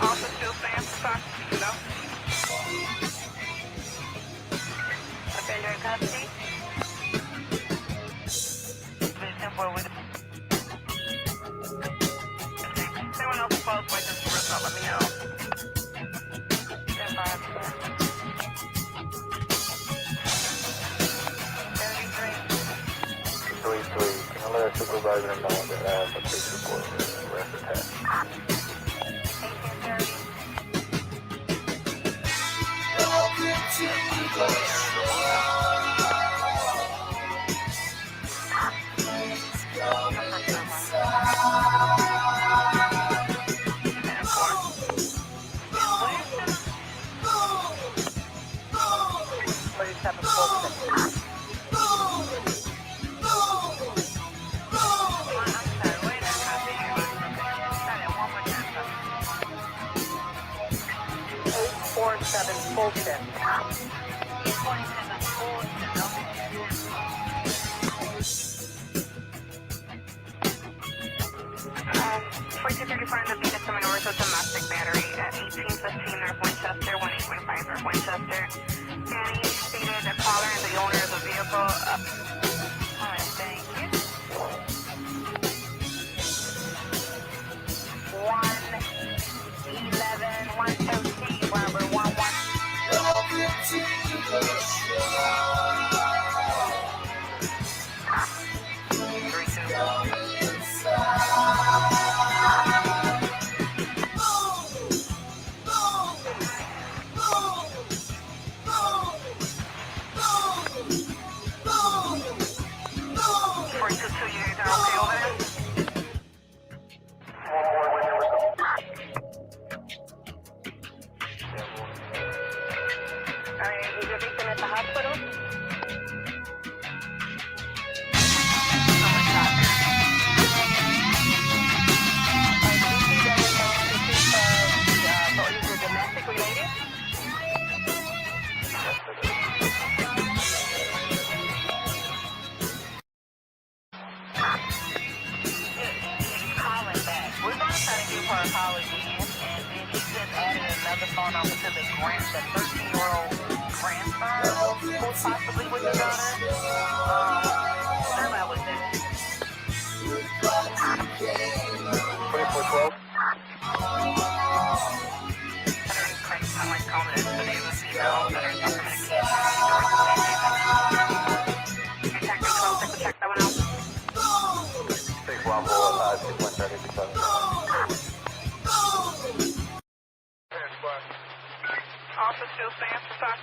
Also still staying for talk, you know? Offender in custody? With temporal with anyone else close, wait just for us, let me know. Stand by. 33. Can I let our supervisor know that I have a case report for arrest attached? 47 Fulton. 4234 in the Venus coming over to domestic battery at 1815 North Winchester, 1815 North Winchester. Danny stated the caller is the owner of the vehicle. Alright, thank you. 113, Robert 11. Possibly with your daughter. That was it. 2412. I like calling it the name of the female that are Detective 12, check that one out. 614, 6130. Also still staying for talk.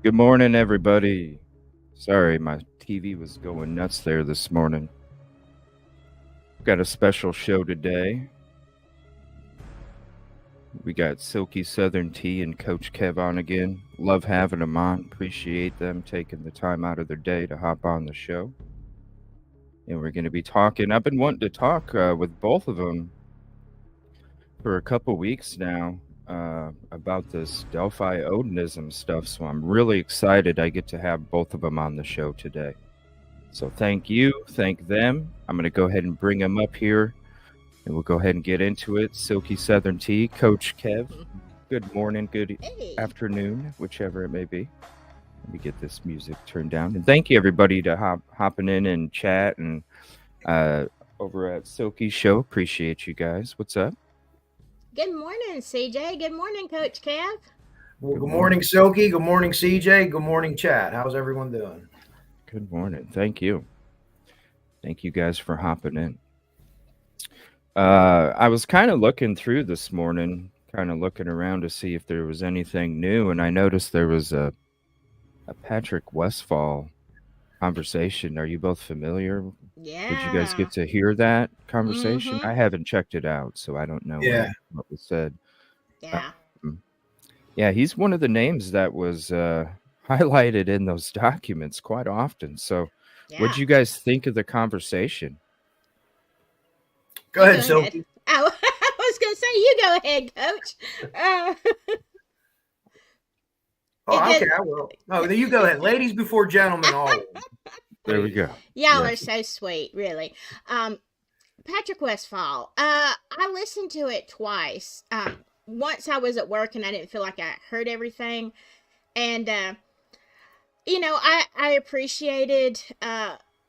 Good morning, everybody. Sorry, my TV was going nuts there this morning. Got a special show today. We got Silky Southern Tea and Coach Kev on again. Love having them on. Appreciate them taking the time out of their day to hop on the show. And we're going to be talking. I've been wanting to talk with both of them for a couple weeks now. About this Delphi Odinism stuff, so I'm really excited I get to have both of them on the show today. So thank you, thank them. I'm going to go ahead and bring them up here, and we'll go ahead and get into it. Silky Southern Tea, Coach Kev, good morning, good afternoon, whichever it may be. Let me get this music turned down. And thank you, everybody, to hopping in and chat and over at Silky's show. Appreciate you guys. What's up? Good morning, CJ. Good morning, Coach Kev. Well, good morning, Silky. Good morning, CJ. Good morning, Chad. How's everyone doing? Good morning. Thank you. Thank you guys for hopping in. I was kind of looking through this morning, kind of looking around to see if there was anything new, and I noticed there was a Patrick Westfall conversation. Are you both familiar? Did you guys Yeah. get to hear that conversation? Mm-hmm. I haven't checked it out, so I don't know Yeah. what was said. Yeah. Yeah, he's one of the names that was highlighted in those documents quite often. So, what'd Yeah. you guys think of the conversation? Go You ahead, go ahead. Silky. Oh, I was going to say, you go ahead, Coach. Oh, It okay, I will. No, then you go ahead. Ladies before gentlemen, always. There we go. Y'all are Yes. so sweet, really. Patrick Westfall. I listened to it twice. Once I was at work and I didn't feel like I heard everything, and I appreciated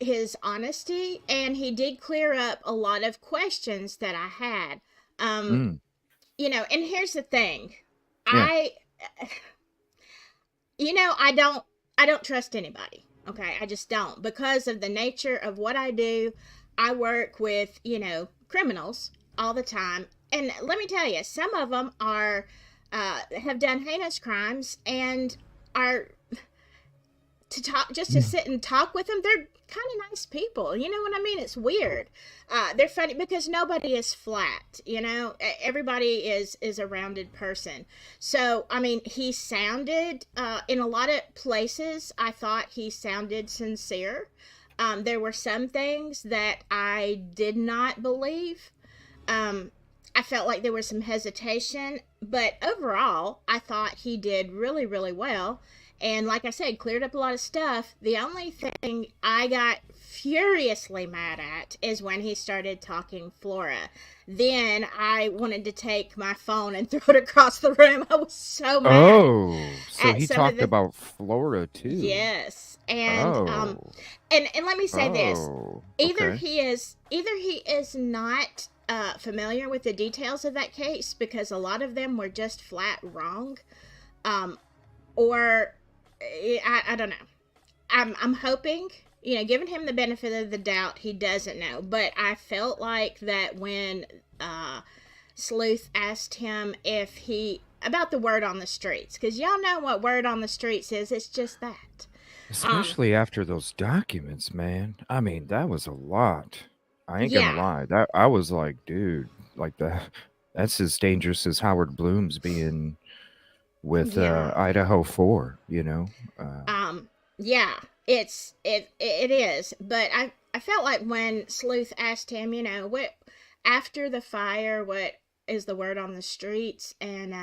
his honesty, and he did clear up a lot of questions that I had. Mm, And here's the thing, yeah. I, I don't trust anybody. Okay, I just don't, because of the nature of what I do. I work with criminals all the time, and let me tell you, some of them are have done heinous crimes and are to talk, just to sit and talk with them. They're kind of nice people, you know what I mean? It's weird. They're funny because nobody is flat, everybody is a rounded person. So I mean, he sounded in a lot of places, I thought he sounded sincere. There were some things that I did not believe. I felt like there was some hesitation, but overall, I thought he did really, really well. And like I said, cleared up a lot of stuff. The only thing I got furiously mad at is when he started talking Flora. Then I wanted to take my phone and throw it across the room. I was so mad Oh, so at he some of talked the. about Flora too. Yes, and Oh, and let me say this: oh, either okay. he is not familiar with the details of that case, because a lot of them were just flat wrong, um, or I don't know. I'm hoping, giving him the benefit of the doubt, he doesn't know. But I felt like that when Sleuth asked him if he about the word on the streets, because y'all know what word on the streets is. It's just that. Um, Especially after those documents, man. I mean, that was a lot. I ain't gonna yeah, lie. That I was like, dude, like that's as dangerous as Howard Bloom's being with yeah. Idaho 4, you know? Uh, Um, yeah, it is. But I felt like when Sleuth asked him, what after the fire, what is the word on the streets, and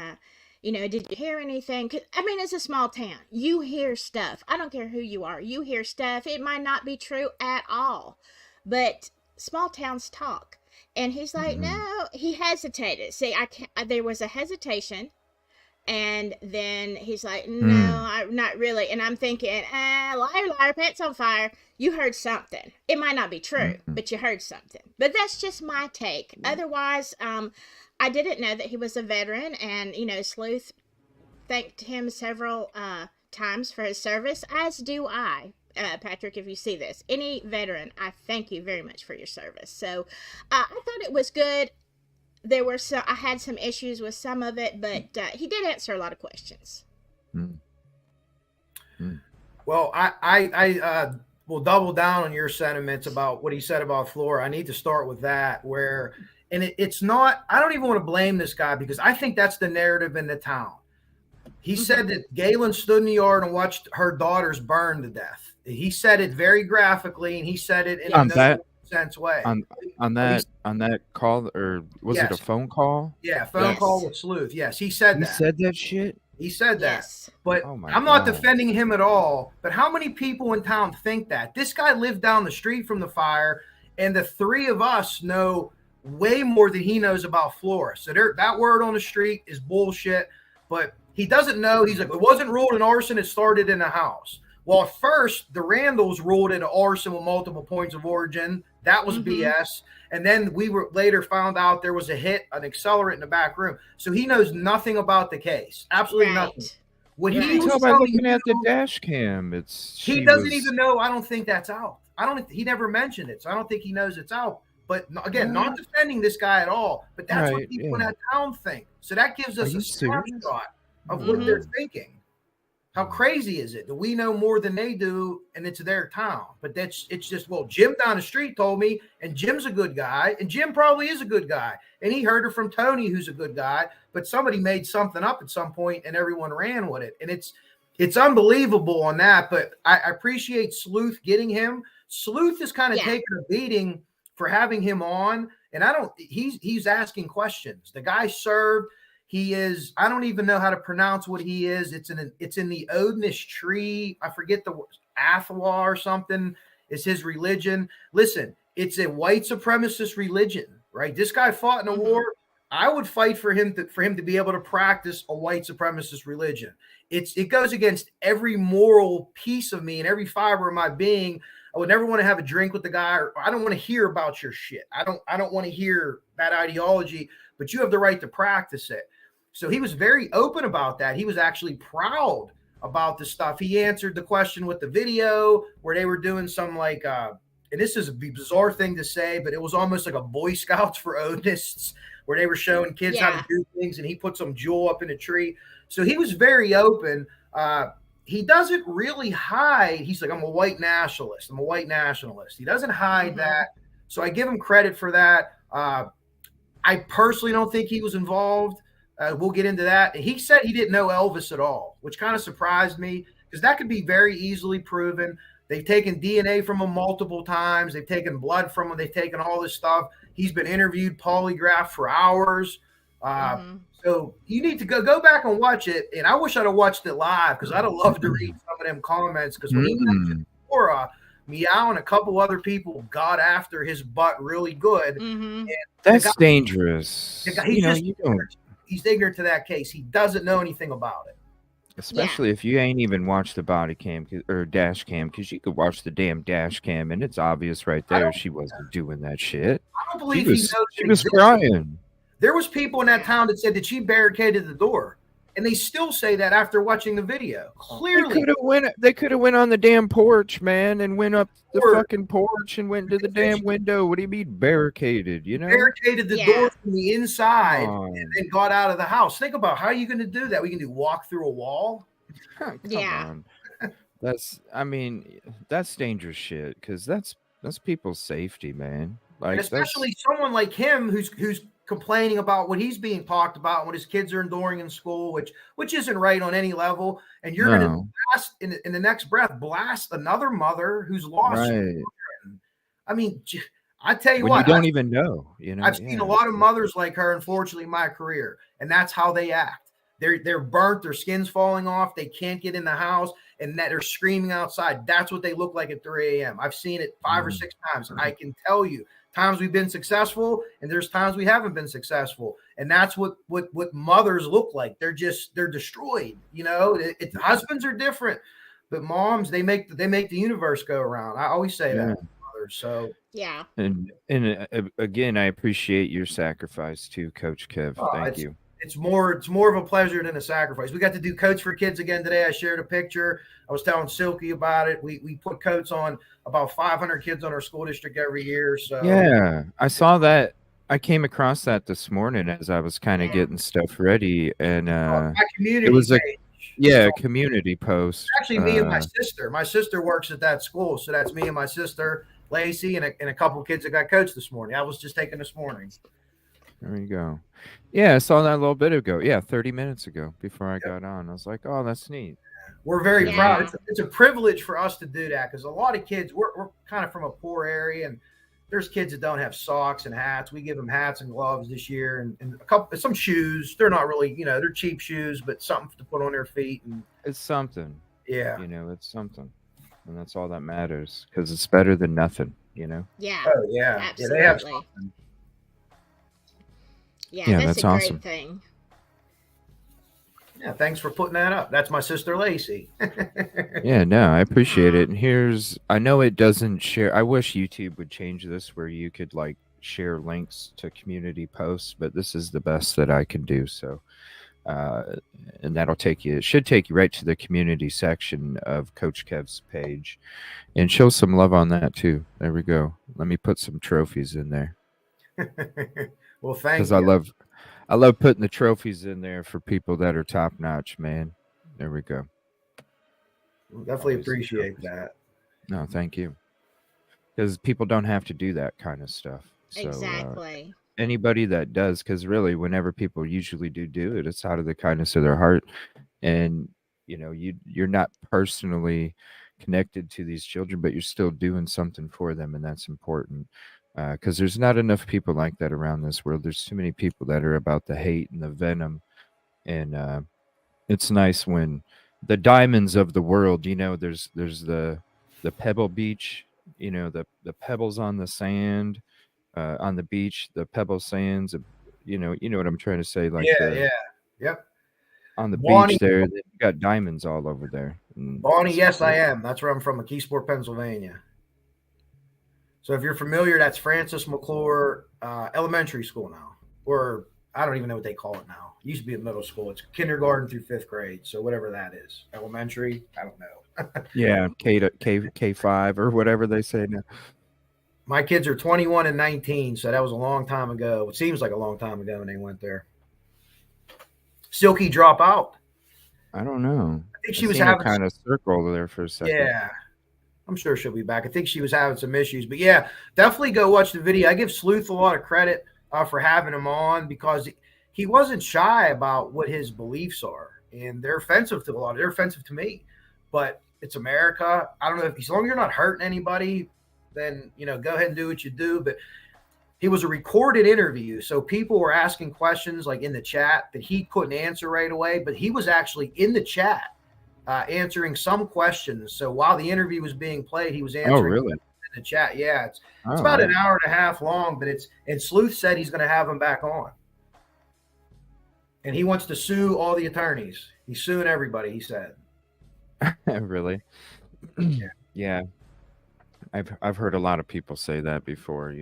did you hear anything? 'Cause, I mean, it's a small town. You hear stuff. I don't care who you are. You hear stuff. It might not be true at all, but small towns talk. And he's like, mhm. no. He hesitated. See, I can't. There was a hesitation, and then he's like, no, Mm, I'm not really. And I'm thinking, liar, liar, pants on fire. You heard something. It might not be true, mm, but you heard something. But that's just my take. Otherwise, I didn't know that he was a veteran. And, Sleuth thanked him several times for his service, as do I. Patrick, if you see this, any veteran, I thank you very much for your service. So I thought it was good. I had some issues with some of it, but he did answer a lot of questions. mm, mm. Well, I will double down on your sentiments about what he said about Flora. I need to start with that, where, and it's not, I don't even want to blame this guy because I think that's the narrative in the town. He Mm-hmm. said that Galen stood in the yard and watched her daughters burn to death. He said it very graphically, and he said it in a On no Yes. that sense way. on on So that he's on that call, or was it a yes, phone call? yeah, phone That call Yes. with Sleuth. Yes, he said he that. said that shit? He said that. Yes. But Oh my I'm not god. defending him at all. But how many people in town think that? This guy lived down the street from the fire, and the three of us know way more than he knows about Flora. So that word on the street is bullshit. But he doesn't know. He's like, it wasn't ruled an arson, it started in a house. Well, at first, the Randalls ruled it an arson with multiple points of origin. That was BS. And then we were later found out there was an accelerant in the back room. So he knows nothing about the case. Absolutely nothing. What he was tell by telling looking at the you, dash cam, he doesn't even know. I don't think that's out. He never mentioned it, so I don't think he knows it's out. But again, not defending this guy at all, but that's what people in that town think. So that gives us a snapshot of what they're thinking. How crazy is it that we know more than they do, and it's their town? But it's just, well, Jim down the street told me, and Jim's a good guy, and Jim probably is a good guy, and he heard it from Tony, who's a good guy. But somebody made something up at some point, and everyone ran with it, and it's unbelievable on that. But I appreciate Sleuth getting him. Sleuth is kind of taking a beating for having him on, and he's asking questions. The guy served. He is, I don't even know how to pronounce what he is. It's in the Odinish tree. I forget the Athwa or something is his religion. Listen, it's a white supremacist religion, right? This guy fought in a war. I would fight for him to be able to practice a white supremacist religion. It goes against every moral piece of me and every fiber of my being. I would never want to have a drink with the guy, or I don't want to hear about your shit. I don't want to hear that ideology, but you have the right to practice it. So he was very open about that. He was actually proud about the stuff. He answered the question with the video where they were doing some and this is a bizarre thing to say, but it was almost like a Boy Scouts for Odinists where they were showing kids how to do things, and he put some jewel up in a tree. So he was very open. He doesn't really hide. He's like, I'm a white nationalist. I'm a white nationalist. He doesn't hide that. So I give him credit for that. I personally don't think he was involved. We'll get into that. He said he didn't know Elvis at all, which kind of surprised me because that could be very easily proven. They've taken DNA from him multiple times. They've taken blood from him. They've taken all this stuff. He's been interviewed, polygraphed for hours. So you need to go back and watch it. And I wish I'd have watched it live because I'd have loved to read some of them comments. Because when he mentioned Laura, Meow and a couple other people got after his butt really good. And that's dangerous. He's ignorant to that case. He doesn't know anything about it. Especially if you ain't even watched the body cam or dash cam, because you could watch the damn dash cam and it's obvious right there she wasn't doing that shit. I don't believe he knows she was crying. There was people in that town that said that she barricaded the door, and they still say that after watching the video. Clearly, they could have went on the damn porch, man, and went up the fucking porch and went to the damn window. What do you mean barricaded? You know, barricaded the door from the inside and then got out of the house. Think about how are you going to do that? We can walk through a wall. Come on. That's dangerous shit because that's people's safety, man. Like, and especially someone like him who's complaining about what he's being talked about and what his kids are enduring in school, which isn't right on any level. And you're going to blast in the next breath, blast another mother who's lost children. I mean, I tell you what, you don't even know. I've seen a lot of mothers like her, unfortunately, in my career, and that's how they act. They're burnt, their skin's falling off, they can't get in the house, and that they're screaming outside. That's what they look like at 3 a.m. I've seen it 5 or 6 times, and I can tell you. Times we've been successful, and there's times we haven't been successful, and that's what mothers look like. They're destroyed. You know, husbands are different, but moms they make the universe go around. I always say that. Mothers, so and again, I appreciate your sacrifice too, Coach Kev. Thank you. It's more of a pleasure than a sacrifice. We got to do Coats for Kids again today. I shared a picture. I was telling Silky about it. We put coats on about 500 kids on our school district every year. So yeah, I saw that. I came across that this morning as I was kind of getting stuff ready, and it was a community post. It's actually me and my sister. My sister works at that school, so that's me and my sister Lacey and a couple of kids that got coached this morning. I was just taken this morning. There you go. Yeah, I saw that a little bit ago. Yeah, 30 minutes ago before I got on. I was like, oh, that's neat. We're very proud. It's a privilege for us to do that because a lot of kids, we're kind of from a poor area, and there's kids that don't have socks and hats. We give them hats and gloves this year and some shoes. They're not really, they're cheap shoes, but something to put on their feet. And it's something. Yeah. It's something. And that's all that matters because it's better than nothing, Yeah. Oh, yeah. Absolutely. Yeah, they have something. Yeah, that's a awesome. great thing. Yeah, thanks for putting that up. That's my sister Lacey. Yeah, no, I appreciate it. And I know it doesn't share. I wish YouTube would change this where you could like share links to community posts, but this is the best that I can do. So, uh, and it should take you right to the community section of Coach Kev's page and show some love on that too. There we go. Let me put some trophies in there Well, because thank you. I love putting the trophies in there for people that are top notch, man. There we go. Definitely Always the appreciate trophies. that. No, thank you. Because people don't have to do that kind of stuff. So Exactly. anybody that does, because really, whenever people usually do it, it's out of the kindness of their heart, and you're not personally connected to these children, but you're still doing something for them, and that's important. Because there's not enough people like that around this world. There's too many people that are about the hate and the venom, and it's nice when the diamonds of the world, there's the pebble beach, the pebbles on the sand, on the beach, the pebble sands, you know what I'm trying to say, like Yeah. Yep. on the Bonnie, beach there, you got diamonds all over there. And Bonnie, it's yes, I great. am. That's where I'm from, McKeesport, Pennsylvania. So if you're familiar, that's Francis McClure Elementary School now, or I don't even know what they call it now. It used to be a middle school. It's kindergarten through 5th grade. So whatever that is, elementary, I don't know. Yeah, K5 or whatever they say now. My kids are 21 and 19, so that was a long time ago. It seems like a long time ago when they went there. Silky drop out. I don't know. I think I she was seen her having. kind of circle there for a second. Yeah, I'm sure she'll be back. I think she was having some issues, but yeah, definitely go watch the video. I give Sleuth a lot of credit for having him on because he wasn't shy about what his beliefs are, and they're offensive to a lot. They're offensive to me, but it's America. I don't know if as long as you're not hurting anybody, then go ahead and do what you do. But it was a recorded interview, so people were asking questions like in the chat that he couldn't answer right away, but he was actually in the chat answering some questions. So while the interview was being played, he was Oh, answering really? in the chat. Yeah, it's Oh, about an hour and a half long, but and Sleuth said he's going to have him back on. And he wants to sue all the attorneys. He's suing everybody, he said. really? Yeah. I've heard a lot of people say that before,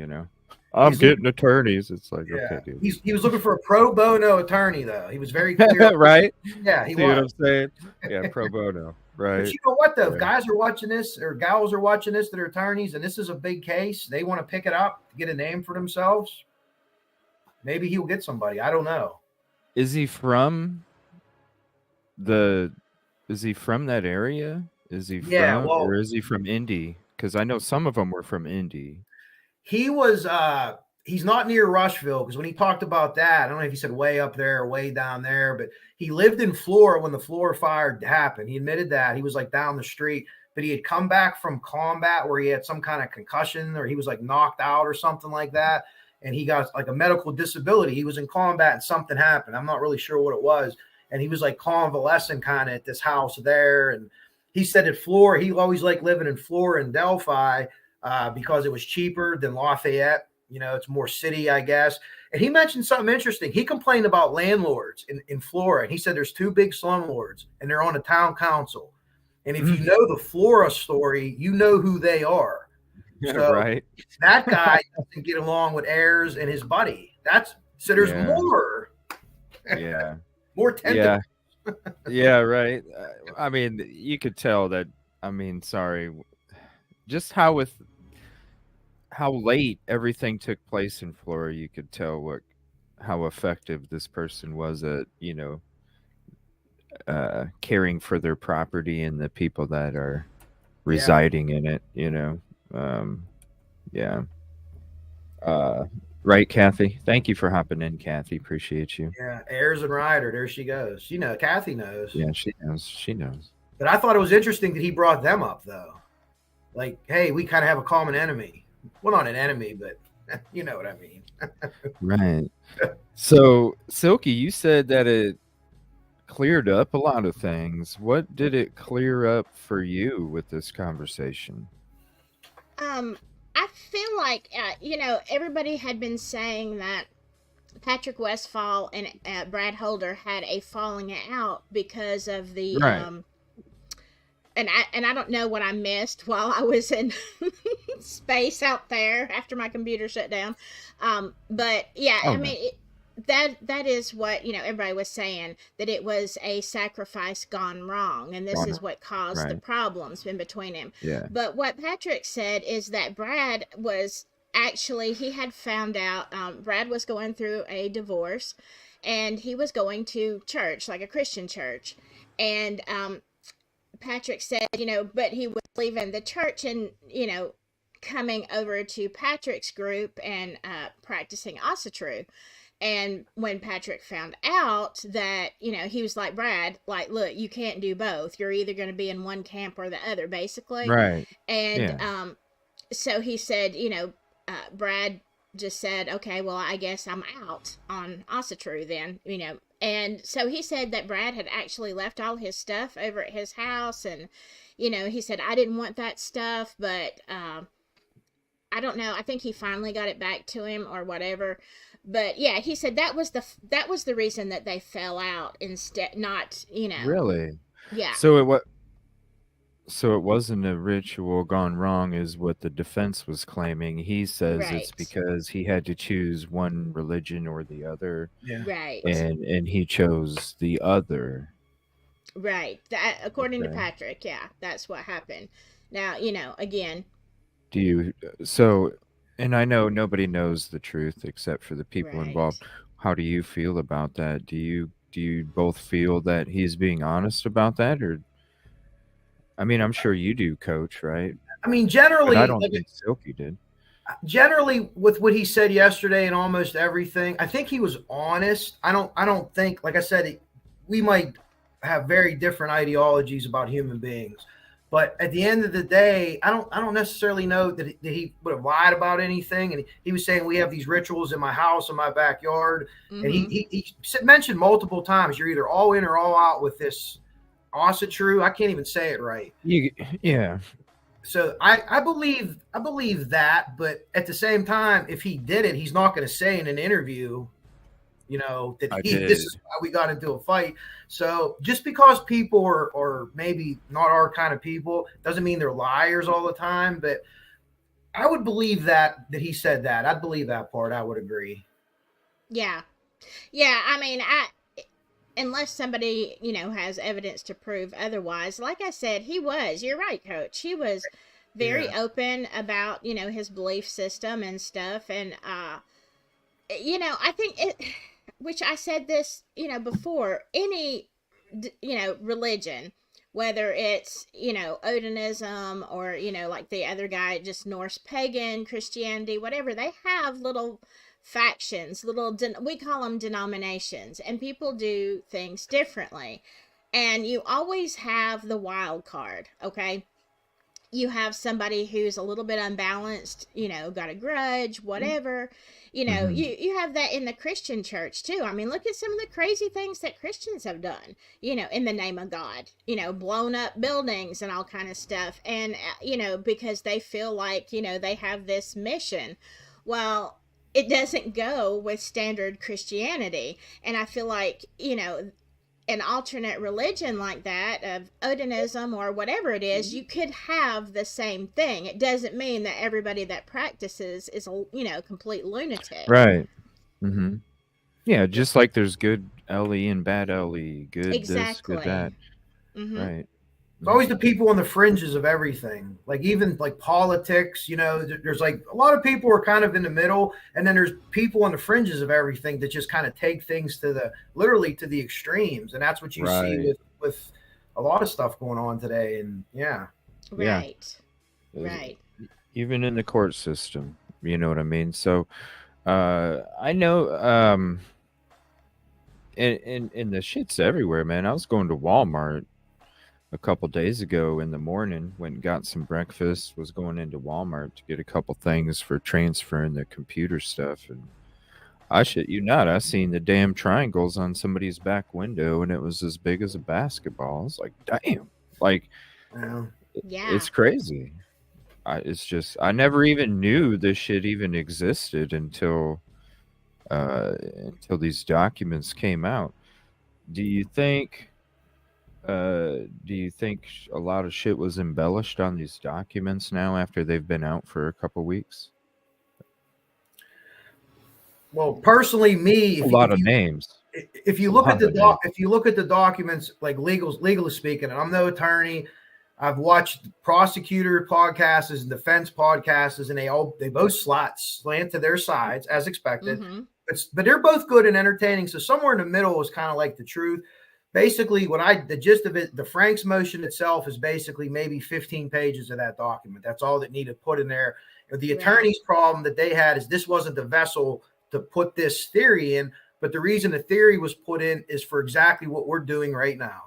I'm getting attorneys. It's like, Yeah. okay, dude. He was looking for a pro bono attorney, though. He was very clear. Right? Yeah, he See what I'm was. saying? Yeah, pro bono. But Right. you know what, though? If Yeah. guys are watching this or gals are watching this that are attorneys and this is a big case, they want to pick it up, get a name for themselves, maybe he'll get somebody. I don't know. Is he from that area? Is he Yeah, from, well, or is he from Indy? Because I know some of them were from Indy. he was he's not near Rushville because when he talked about that, I don't know if he said way up there or way down there, but he lived in Florida when the Florida fire happened. He admitted that he was like down the street, but he had come back from combat where he had some kind of concussion or he was like knocked out or something like that. And he got like a medical disability. He was in combat and something happened. I'm not really sure what it was. And he was like convalescing kind of at this house there. And he said at Florida, he always liked living in Florida and Delphi because it was cheaper than Lafayette. It's more city, I guess. And he mentioned something interesting. He complained about landlords in Florida. And he said there's 2 big slumlords and they're on the town council. And if you know the Flora story, you know who they are. So Right. that guy doesn't get along with Ayers and his buddy. So there's Yeah. more. Yeah. More tentacles. Yeah. Yeah, right. I mean, you could tell that, sorry, just how late everything took place in Florida, you could tell how effective this person was at, caring for their property and the people that are residing in it, yeah. Right, Kathy? Thank you for hopping in, Kathy. Appreciate you. Yeah, Ayers and Ryder. There she goes. Kathy knows. Yeah, she knows. She knows. But I thought it was interesting that he brought them up, though. Like, hey, we kind of have a common enemy. Well, not an enemy, but you know what I mean. Right. So, Silky, you said that it cleared up a lot of things. What did it clear up for you with this conversation? I feel like everybody had been saying that Patrick Westphal and Brad Holder had a falling out because of the Right. And I don't know what I missed while I was in space out there after my computer shut down. But yeah, Oh, I no. mean that is what everybody was saying, that it was a sacrifice gone wrong, and this Gone is what caused the right. problems in between him. Yeah. But what Patrick said is that Brad was actually, he had found out Brad was going through a divorce, and he was going to church, like a Christian church, and Patrick said, but he was leaving the church and, coming over to Patrick's group and practicing Asatru. And when Patrick found out that, he was like, Brad, like, look, you can't do both. You're either going to be in one camp or the other, basically. Right. And Yeah. so he said, Brad just said, okay, well, I guess I'm out on Asatru then, And so he said that Brad had actually left all his stuff over at his house. And, he said, I didn't want that stuff, but I don't know. I think he finally got it back to him or whatever. But yeah, he said that was the reason that they fell out instead, not, Really? yeah. So it wasn't a ritual gone wrong, is what the defense was claiming. He says it's Right. because he had to choose one religion or the other, Yeah. Right. and he chose the other. Right. That, according to Okay. Patrick, yeah, that's what happened. Now, again, Do you so and I know nobody knows the truth except for the people right. involved. How do you feel about that? Do you both feel that he's being honest about that, or I mean, I'm sure you do, Coach, right? I mean, But I generally, don't like, think Silky did. with what he said yesterday and almost everything, I think he was honest. I don't think, like I said, we might have very different ideologies about human beings, but at the end of the day, I don't necessarily know that he would have lied about anything. And he was saying, we have these rituals in my house, in my backyard. Mm-hmm. And he mentioned multiple times, you're either all in or all out with this Asatru. I can't even say it right. Yeah. So I believe that, but at the same time, if he did it, he's not going to say in an interview, that this is why we got into a fight. So just because people are maybe not our kind of people doesn't mean they're liars all the time. But I would believe that he said that. I'd believe that part. I would agree. Yeah. I mean, unless somebody, has evidence to prove otherwise, like I said, you're right, Coach. He was very open about, his belief system and stuff. And, I think which I said this, before, any, religion, whether it's, Odinism or, like the other guy, just Norse pagan Christianity, whatever, they have little factions, we call them denominations, and people do things differently. And you always have the wild card, okay? You have somebody who's a little bit unbalanced, got a grudge, whatever. You have that in the Christian church too. I mean, look at some of the crazy things that Christians have done, in the name of God, blown up buildings and all kind of stuff. And, because they feel like, they have this mission. Well, it doesn't go with standard Christianity. And I feel like, an alternate religion like that, of Odinism or whatever it is, you could have the same thing. It doesn't mean that everybody that practices is a complete lunatic. Right. Mm-hmm. Yeah, just like there's good LE and bad LE, good exactly. this, good that. Mm-hmm. Right. It's always the people on the fringes of everything. Like even like politics, there's like a lot of people are kind of in the middle, and then there's people on the fringes of everything that just kind of take things to literally to the extremes. And that's what you see with a lot of stuff going on today. And yeah. Right. Right. Even in the court system, you know what I mean? So I know and the shit's everywhere, man. I was going to Walmart a couple days ago in the morning, went and got some breakfast, was going into Walmart to get a couple things for transferring the computer stuff, and I shit you not, I seen the damn triangles on somebody's back window, and it was as big as a basketball. I was like, damn, like, yeah, it's crazy. It's just, I never even knew this shit even existed until until these documents came out. Do you think? Do you think a lot of shit was embellished on these documents now after they've been out for a couple weeks? Well, personally, me, A lot of names. if you A look at lot of names. if you look at the documents, like legally speaking, and I'm no attorney, I've watched prosecutor podcasts and defense podcasts, and they both slant to their sides as expected. Mm-hmm. But they're both good and entertaining. So somewhere in the middle is kind of like the truth. Basically, the gist of it, the Frank's motion itself is basically maybe 15 pages of that document. That's all that needed put in there. The attorney's problem that they had is this wasn't the vessel to put this theory in, but the reason the theory was put in is for exactly what we're doing right now.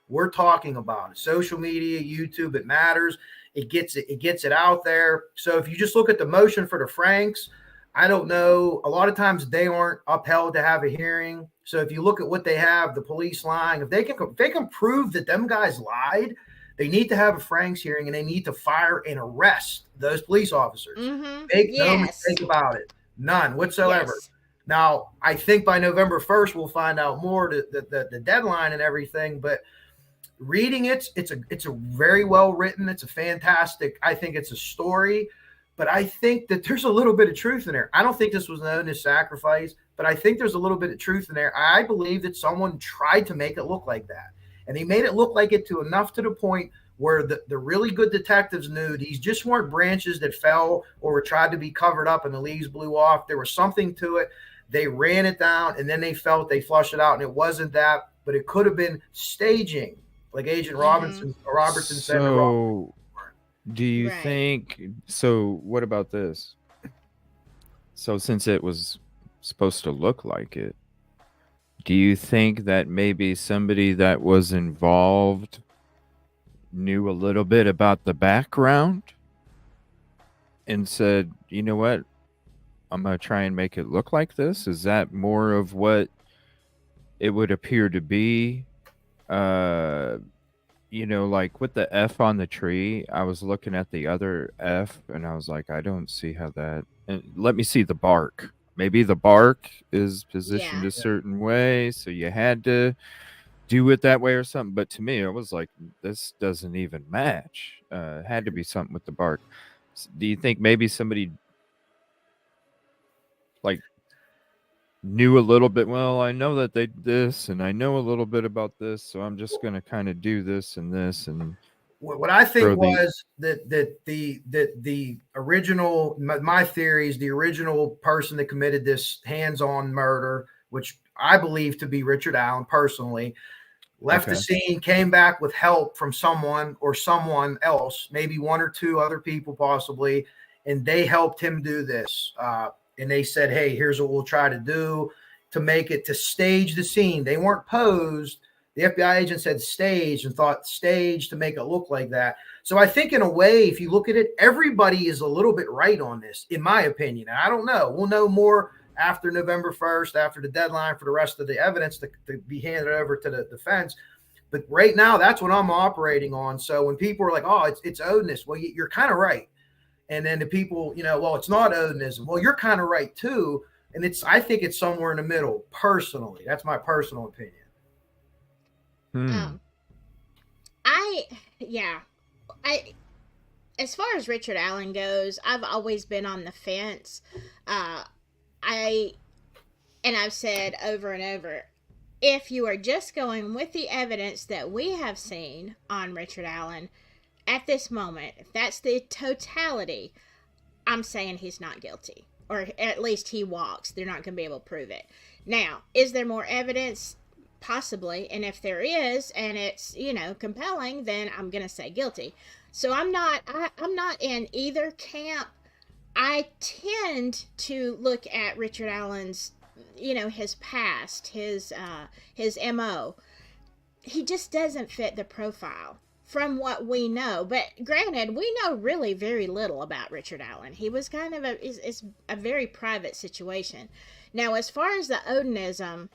We're talking about it. Social media, YouTube, it matters. It gets it out there. So if you just look at the motion for the Franks, I don't know. A lot of times they aren't upheld to have a hearing. So if you look at what they have, the police lying, if they can prove that them guys lied, they need to have a Franks hearing and they need to fire and arrest those police officers. Mm-hmm. Make no mistake about it. None whatsoever. Yes. Now, I think by November 1st, we'll find out more the deadline and everything, but reading it's a very well written. It's a fantastic. I think it's a story, but I think that there's a little bit of truth in there. I don't think this was known as sacrifice, but I think there's a little bit of truth in there. I believe that someone tried to make it look like that, and he made it look like it to the point where the really good detectives knew these just weren't branches that fell or were tried to be covered up and the leaves blew off. There was something to it. They ran it down, and then they flushed it out, and it wasn't that, but it could have been staging, like Agent Robertson said. So, do you think? So, what about this? So, since it was supposed to look like it, do you think that maybe somebody that was involved knew a little bit about the background and said, you know what, I'm going to try and make it look like this? Is that more of what it would appear to be? Like with the F on the tree, I was looking at the other F and I was like, I don't see how that, and let me see the bark. Maybe the bark is positioned a certain way, so you had to do it that way or something. But to me, I was like, this doesn't even match. It had to be something with the bark. Do you think maybe somebody like knew a little bit? Well, I know that they did this, and I know a little bit about this, so I'm just going to kind of do this and this. And what I think was that the original, my theory is the original person that committed this hands-on murder, which I believe to be Richard Allen personally, left the scene, came back with help from someone or someone else, maybe one or two other people possibly, and they helped him do this. And they said, hey, here's what we'll try to do to make it, to stage the scene. They weren't posed. The FBI agent said stage and thought stage to make it look like that. So I think in a way, if you look at it, everybody is a little bit right on this, in my opinion. And I don't know. We'll know more after November 1st, after the deadline for the rest of the evidence to be handed over to the defense. But right now, that's what I'm operating on. So when people are like, oh, it's Odinist, well, you're kind of right. And then the people, well, it's not Odinism. Well, you're kind of right too. And I think it's somewhere in the middle, personally. That's my personal opinion. As far as Richard Allen goes, I've always been on the fence. I've said over and over, if you are just going with the evidence that we have seen on Richard Allen at this moment, if that's the totality, I'm saying he's not guilty, or at least he walks. They're not going to be able to prove it. Now, is there more evidence? Possibly. And if there is, and it's, compelling, then I'm going to say guilty. So I'm not in either camp. I tend to look at Richard Allen's, his past, his MO. He just doesn't fit the profile from what we know. But granted, we know really very little about Richard Allen. He was kind of it's a very private situation. Now, as far as the Odinism,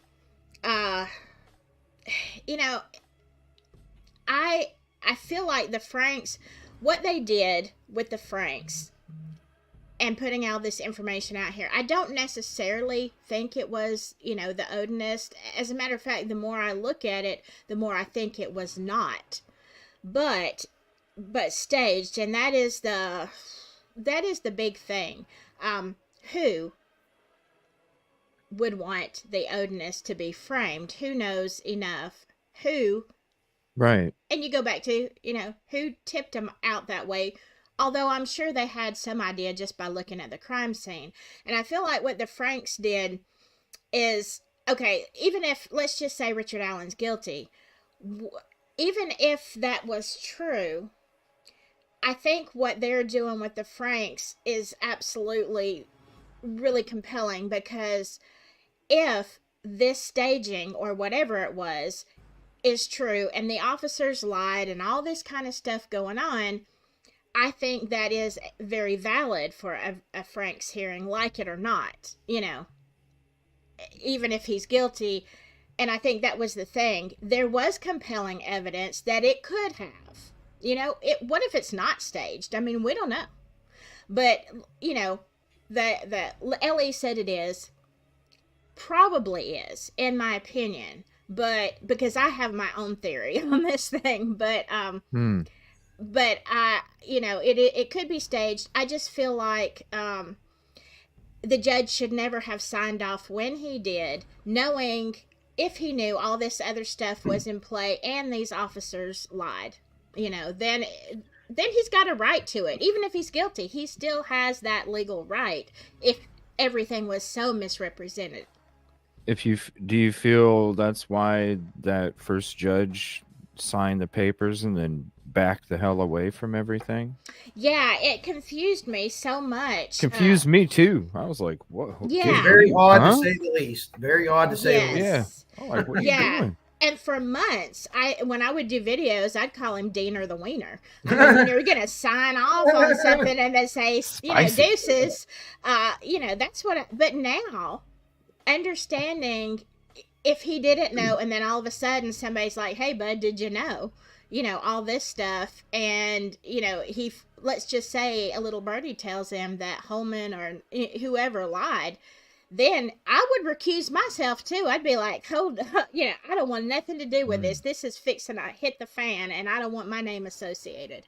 I feel like the Franks, what they did with the Franks, and putting all this information out here. I don't necessarily think it was, the Odinist. As a matter of fact, the more I look at it, the more I think it was not. But staged, and that is the big thing. Who would want the Odinist to be framed? Who knows enough? Who? Right. And you go back to, who tipped them out that way? Although I'm sure they had some idea just by looking at the crime scene. And I feel like what the Franks did is, okay, even if, let's just say Richard Allen's guilty, even if that was true, I think what they're doing with the Franks is absolutely really compelling, because if this staging or whatever it was is true and the officers lied and all this kind of stuff going on, I think that is very valid for a Franks hearing, like it or not, even if he's guilty. And I think that was the thing. There was compelling evidence that it could have, what if it's not staged? I mean, we don't know. But, the Ellie said it is, probably is, in my opinion, but because I have my own theory on this thing, but it could be staged. I just feel like the judge should never have signed off when he did, knowing, if he knew all this other stuff was in play and these officers lied, then he's got a right to it. Even if he's guilty, he still has that legal right if everything was so misrepresented. Do you feel that's why that first judge signed the papers and then backed the hell away from everything? Yeah, it confused me so much. Confused me too. I was like, "Whoa!" Yeah, very odd to say the least. Very odd to say the least. Yeah. I'm like, what are you doing? And for months, when I would do videos, I'd call him Diener the Wiener. I mean, you're going to sign off on something and then say, deuces. That's what. But now, understanding, if he didn't know, and then all of a sudden somebody's like, "Hey, bud, did you know?" All this stuff, and let's just say a little birdie tells him that Holman or whoever lied. Then I would recuse myself too. I'd be like, hold up, I don't want nothing to do with this. This is fixing to hit the fan, and I don't want my name associated.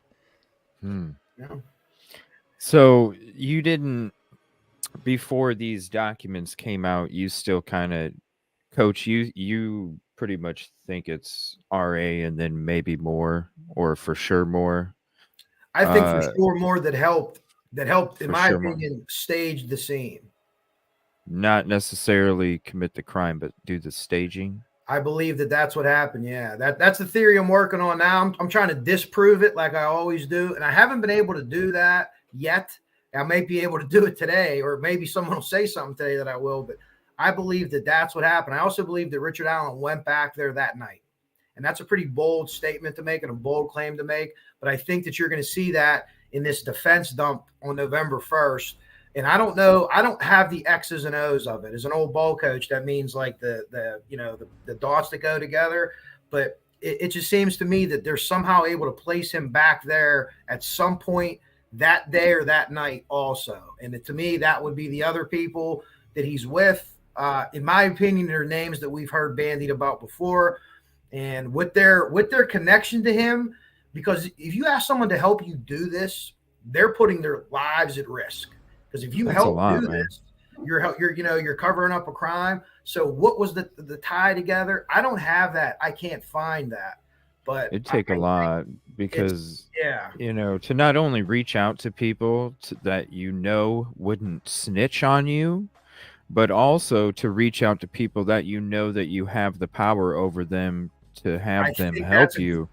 Yeah. So you didn't, before these documents came out, you still kind of, Coach, you pretty much think it's RA and then maybe more, or for sure more? I think for sure more that helped, in my opinion, stage the scene. Not necessarily commit the crime, but do the staging. I believe that's what happened. Yeah, that's the theory I'm working on now. I'm trying to disprove it like I always do, and I haven't been able to do that yet. I may be able to do it today, or maybe someone will say something today that I will, but I believe that's what happened. I also believe that Richard Allen went back there that night, and that's a pretty bold statement to make and a bold claim to make, but I think that you're going to see that in this defense dump on November 1st. And I don't know, I don't have the X's and O's of it. As an old ball coach, that means like the dots that go together. But it just seems to me that they're somehow able to place him back there at some point that day or that night also. And to me, that would be the other people that he's with. In my opinion, they're names that we've heard bandied about before. And with their connection to him, because if you ask someone to help you do this, they're putting their lives at risk. Because if you help do this, you're covering up a crime. So what was the tie together? I don't have that. I can't find that. But it'd take a lot, because to not only reach out to people that wouldn't snitch on you, but also to reach out to people that that you have the power over them to have them help you.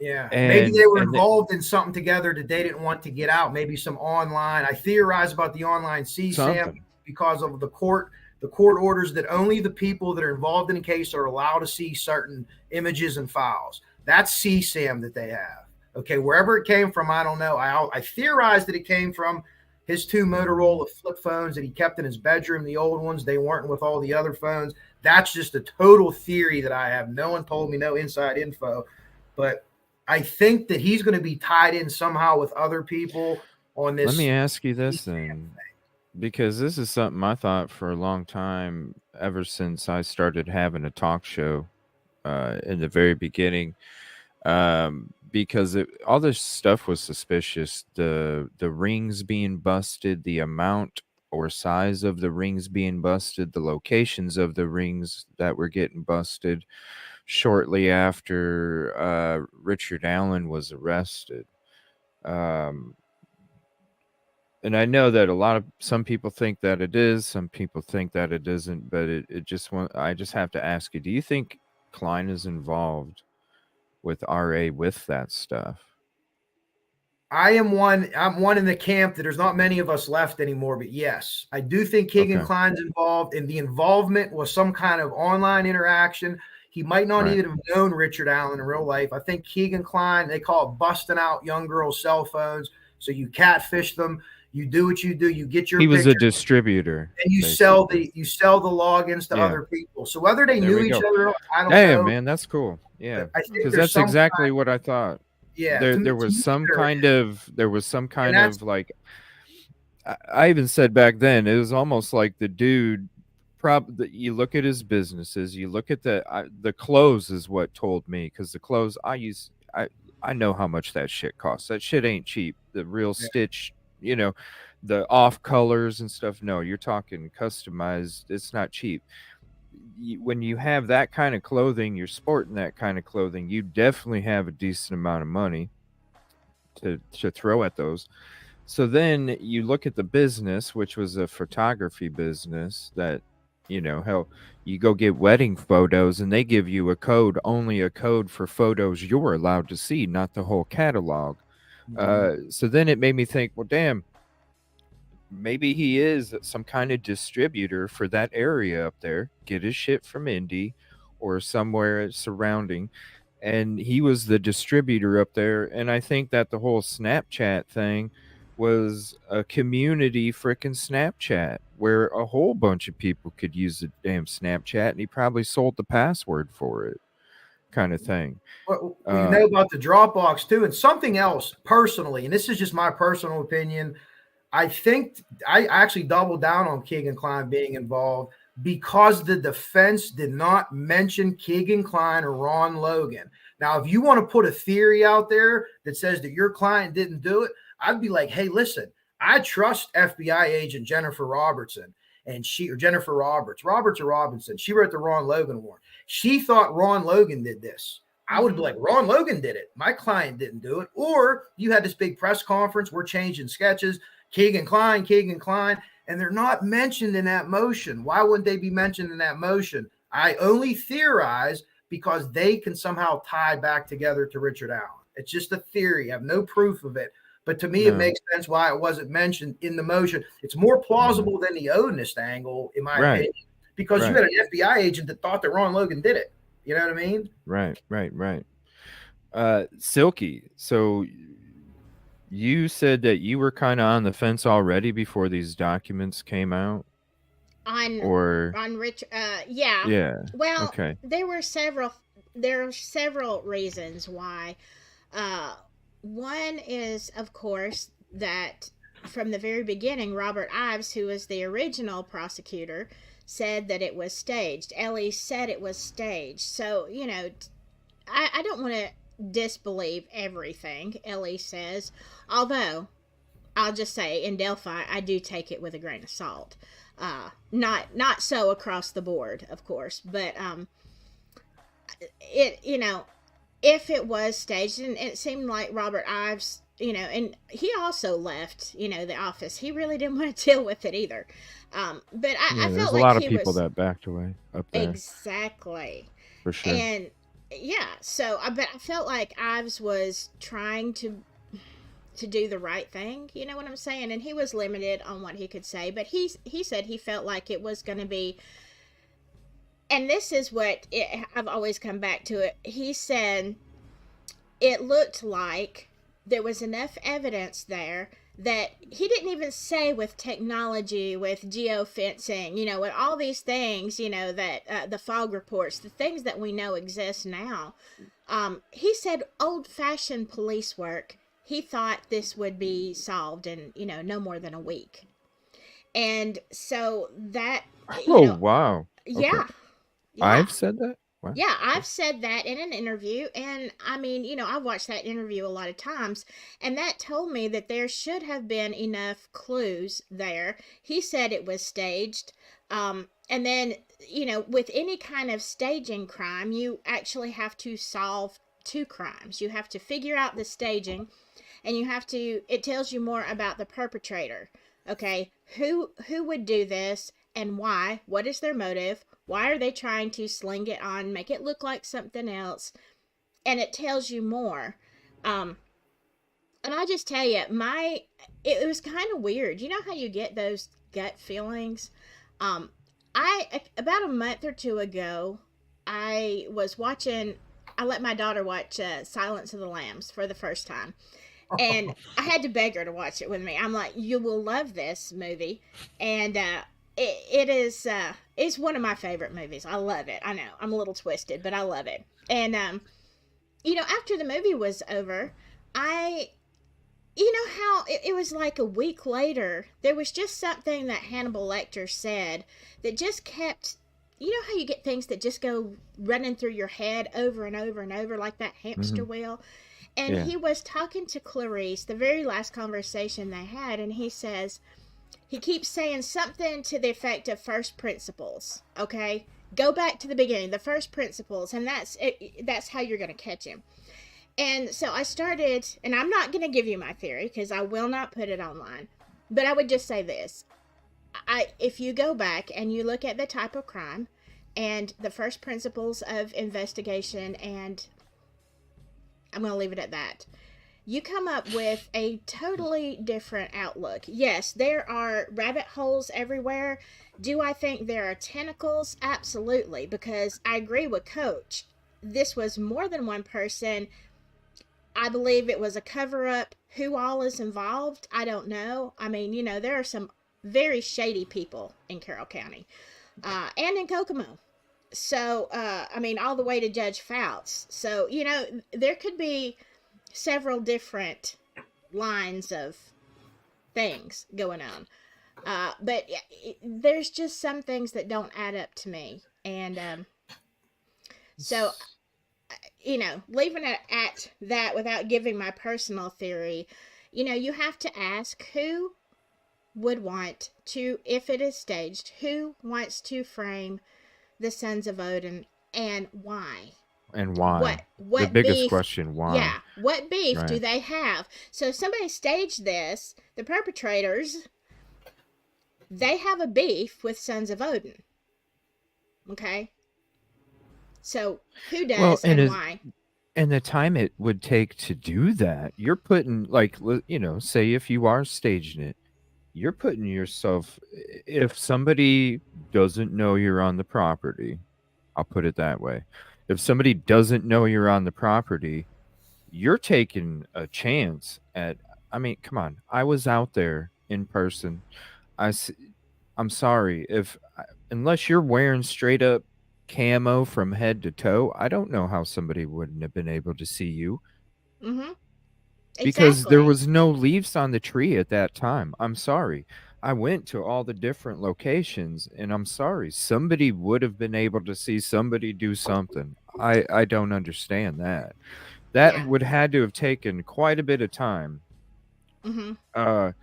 Yeah, maybe they were involved in something together that they didn't want to get out. Maybe some online. I theorize about the online CSAM because of the court orders that only the people that are involved in the case are allowed to see certain images and files. That's CSAM that they have. Okay, wherever it came from, I don't know. I theorize that it came from his 2 Motorola flip phones that he kept in his bedroom, the old ones. They weren't with all the other phones. That's just a total theory that I have. No one told me, no inside info. But I think that he's going to be tied in somehow with other people on this. Let me ask you this then, because this is something I thought for a long time, ever since I started having a talk show in the very beginning. Because all this stuff was suspicious. The rings being busted, the amount or size of the rings being busted, the locations of the rings that were getting busted shortly after Richard Allen was arrested. Um, and I know that some people think that it is, some people think that it isn't, but I just have to ask you, do you think Klein is involved with RA with that stuff? I'm one in the camp that there's not many of us left anymore, but yes, I do think Keegan Klein's involved, and the involvement was some kind of online interaction. He might not even have known Richard Allen in real life. I think Keegan Klein, they call it busting out young girls' cell phones. So you catfish them, you do what you do, you get your He was a distributor. And you sell the logins to other people. So whether they knew each other, I don't know. Damn, man, that's cool. Yeah. Because that's exactly what I thought. Yeah. There was some kind of like, I even said back then, it was almost like the dude, you look at his businesses, you look at the clothes is what told me, because the clothes I know how much that shit costs. That shit ain't cheap. The real stitch, the off colors and stuff. No, you're talking customized. It's not cheap. When you have that kind of clothing, you're sporting that kind of clothing, you definitely have a decent amount of money to throw at those. So then you look at the business, which was a photography business that, hell, you go get wedding photos and they give you only a code for photos you're allowed to see, not the whole catalog. So then it made me think, well, damn, maybe he is some kind of distributor for that area up there. Get his shit from Indy or somewhere surrounding. And he was the distributor up there. And I think that the whole Snapchat thing was a community freaking Snapchat where a whole bunch of people could use the damn Snapchat, and he probably sold the password for it, kind of thing. Well, you know about the Dropbox too, and something else personally, and this is just my personal opinion. I think I actually doubled down on Keegan Klein being involved because the defense did not mention Keegan Klein or Ron Logan. Now, if you want to put a theory out there that says that your client didn't do it, I'd be like, hey, listen, I trust FBI agent Jennifer Robertson, Jennifer Roberts or Robinson. She wrote the Ron Logan warrant. She thought Ron Logan did this. I would be like, Ron Logan did it. My client didn't do it. Or you had this big press conference. We're changing sketches. Keegan Klein, and they're not mentioned in that motion. Why wouldn't they be mentioned in that motion? I only theorize because they can somehow tie back together to Richard Allen. It's just a theory. I have no proof of it. But to me, it makes sense why it wasn't mentioned in the motion. It's more plausible than the Odinist angle, in my opinion, because you had an FBI agent that thought that Ron Logan did it. You know what I mean? Right. Silky, so you said that you were kind of on the fence already before these documents came out? On Rich, yeah. Yeah. Well, okay. There are several reasons why. One is, of course, that from the very beginning, Robert Ives, who was the original prosecutor, said that it was staged. Ellie said it was staged. So, I don't want to disbelieve everything Ellie says, although I'll just say in Delphi I do take it with a grain of salt. Not so across the board, of course, but if it was staged, and it seemed like Robert Ives, and he also left, the office. He really didn't want to deal with it either. But I felt like a lot of people that backed away up there. Exactly. For sure. And yeah, so I felt like Ives was trying to do the right thing, you know what I'm saying? And he was limited on what he could say, but he said he felt like it was going to be, and this is what I've always come back to it. He said it looked like there was enough evidence there that he didn't even say with technology, with geofencing, with all these things, that the fog reports, the things that we know exist now. He said old-fashioned police work. he thought this would be solved in, no more than a week. And so that, Oh, wow. Okay. yeah, I've said that? Wow. yeah, I've said that in an interview, and I mean, I've watched that interview a lot of times, and that told me that there should have been enough clues there. He said it was staged. And then, with any kind of staging crime, you actually have to solve two crimes. You have to figure out the staging, and it tells you more about the perpetrator. Okay, who would do this and why? What is their motive? Why are they trying to sling it on, make it look like something else? And it tells you more. And I just tell you, it was kind of weird. You know how you get those gut feelings? About a month or two ago, I let my daughter watch Silence of the Lambs for the first time. And I had to beg her to watch it with me. I'm like, you will love this movie. And it's one of my favorite movies. I love it. I know I'm a little twisted, but I love it. And after the movie was over, how it was like a week later, there was just something that Hannibal Lecter said that just kept, how you get things that just go running through your head over and over and over like that hamster wheel. And he was talking to Clarice, the very last conversation they had, and he keeps saying something to the effect of first principles, okay? Go back to the beginning, the first principles, and that's how you're going to catch him. And so I started, and I'm not going to give you my theory because I will not put it online, but I would just say this. If you go back and you look at the type of crime and the first principles of investigation, and I'm going to leave it at that, you come up with a totally different outlook. Yes, there are rabbit holes everywhere. Do I think there are tentacles? Absolutely, because I agree with Coach. This was more than one person. I believe it was a cover-up. Who all is involved, I don't know. I mean, there are some very shady people in Carroll County and in Kokomo. So, all the way to Judge Fouts. So, there could be several different lines of things going on. But there's just some things that don't add up to me. And so, leaving it at that without giving my personal theory, you have to ask who would want to, if it is staged, who wants to frame the Sons of Odin and why? And why? What the biggest beef, question, why? Yeah, what beef Right. do they have? So if somebody staged this, the perpetrators, they have a beef with Sons of Odin. Okay? So who does and why? And the time it would take to do that, you're putting, say if you are staging it, you're putting yourself, if somebody doesn't know you're on the property, I'll put it that way. If somebody doesn't know you're on the property, you're taking a chance at, come on. I was out there in person. I'm sorry, unless you're wearing straight up camo from head to toe, I don't know how somebody wouldn't have been able to see you. Mm-hmm. Because there was no leaves on the tree at that time. I'm sorry. I went to all the different locations, and I'm sorry. Somebody would have been able to see somebody do something. I don't understand that. That would had to have taken quite a bit of time to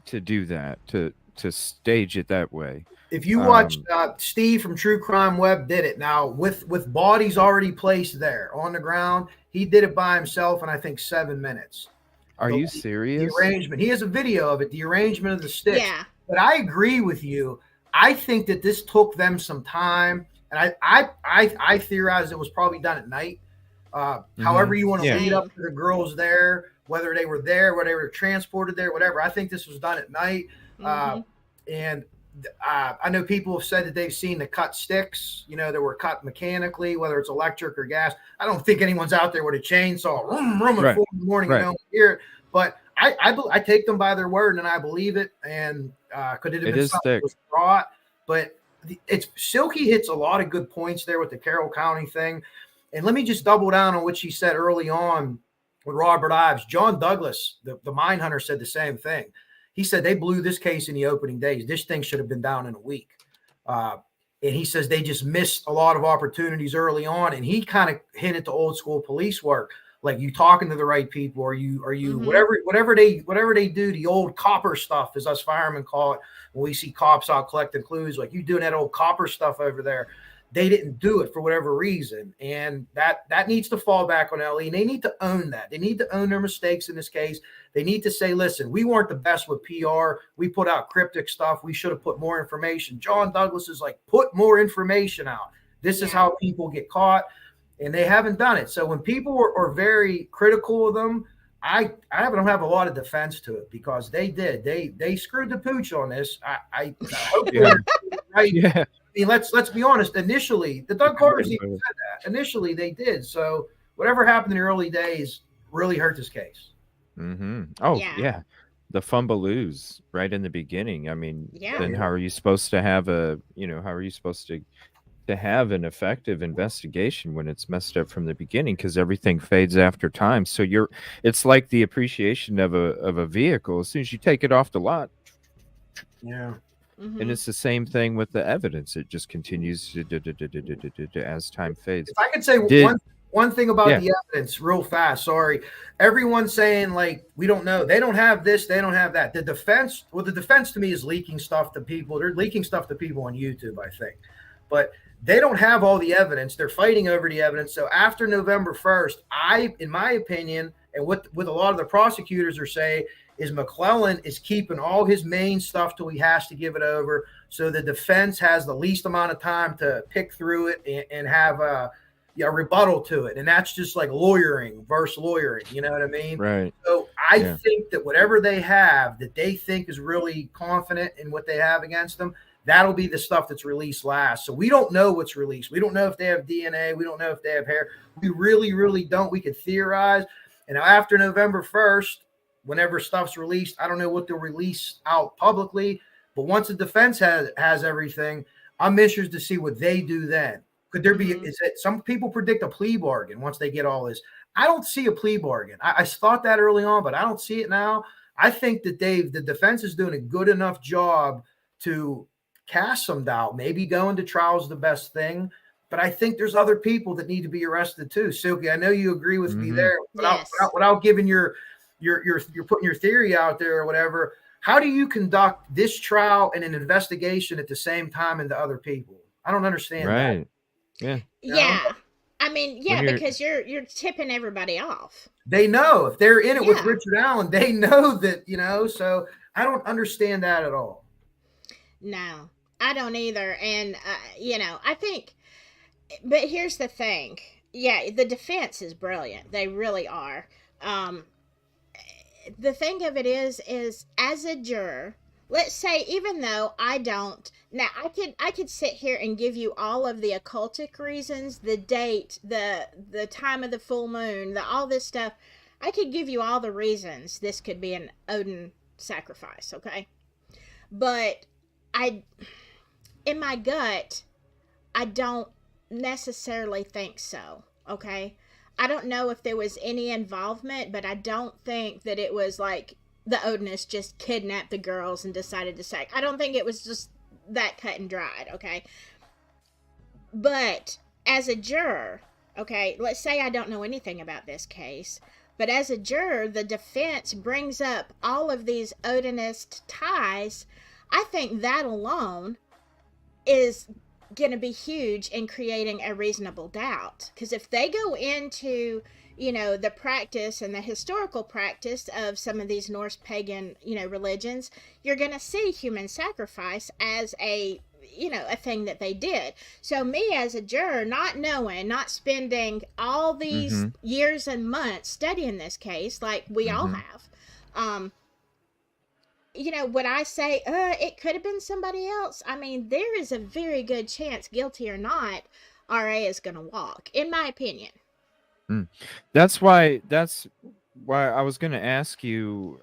do that, to stage it that way. If you watch Steve from True Crime Web did it now with bodies already placed there on the ground. He did it by himself in I think 7 minutes. Are you serious? The arrangement. He has a video of it. The arrangement of the sticks. Yeah. But I agree with you. I think that this took them some time, and I theorize it was probably done at night. However you want to lead up to the girls there, whether they were there, whether they were transported there, whatever. I think this was done at night. And I know people have said that they've seen the cut sticks, that were cut mechanically, whether it's electric or gas. I don't think anyone's out there with a chainsaw, at 4 in the morning, hear it. But I take them by their word, and I believe it. And could it have been something that was brought? But Silky hits a lot of good points there with the Carroll County thing. And let me just double down on what she said early on with Robert Ives. John Douglas, the mine hunter, said the same thing. He said they blew this case in the opening days. This thing should have been down in a week. And he says they just missed a lot of opportunities early on. And he kind of hit it to old school police work. Like, you talking to the right people, are you whatever they do, the old copper stuff, as us firemen call it, when we see cops out collecting clues, like, you doing that old copper stuff over there. They didn't do it for whatever reason. And that needs to fall back on LE. And they need to own that. They need to own their mistakes in this case. They need to say, listen, we weren't the best with PR. We put out cryptic stuff. We should have put more information. John Douglas is like, put more information out. This is how people get caught. And they haven't done it. So when people are very critical of them, I don't have a lot of defense to it, because they did. They screwed the pooch on this. I hope they're right. Yeah. I mean, let's be honest. Initially, the Doug Carters even said that. Initially, they did. So whatever happened in the early days really hurt this case. Mm-hmm. Oh, yeah. The fumbaloos right in the beginning. I mean, then how are you supposed to have to have an effective investigation when it's messed up from the beginning, because everything fades after time. So it's like the appreciation of a vehicle. As soon as you take it off the lot. Yeah. And it's the same thing with the evidence. It just continues as time fades. If I could say one thing about the evidence real fast. Sorry. Everyone's saying, like, we don't know. They don't have this. They don't have that. The defense to me is leaking stuff to people. They're leaking stuff to people on YouTube, I think. But they don't have all the evidence. They're fighting over the evidence. So after November 1st, in my opinion, and what a lot of the prosecutors are saying, is McClellan is keeping all his main stuff till he has to give it over, so the defense has the least amount of time to pick through it and have a rebuttal to it. And that's just like lawyering versus lawyering. You know what I mean? Right. So I think that whatever they have that they think is really confident in what they have against them, that'll be the stuff that's released last. So we don't know what's released. We don't know if they have DNA. We don't know if they have hair. We really, really don't. We could theorize. And after November 1st, whenever stuff's released, I don't know what they'll release out publicly. But once the defense has everything, I'm interested to see what they do then. Could there be, some people predict a plea bargain once they get all this. I don't see a plea bargain. I thought that early on, but I don't see it now. I think that the defense is doing a good enough job to cast some doubt. Maybe going to trial is the best thing, but I think there's other people that need to be arrested too. Silky, I know you agree with me there. Without giving you're putting your theory out there or whatever. How do you conduct this trial and an investigation at the same time into other people? I don't understand that. Yeah. Yeah. I mean, because you're tipping everybody off. They know if they're in it with Richard Allen, they know that, so I don't understand that at all. No, I don't either. And, I think, but here's the thing. Yeah, the defense is brilliant. They really are. The thing of it is as a juror, let's say, even though I don't, now I could sit here and give you all of the occultic reasons, the date, the time of the full moon, all this stuff. I could give you all the reasons this could be an Odin sacrifice, okay? But in my gut, I don't necessarily think so, okay? I don't know if there was any involvement, but I don't think that it was like the Odinists just kidnapped the girls and decided to sack. I don't think it was just that cut and dried, okay? But as a juror, okay, let's say I don't know anything about this case, but as a juror, the defense brings up all of these Odinist ties. I think that alone is going to be huge in creating a reasonable doubt, because if they go into the practice and the historical practice of some of these Norse pagan religions, you're going to see human sacrifice as a thing that they did. So me as a juror, not knowing, not spending all these years and months studying this case like we all have, would I say, it could have been somebody else? I mean, there is a very good chance, guilty or not, RA is going to walk, in my opinion. That's why I was going to ask you,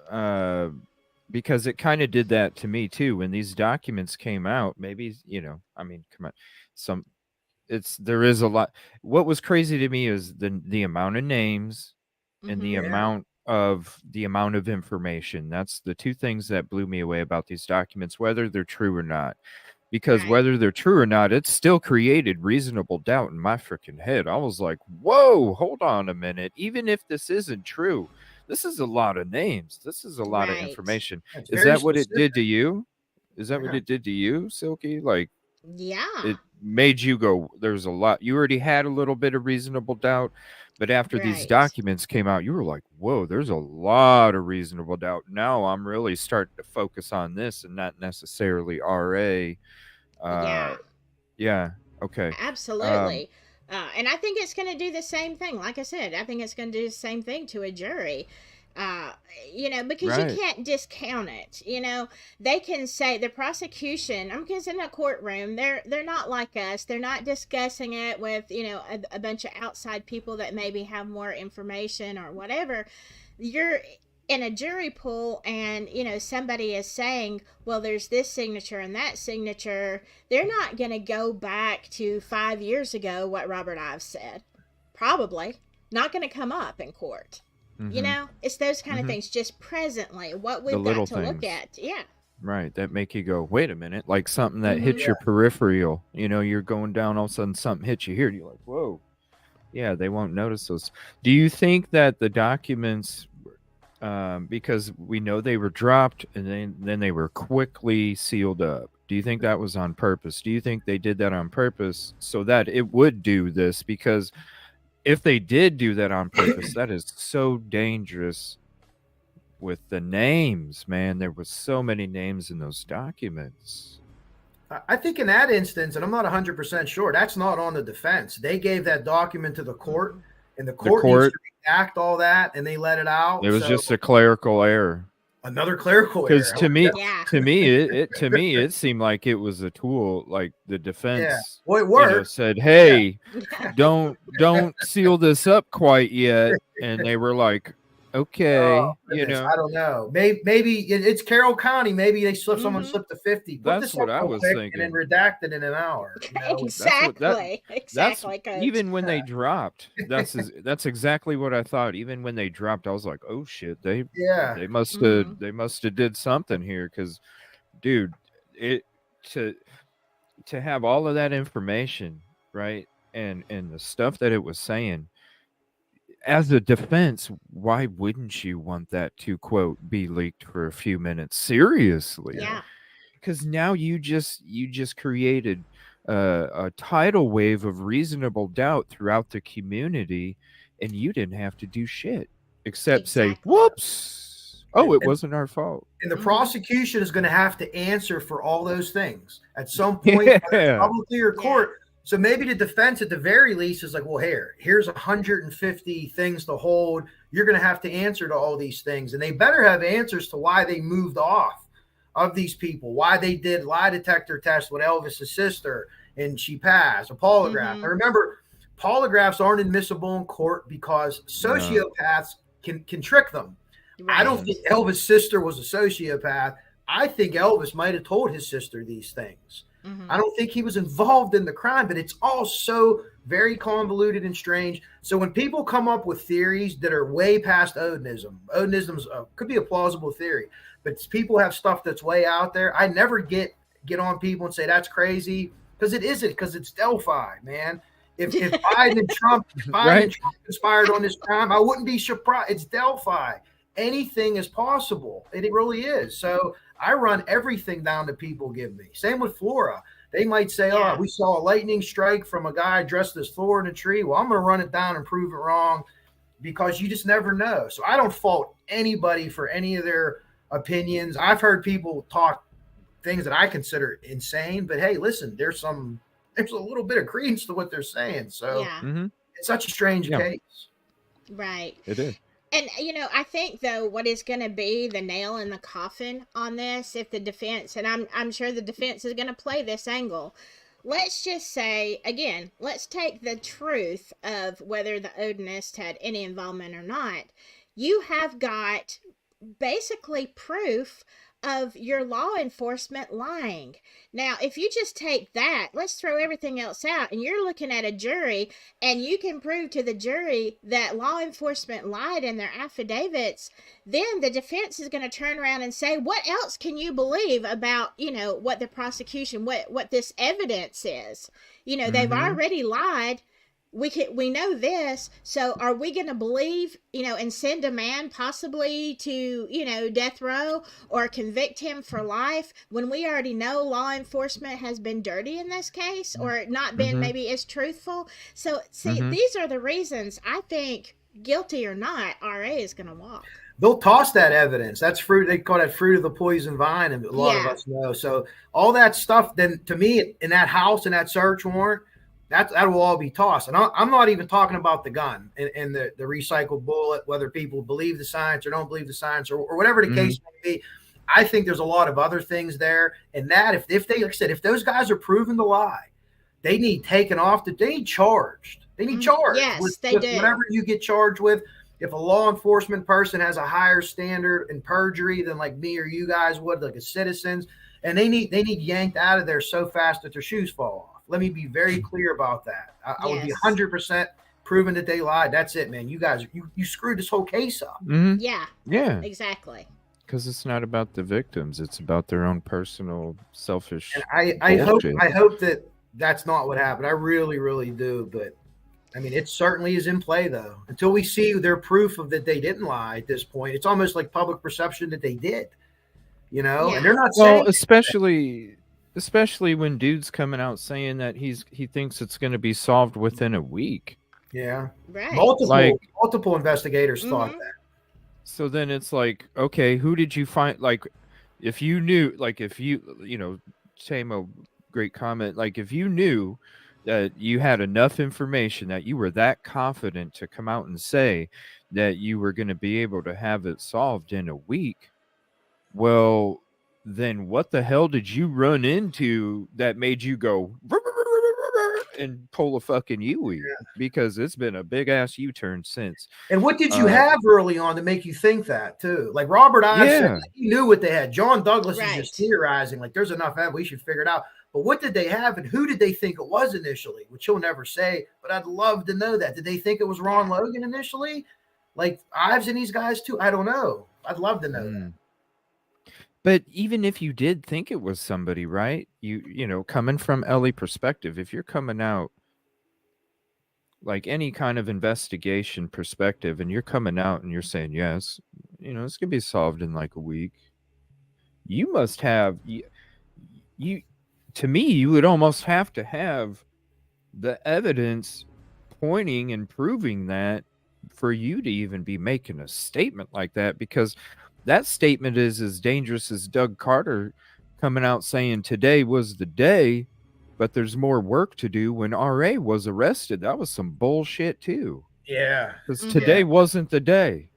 because it kind of did that to me too. When these documents came out, maybe, I mean, come on, there is a lot. What was crazy to me is the amount of names and the Mm-hmm. Yeah. amount of information. That's the two things that blew me away about these documents, whether they're true or not. Because Right. whether they're true or not, it still created reasonable doubt in my freaking head. I was like, whoa, hold on a minute. Even if this isn't true, this is a lot of names. This is a lot of Right. information. It's Is very that what it specific. did to you? Is that what Yeah. it did to you, Silky? Like, Yeah. it made you go, there's a lot. You already had a little bit of reasonable doubt, but after these Right. documents came out, you were like, whoa, there's a lot of reasonable doubt. Now I'm really starting to focus on this and not necessarily RA. Uh, Yeah. yeah. Okay. Um, Absolutely. And I think it's going to do the same thing. Like I said, I think it's going to do the same thing to a jury. Uh, because you right. can't discount it. They can say the prosecution. I'm because in a courtroom, they're not like us. They're not discussing it with a bunch of outside people that maybe have more information or whatever. You're in a jury pool, and somebody is saying, well, there's this signature and that signature. They're not going to go back to 5 years ago what Robert Ives said. Probably not going to come up in court. Mm-hmm. It's those kind of Mm-hmm. things, just presently what The we've got little to look things, at. Yeah. right? That make you go, wait a minute, like something that Mm-hmm. hits Yeah. your peripheral. You're going down, all of a sudden something hits you here, and you're like, whoa. Yeah, they won't notice those. Do you think that the documents, because we know they were dropped and then they were quickly sealed up? Do you think that was on purpose? Do you think they did that on purpose so that it would do this? Because if they did do that on purpose, that is so dangerous with the names, man. There was so many names in those documents. I think in that instance, and I'm not 100% sure, that's not on the defense. They gave that document to the court, Mm-hmm. and the The court needs court, to redact all that, and they let it it out. was So just a clerical error. another clerical Because error. to me, Yeah. it seemed like it was a tool. Like the Yeah. defense, Well, it worked. said, Yeah. "Hey, don't seal this up quite yet," and they were like, Oh "Okay, goodness, I don't know. Maybe it's Carroll County. Maybe they slipped someone Mm-hmm. slipped a 50. Put that's this up what I real was quick and then thinking." redact it in an hour. That's what Exactly. that's Exactly, Coach. even when they dropped. That's exactly what I thought. Even when they dropped, I was like, "Oh shit, Yeah. Mm-hmm. they must have did something here." Because, dude, it to to have all of that information, right, and the stuff that it was saying as a defense, why wouldn't you want that to quote be leaked for a few minutes? Seriously, Yeah. Yeah. because now you just created a tidal wave of reasonable doubt throughout the community, and you didn't have to do shit except say, Exactly. "Whoops! Oh, And, it and, wasn't our fault." and the Mm-hmm. prosecution is going to have to answer for all those things at some point, whether it's Yeah, publicly or Yeah. court. So maybe the defense at the very least is like, well, here's 150 things to hold. You're going to have to answer to all these things. And they better have answers to why they moved off of these people, why they did lie detector tests with Elvis's sister and she passed, a polygraph. Mm-hmm. I remember polygraphs aren't admissible in court because no, sociopaths can trick them. I don't Right. mhm, think Elvis' sister was a sociopath. I think Elvis might have told his sister these things. Mm-hmm. I don't think he was involved in the crime, but it's all so very convoluted and strange. So when people come up with theories that are way past Odinism, Odinism could be a plausible theory, but people have stuff that's way out there. I never get on people and say that's crazy because it isn't, because it's Delphi, man. If Biden and Trump right? conspired on this crime, I wouldn't be surprised. It's Delphi. Anything is possible. It really is. So I run everything down that people give me. Same with Flora. They might say, Yeah. "Oh, we saw a lightning strike from a guy dressed as Thor in a tree." Well, I'm going to run it down and prove it wrong because you just never know. So I don't fault anybody for any of their opinions. I've heard people talk things that I consider insane, but hey, listen, there's a little bit of credence to what they're saying. So Yeah. Mm-hmm. it's such a strange Yeah, case. Right. it is. And I think though what is going to be the nail in the coffin on this, if the defense, and I'm sure the defense is going to play this angle. Let's just say again, let's take the truth of whether the Odinist had any involvement or not. You have got basically proof of your law enforcement lying. Now, if you just take that, let's throw everything else out, and you're looking at a jury, and you can prove to the jury that law enforcement lied in their affidavits, then the defense is going to turn around and say, what else can you believe about, what the prosecution, what this evidence is? They've already lied. We know this, so are we going to believe, and send a man possibly to, death row or convict him for life when we already know law enforcement has been dirty in this case or not been maybe as truthful? So see, these are the reasons I think, guilty or not, RA is going to walk. They'll toss that evidence. That's fruit. They call that fruit of the poison vine, and a lot of us know. So all that stuff, then to me, in that house, in that search warrant, that will all be tossed. And I'm not even talking about the gun and the recycled bullet, whether people believe the science or don't believe the science or whatever the case may be. I think there's a lot of other things there. And that if they, like I said, if those guys are proven to lie, they need taken off. They need charged. They need charged. Yes, they do. Whatever you get charged with. If a law enforcement person has a higher standard in perjury than like me or you guys would, like as citizens, and they need yanked out of there so fast that their shoes fall off. Let me be very clear about that. I would be 100% proven that they lied. That's it, man. You guys, you screwed this whole case up. Yeah, exactly. Because it's not about the victims; it's about their own personal, selfish. And I hope that that's not what happened. I really, really do. But I mean, it certainly is in play, though. Until we see their proof of that they didn't lie at this point, it's almost like public perception that they did. And they're not saying. Well, especially when dude's coming out saying that he thinks it's going to be solved within a week. Yeah, right. Multiple investigators thought that. So then it's like, okay, who did you find? Like, if you knew, Tamo, great comment. Like, if you knew that you had enough information that you were that confident to come out and say that you were going to be able to have it solved in a week, well, then what the hell did you run into that made you go and pull a fucking U-turn? Because it's been a big ass U-turn since. And what did you have early on to make you think that too? Like Robert Ives said, he knew what they had. John Douglas is just theorizing, like there's enough evidence, we should figure it out. But what did they have, and who did they think it was initially? Which he'll never say, but I'd love to know that. Did they think it was Ron Logan initially? Like Ives and these guys too? I don't know. I'd love to know that. But even if you did think it was somebody, right? You coming from Ellie perspective, if you're coming out like any kind of investigation perspective and you're coming out and you're saying, yes, it's going to be solved in like a week, you must have, to me, you would almost have to have the evidence pointing and proving that for you to even be making a statement like that, because that statement is as dangerous as Doug Carter coming out saying today was the day, but there's more work to do when RA was arrested. That was some bullshit too. Yeah. Because today wasn't the day.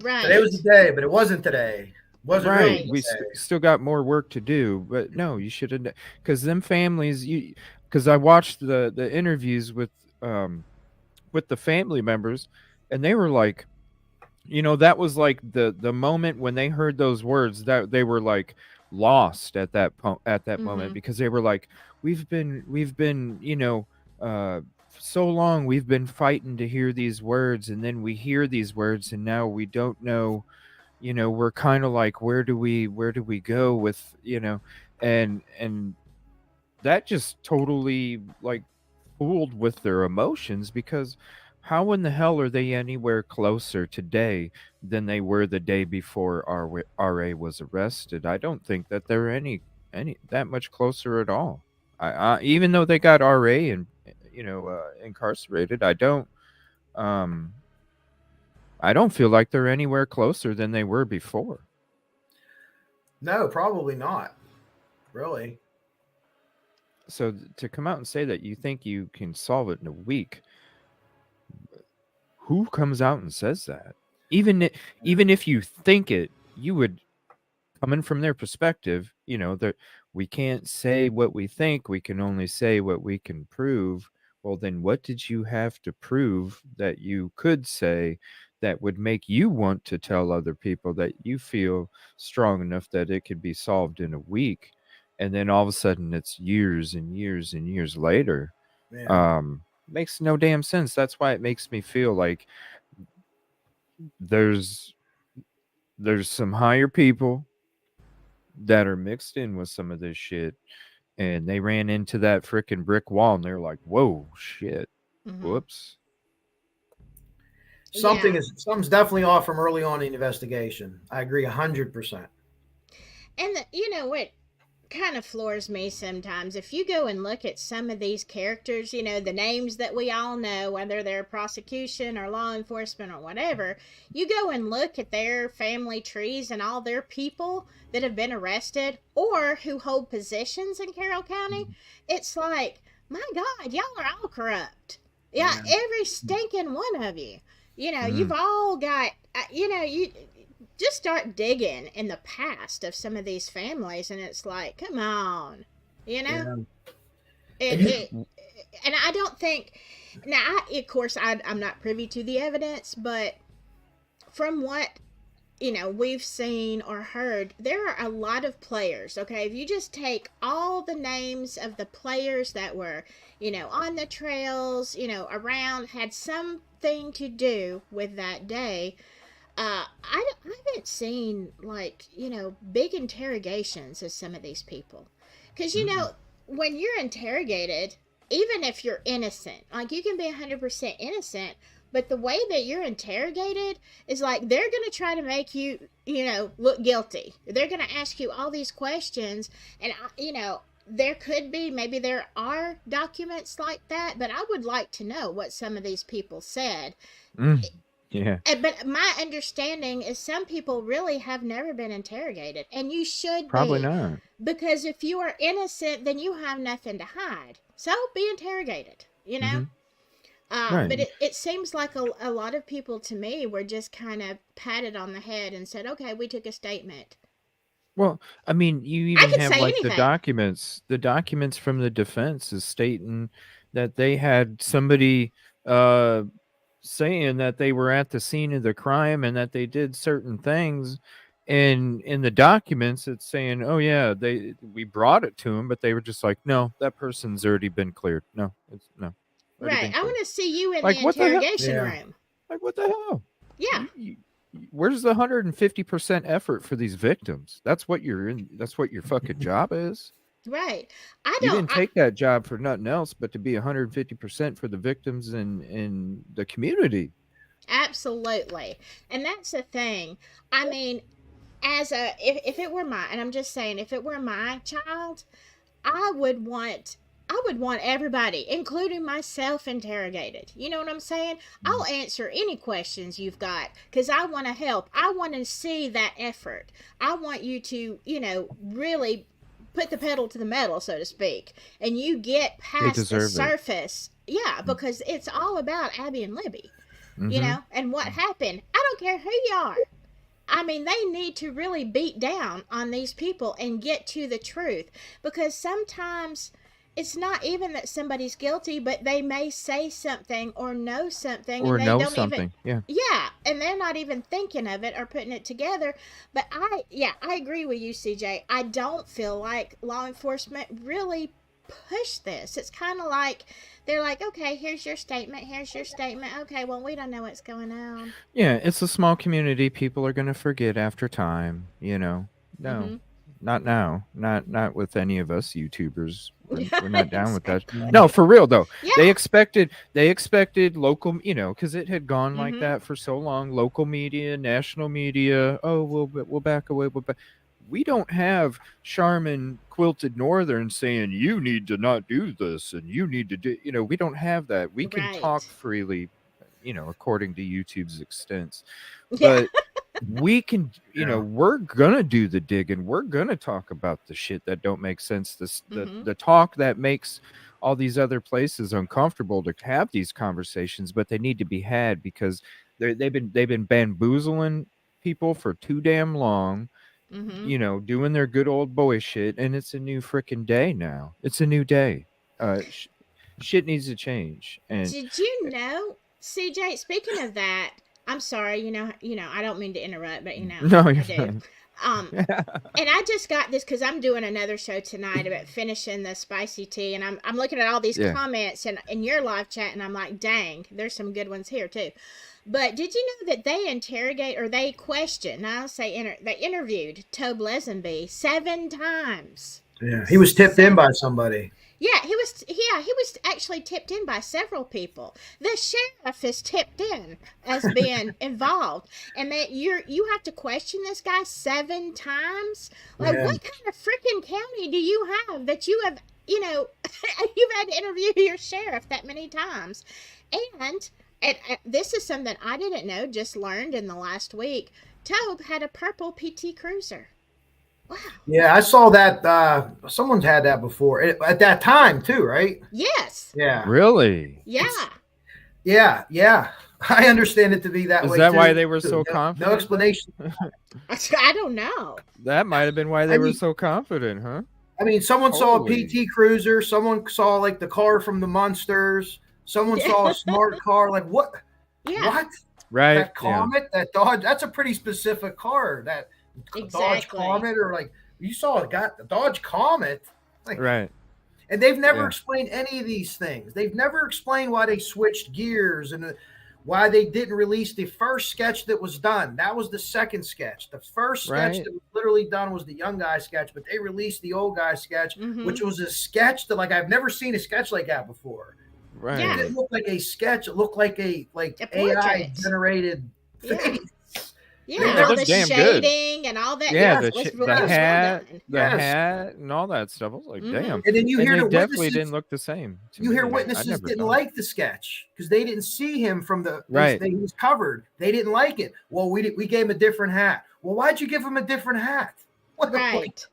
Right. Today was the day, but it wasn't today. Wasn't right. Really we still got more work to do, but no, you shouldn't. Because them families, because I watched the interviews with the family members, and they were like, that was like the moment when they heard those words that they were like lost at that moment, because they were like, we've been so long we've been fighting to hear these words, and then we hear these words and now we don't know, we're kind of like, where do we go with, and that just totally like fooled with their emotions, because how in the hell are they anywhere closer today than they were the day before RA was arrested? I don't think that they're any that much closer at all. I even though they got RA and incarcerated, I don't feel like they're anywhere closer than they were before. No, probably not. Really. So to come out and say that you think you can solve it in a week, who comes out and says that? Even if you think it, you would, coming from their perspective, that we can't say what we think, we can only say what we can prove. Well, then what did you have to prove that you could say that would make you want to tell other people that you feel strong enough that it could be solved in a week, and then all of a sudden it's years and years and years later. Yeah. Makes no damn sense. That's why it makes me feel like there's some higher people that are mixed in with some of this shit, and they ran into that freaking brick wall and they're like, whoa, shit, whoops. Yeah. Something's definitely off from early on in the investigation. I agree 100%. And you know what kind of floors me sometimes? If you go and look at some of these characters, you know, the names that we all know, whether they're prosecution or law enforcement or whatever, you go and look at their family trees and all their people that have been arrested or who hold positions in Carroll County. It's like, my God, y'all are all corrupt. Yeah, every stinking one of you. You know, you've all got, you know, you just start digging in the past of some of these families, and it's like, come on, you know. And I don't think now. Of course, I'm not privy to the evidence, but from what you know we've seen or heard, there are a lot of players. Okay, if you just take all the names of the players that were, you know, on the trails, you know, around, had something to do with that day. I haven't seen, like, you know, big interrogations of some of these people. Because, you know, when you're interrogated, even if you're innocent, like, you can be 100% innocent, but the way that you're interrogated is like they're going to try to make you, you know, look guilty. They're going to ask you all these questions. And, you know, there could be, maybe there are documents like that, but I would like to know what some of these people said. Yeah. But my understanding is some people really have never been interrogated, and you should Probably be. not. Because if you are innocent, then you have nothing to hide. So be interrogated, you know? Right. But it seems like a lot of people to me were just kind of patted on the head and said, okay, we took a statement. Well, I mean, you I even could have say like the anything. documents from the defense is stating that they had somebody saying that they were at the scene of the crime and that they did certain things. And in the documents, it's saying, "Oh yeah, we brought it to them, but they were just like, no, that person's already been cleared. No, it's no, already Right. been I cleared. want to see you in the Like what the hell? interrogation room. Like what the hell? Yeah. Where's the 150% effort for these victims? That's what that's what your fucking job is. Right. You didn't take that job for nothing else but to be 150% for the victims in the community. Absolutely. And that's the thing. I mean, if it were and I'm just saying, if it were my child, I would want everybody, including myself, interrogated. You know what I'm saying? I'll answer any questions you've got because I want to help. I want to see that effort. I want you to, you know, really put the pedal to the metal, so to speak, and you get They past the deserve it. surface. Yeah, because it's all about Abby and Libby, you Mm-hmm. know, and what happened. I don't care who you are. I mean, they need to really beat down on these people and get to the truth because sometimes it's not even that somebody's guilty, but they may say something or know something Or and they know don't even, something. Yeah. yeah, and they're not even thinking of it or putting it together. But I agree with you, CJ. I don't feel like law enforcement really push this. It's kind of like they're like, okay, here's your statement. Here's your statement. Okay, well, we don't know what's going on. Yeah, it's a small community. People are going to forget after time, you know. No. Mm-hmm. Not now. Not with any of us YouTubers. We're not down with that. Exactly. No, for real though. Yeah. They expected local, you know, cuz it had gone like Mm-hmm. that for so long, local media, national media. Oh, we'll back away. We don't have Charmin Quilted Northern saying you need to not do this and you need to do, you know, we don't have that. We can talk Right. freely, you know, according to YouTube's extents. Yeah. But we can, you know, we're gonna do the digging. We're gonna talk about the shit that don't make sense. Mm-hmm. The talk that makes all these other places uncomfortable to have these conversations, but they need to be had because they've been bamboozling people for too damn long. Mm-hmm. You know, doing their good old boy shit, and it's a new freaking day now. It's a new day. Shit needs to change. And Did you know, CJ, speaking of that, I'm sorry, I don't mean to interrupt, but No, I you're do. fine. And I just got this because I'm doing another show tonight about finishing the spicy tea, and I'm looking at all these Yeah. comments in your live chat, and I'm like, dang, there's some good ones here too. But did you know that they interrogate or they question? I'll say they interviewed Tobe Lesenby 7 times. Yeah, he was tipped in by somebody. Yeah, he was actually tipped in by several people. The sheriff is tipped in as being involved, and that you have to question this guy 7 times. Like, Yeah. what kind of freaking county do you have that you have, you've had to interview your sheriff that many times? And this is something I didn't know, just learned in the last week. Tobe had a purple PT Cruiser. Wow. Yeah, I saw that. Someone's had that before at that time too, right? Yes. Yeah. Really? Yeah. Yeah. I understand it to be that way. Is that too. why they were so No confident? explanation. I don't know. That might have been why they were so confident, huh? I mean, someone saw a Holy. PT Cruiser. Someone saw like the car from the Munsters. Someone saw a smart car. Like what? Yeah. What? Right. That Comet, that Dodge. That's a pretty specific car. That Dodge Exactly. Comet, or like you saw the Dodge Comet. Like, Right. and they've never explained any of these things. They've never explained why they switched gears and why they didn't release the first sketch that was done. That was the second sketch. The first sketch that was literally done was the young guy sketch, but they released the old guy sketch, which was a sketch that like I've never seen a sketch like that before. Right. Yeah. It didn't look like a sketch. It looked like a AI generated face. Yeah, all the damn shading and all that. Yeah, was the well hat, done. hat, and all that stuff. I was like, damn. And then you hear they the definitely witnesses, didn't look the same. You hear witnesses didn't like the sketch because they didn't see him from the he was covered. They didn't like it. Well, we gave him a different hat. Well, why'd you give him a different hat? What the point?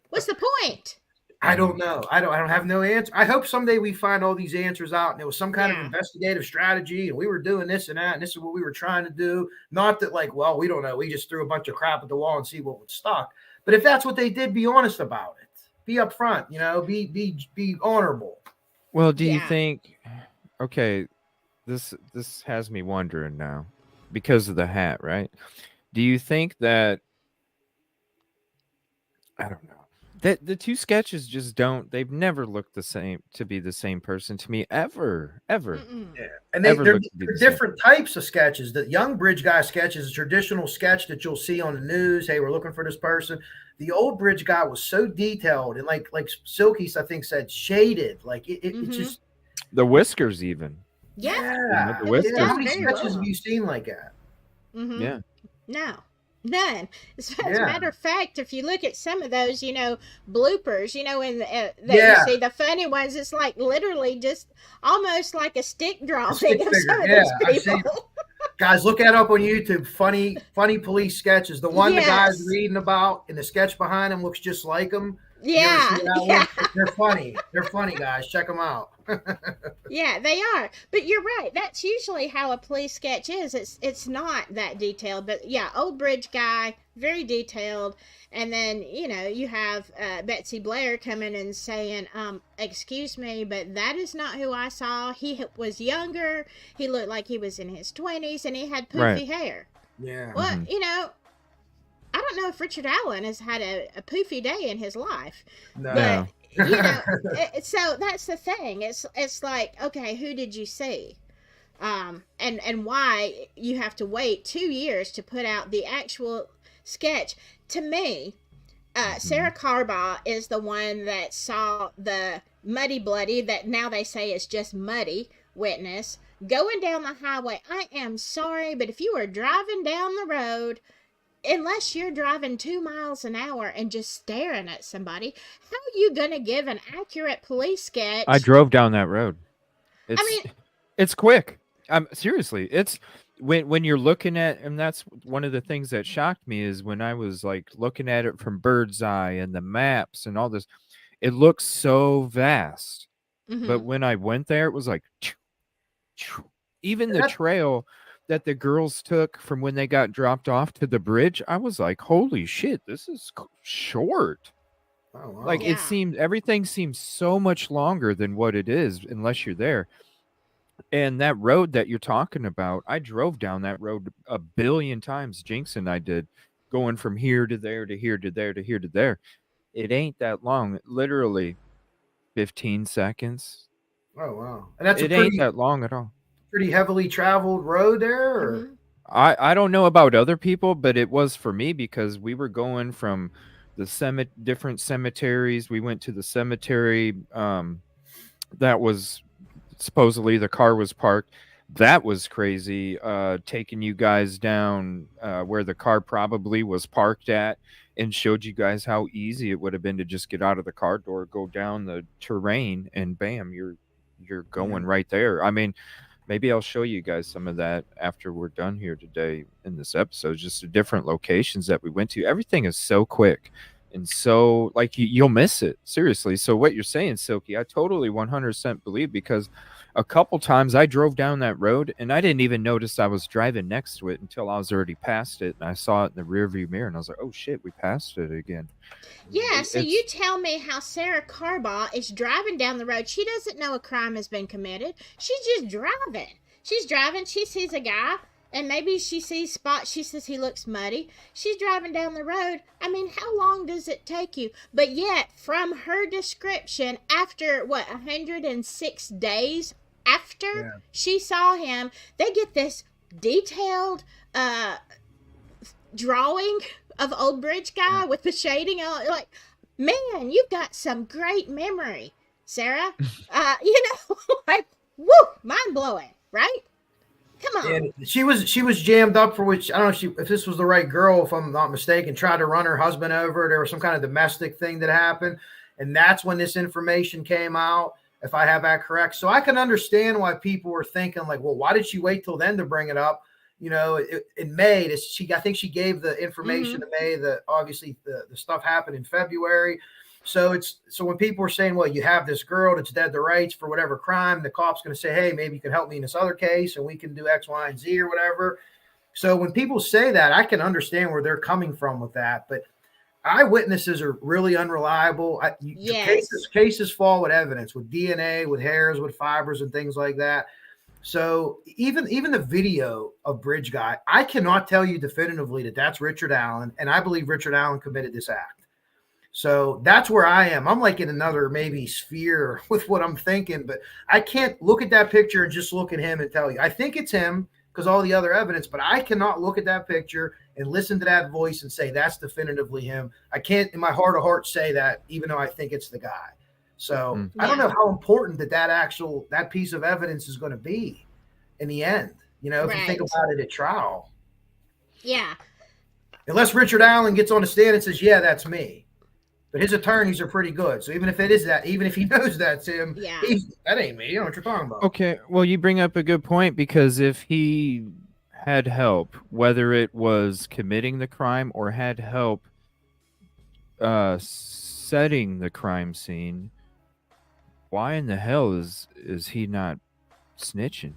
What's the point? I don't know. I don't have no answer. I hope someday we find all these answers out and it was some kind of investigative strategy and we were doing this and that and this is what we were trying to do. Not that like, well, we don't know. We just threw a bunch of crap at the wall and see what would stuck. But if that's what they did, be honest about it. Be upfront, be honorable. Well, do you think okay, this has me wondering now because of the hat, right? Do you think that I don't know. That the two sketches just they've never looked the same to be the same person to me ever. Yeah. And they're different types of sketches. The young bridge guy sketch is a traditional sketch that you'll see on the news. Hey, we're looking for this person. The old bridge guy was so detailed and like Silky's, I think, said shaded. Like it just the whiskers even. Yeah. The whiskers. How many sketches have you seen like that? Yeah. No. None. As a matter of fact, if you look at some of those, bloopers, you see the funny ones, it's like literally just almost like a stick drawing of some of these people. Guys, look that up on YouTube. Funny police sketches. The one the guy's reading about and the sketch behind him looks just like him. Yeah. They're funny. They're funny, guys. Check them out. Yeah, they are. But you're right. That's usually how a police sketch is. It's not that detailed. But yeah, old bridge guy, very detailed. And then, you have Betsy Blair coming and saying, excuse me, but that is not who I saw. He was younger. He looked like he was in his 20s and he had poofy hair. Yeah. Well, I don't know if Richard Allen has had a poofy day in his life. No. But, so that's the thing. It's like, okay, who did you see? And why you have to wait 2 years to put out the actual sketch. To me, Sarah Carbaugh is the one that saw the Muddy Bloody, that now they say is just Muddy, witness, going down the highway. I am sorry, but if you are driving down the road, unless you're driving 2 miles an hour and just staring at somebody, how are you going to give an accurate police sketch? I drove down that road. It's quick. Seriously, it's when you're looking at, and that's one of the things that shocked me is when I was like looking at it from bird's eye and the maps and all this, it looks so vast. But when I went there, it was like, even the trail that the girls took from when they got dropped off to the bridge, I was like, holy shit, this is short. Oh, wow. Like everything seems so much longer than what it is unless you're there. And that road that you're talking about, I drove down that road a billion times. Jinx and I did, going from here to there to here to there to here to there. It ain't that long, literally 15 seconds. Oh wow, and that's a It ain't that long at all. pretty heavily traveled road there. Or Mm-hmm. I don't know about other people, but it was for me because we were going from the different cemeteries. We went to the cemetery that was supposedly the car was parked. That was crazy. Taking you guys down where the car probably was parked at, and showed you guys how easy it would have been to just get out of the car door, go down the terrain, and bam, you're going right there. I mean, maybe I'll show you guys some of that after we're done here today in this episode. Just the different locations that we went to. Everything is so quick and so like you'll miss it, seriously. So what you're saying, Silky, I totally 100% believe, because a couple times I drove down that road and I didn't even notice I was driving next to it until I was already past it, and I saw it in the rearview mirror and I was like, oh shit, we passed it again. Yeah, so It's you tell me how Sarah Carbaugh is driving down the road. She doesn't know a crime has been committed. She's just driving. She's driving. She sees a guy, and maybe she sees spots. She says he looks muddy. She's driving down the road. I mean, how long does it take you? But yet, from her description, after, 106 days after she saw him, they get this detailed drawing of old bridge guy with the shading on. Like, man, you've got some great memory, Sarah. Like, woo, mind blowing, right? Come on. and she was jammed up for which I don't know if this was the right girl, if I'm not mistaken. Tried to run her husband over. There was some kind of domestic thing that happened, and that's when this information came out, if I have that correct. So I can understand why people were thinking like, well, why did she wait till then to bring it up? In May, I think she gave the information in May. Obviously the stuff happened in February. So when people are saying, well, you have this girl that's dead to rights for whatever crime, the cop's going to say, hey, maybe you can help me in this other case and we can do X, Y, and Z or whatever. So when people say that, I can understand where they're coming from with that. But eyewitnesses are really unreliable. Yes. Cases fall with evidence, with DNA, with hairs, with fibers and things like that. So even the video of Bridge Guy, I cannot tell you definitively that that's Richard Allen, and I believe Richard Allen committed this act. So that's where I am. I'm like in another maybe sphere with what I'm thinking, but I can't look at that picture and just look at him and tell you. I think it's him because all the other evidence, but I cannot look at that picture and listen to that voice and say that's definitively him. I can't in my heart of hearts say that, even though I think it's the guy. So I don't know how important that piece of evidence is going to be in the end, if you think about it at trial. Yeah. Unless Richard Allen gets on the stand and says, yeah, that's me. But his attorneys are pretty good. So even if it is that, even if he knows that's him, that ain't me. You know what you're talking about. okay. Well, you bring up a good point, because if he had help, whether it was committing the crime or had help setting the crime scene, why in the hell is he not snitching?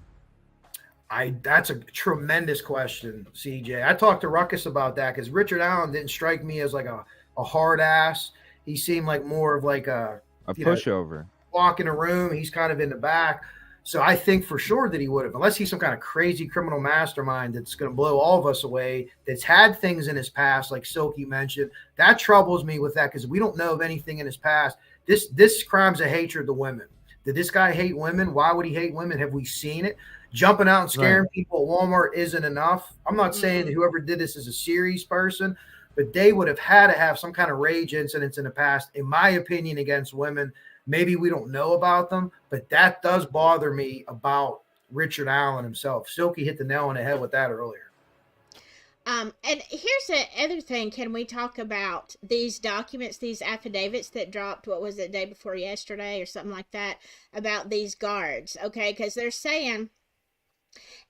That's a tremendous question, CJ. I talked to Ruckus about that because Richard Allen didn't strike me as like a hard ass. He seemed like more of like a pushover. Walk in a room, he's kind of in the back. So I think for sure that he would have, unless he's some kind of crazy criminal mastermind that's going to blow all of us away, that's had things in his past, like Silky mentioned. That troubles me with that because we don't know of anything in his past. This crime's a hatred to women. Did this guy hate women? Why would he hate women? Have we seen it? Jumping out and scaring people at Walmart isn't enough. I'm not saying that whoever did this is a serious person, but they would have had to have some kind of rage incidents in the past, in my opinion, against women. Maybe we don't know about them, but that does bother me about Richard Allen himself. Silky hit the nail on the head with that earlier. And here's the other thing. Can we talk about these documents, these affidavits that dropped, what was it, day before yesterday or something like that, about these guards? Okay, because they're saying,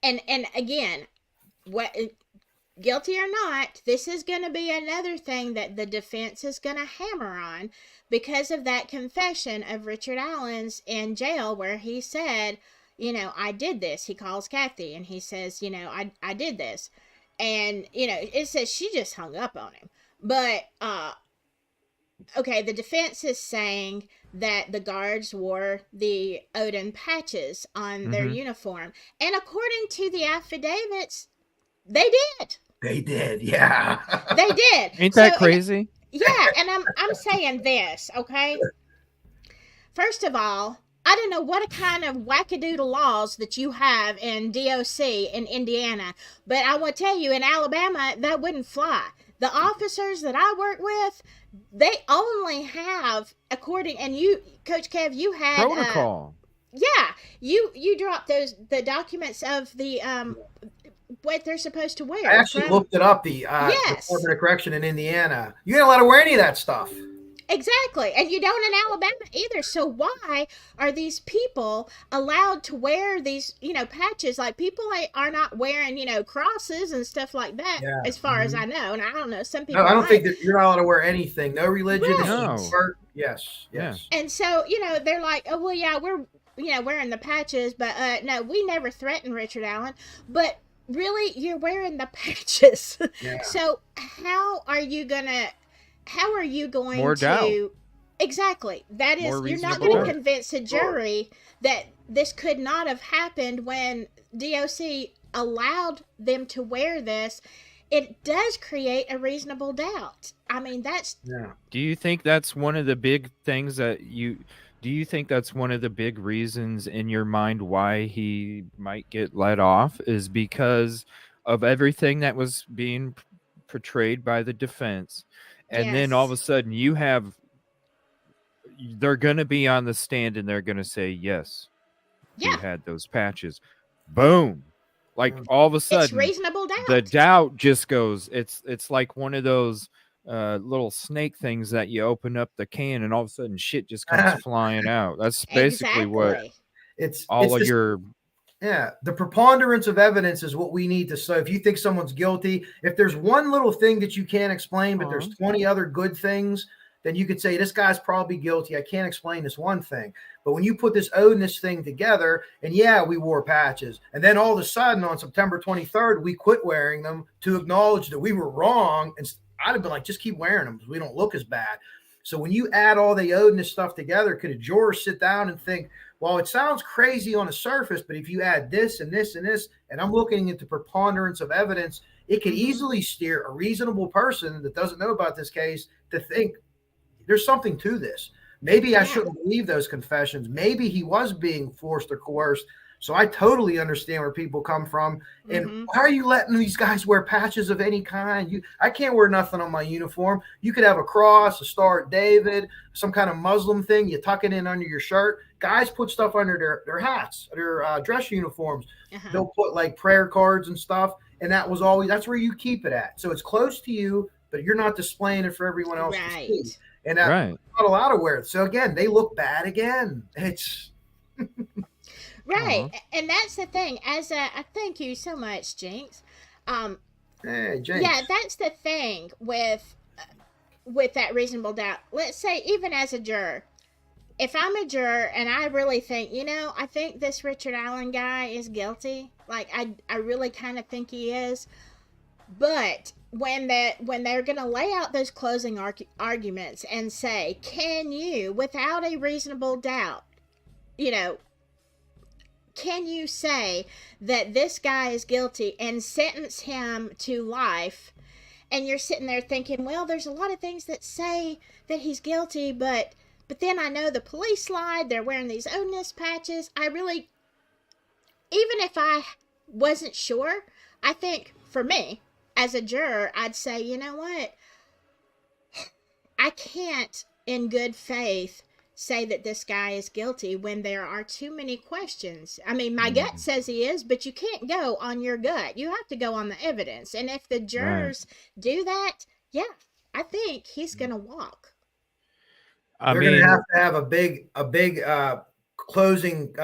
and again, what, guilty or not, this is going to be another thing that the defense is going to hammer on because of that confession of Richard Allen's in jail where he said, I did this. He calls Kathy and he says, I did this. And, it says she just hung up on him. But okay, the defense is saying that the guards wore the Odin patches on their uniform. And according to the affidavits, they did. They did, yeah. They did. Ain't So, that and crazy? yeah, and I'm saying this, okay? First of all, I don't know what kind of wackadoodle laws that you have in DOC in Indiana, but I will tell you in Alabama that wouldn't fly. The officers that I work with, they only have according, and you, Coach Kev, you had Protocol. yeah, you dropped the documents of the what they're supposed to wear. I actually looked it up, the Yes. Department of Correction in Indiana. You ain't allowed to wear any of that stuff. Exactly. And you don't in Alabama either. So why are these people allowed to wear these, patches? Like people are not wearing, crosses and stuff like that, Yeah. as far as I know. And I don't know, some people No, I don't might. think that you're not allowed to wear anything. No religion. Right. No. Yes. Yes. And so, they're like, oh, well, yeah, we're, wearing the patches, but no, we never threatened Richard Allen. But really, you're wearing the patches. Yeah. So how are you going More to doubt. exactly, that is, More you're not reasonable going to doubt. convince a jury that this could not have happened when DOC allowed them to wear this. It does create a reasonable doubt. I mean, that's Yeah. Do you think that's one of the big things that do you think that's one of the big reasons in your mind why he might get let off is because of everything that was being portrayed by the defense? And then all of a yes. sudden they're going to be on the stand and they're going to say, yes, he Yeah, had those patches. Boom. Like all of a it's sudden reasonable doubt. the doubt just goes, it's like one of those little snake things that you open up the can and all of a sudden shit just comes flying out. That's basically what Exactly. It's all of this, your yeah. The preponderance of evidence is what we need to. So if you think someone's guilty, if there's one little thing that you can't explain, but there's 20 other good things, then you could say this guy's probably guilty. I can't explain this one thing. But when you put this Odinist thing together, and yeah, we wore patches, and then all of a sudden on September 23rd, we quit wearing them to acknowledge that we were wrong. And I'd have been like, just keep wearing them because we don't look as bad. So when you add all the Odinist stuff together, could a juror sit down and think, well, it sounds crazy on the surface, but if you add this and this and this, and I'm looking at the preponderance of evidence, it could easily steer a reasonable person that doesn't know about this case to think there's something to this. Maybe I shouldn't believe those confessions. Maybe he was being forced or coerced. So I totally understand where people come from. And why are you letting these guys wear patches of any kind? I can't wear nothing on my uniform. You could have a cross, a Star of David, some kind of Muslim thing. You tuck it in under your shirt. Guys put stuff under their hats, their dress uniforms. They'll put like prayer cards and stuff. And that's where you keep it at. So it's close to you, but you're not displaying it for everyone else to see. And that's not allowed to wear it. So again, they look bad again. It's right. And that's the thing. Thank you so much, Jinx. hey, Jinx. Yeah, that's the thing with that reasonable doubt. Let's say even as a juror, if I'm a juror and I really think, I think this Richard Allen guy is guilty. Like I really kind of think he is. But when they're going to lay out those closing arguments and say, can you, without a reasonable doubt, can you say that this guy is guilty and sentence him to life? And you're sitting there thinking, well, there's a lot of things that say that he's guilty, but then I know the police lied. They're wearing these Odinist patches. Even if I wasn't sure, I think for me, as a juror, I'd say, you know what? I can't, in good faith, say that this guy is guilty when there are too many questions. I mean, my gut says he is, but you can't go on your gut. You have to go on the evidence. And if the jurors do that, yeah, I think he's going to walk. They're going to have a big closing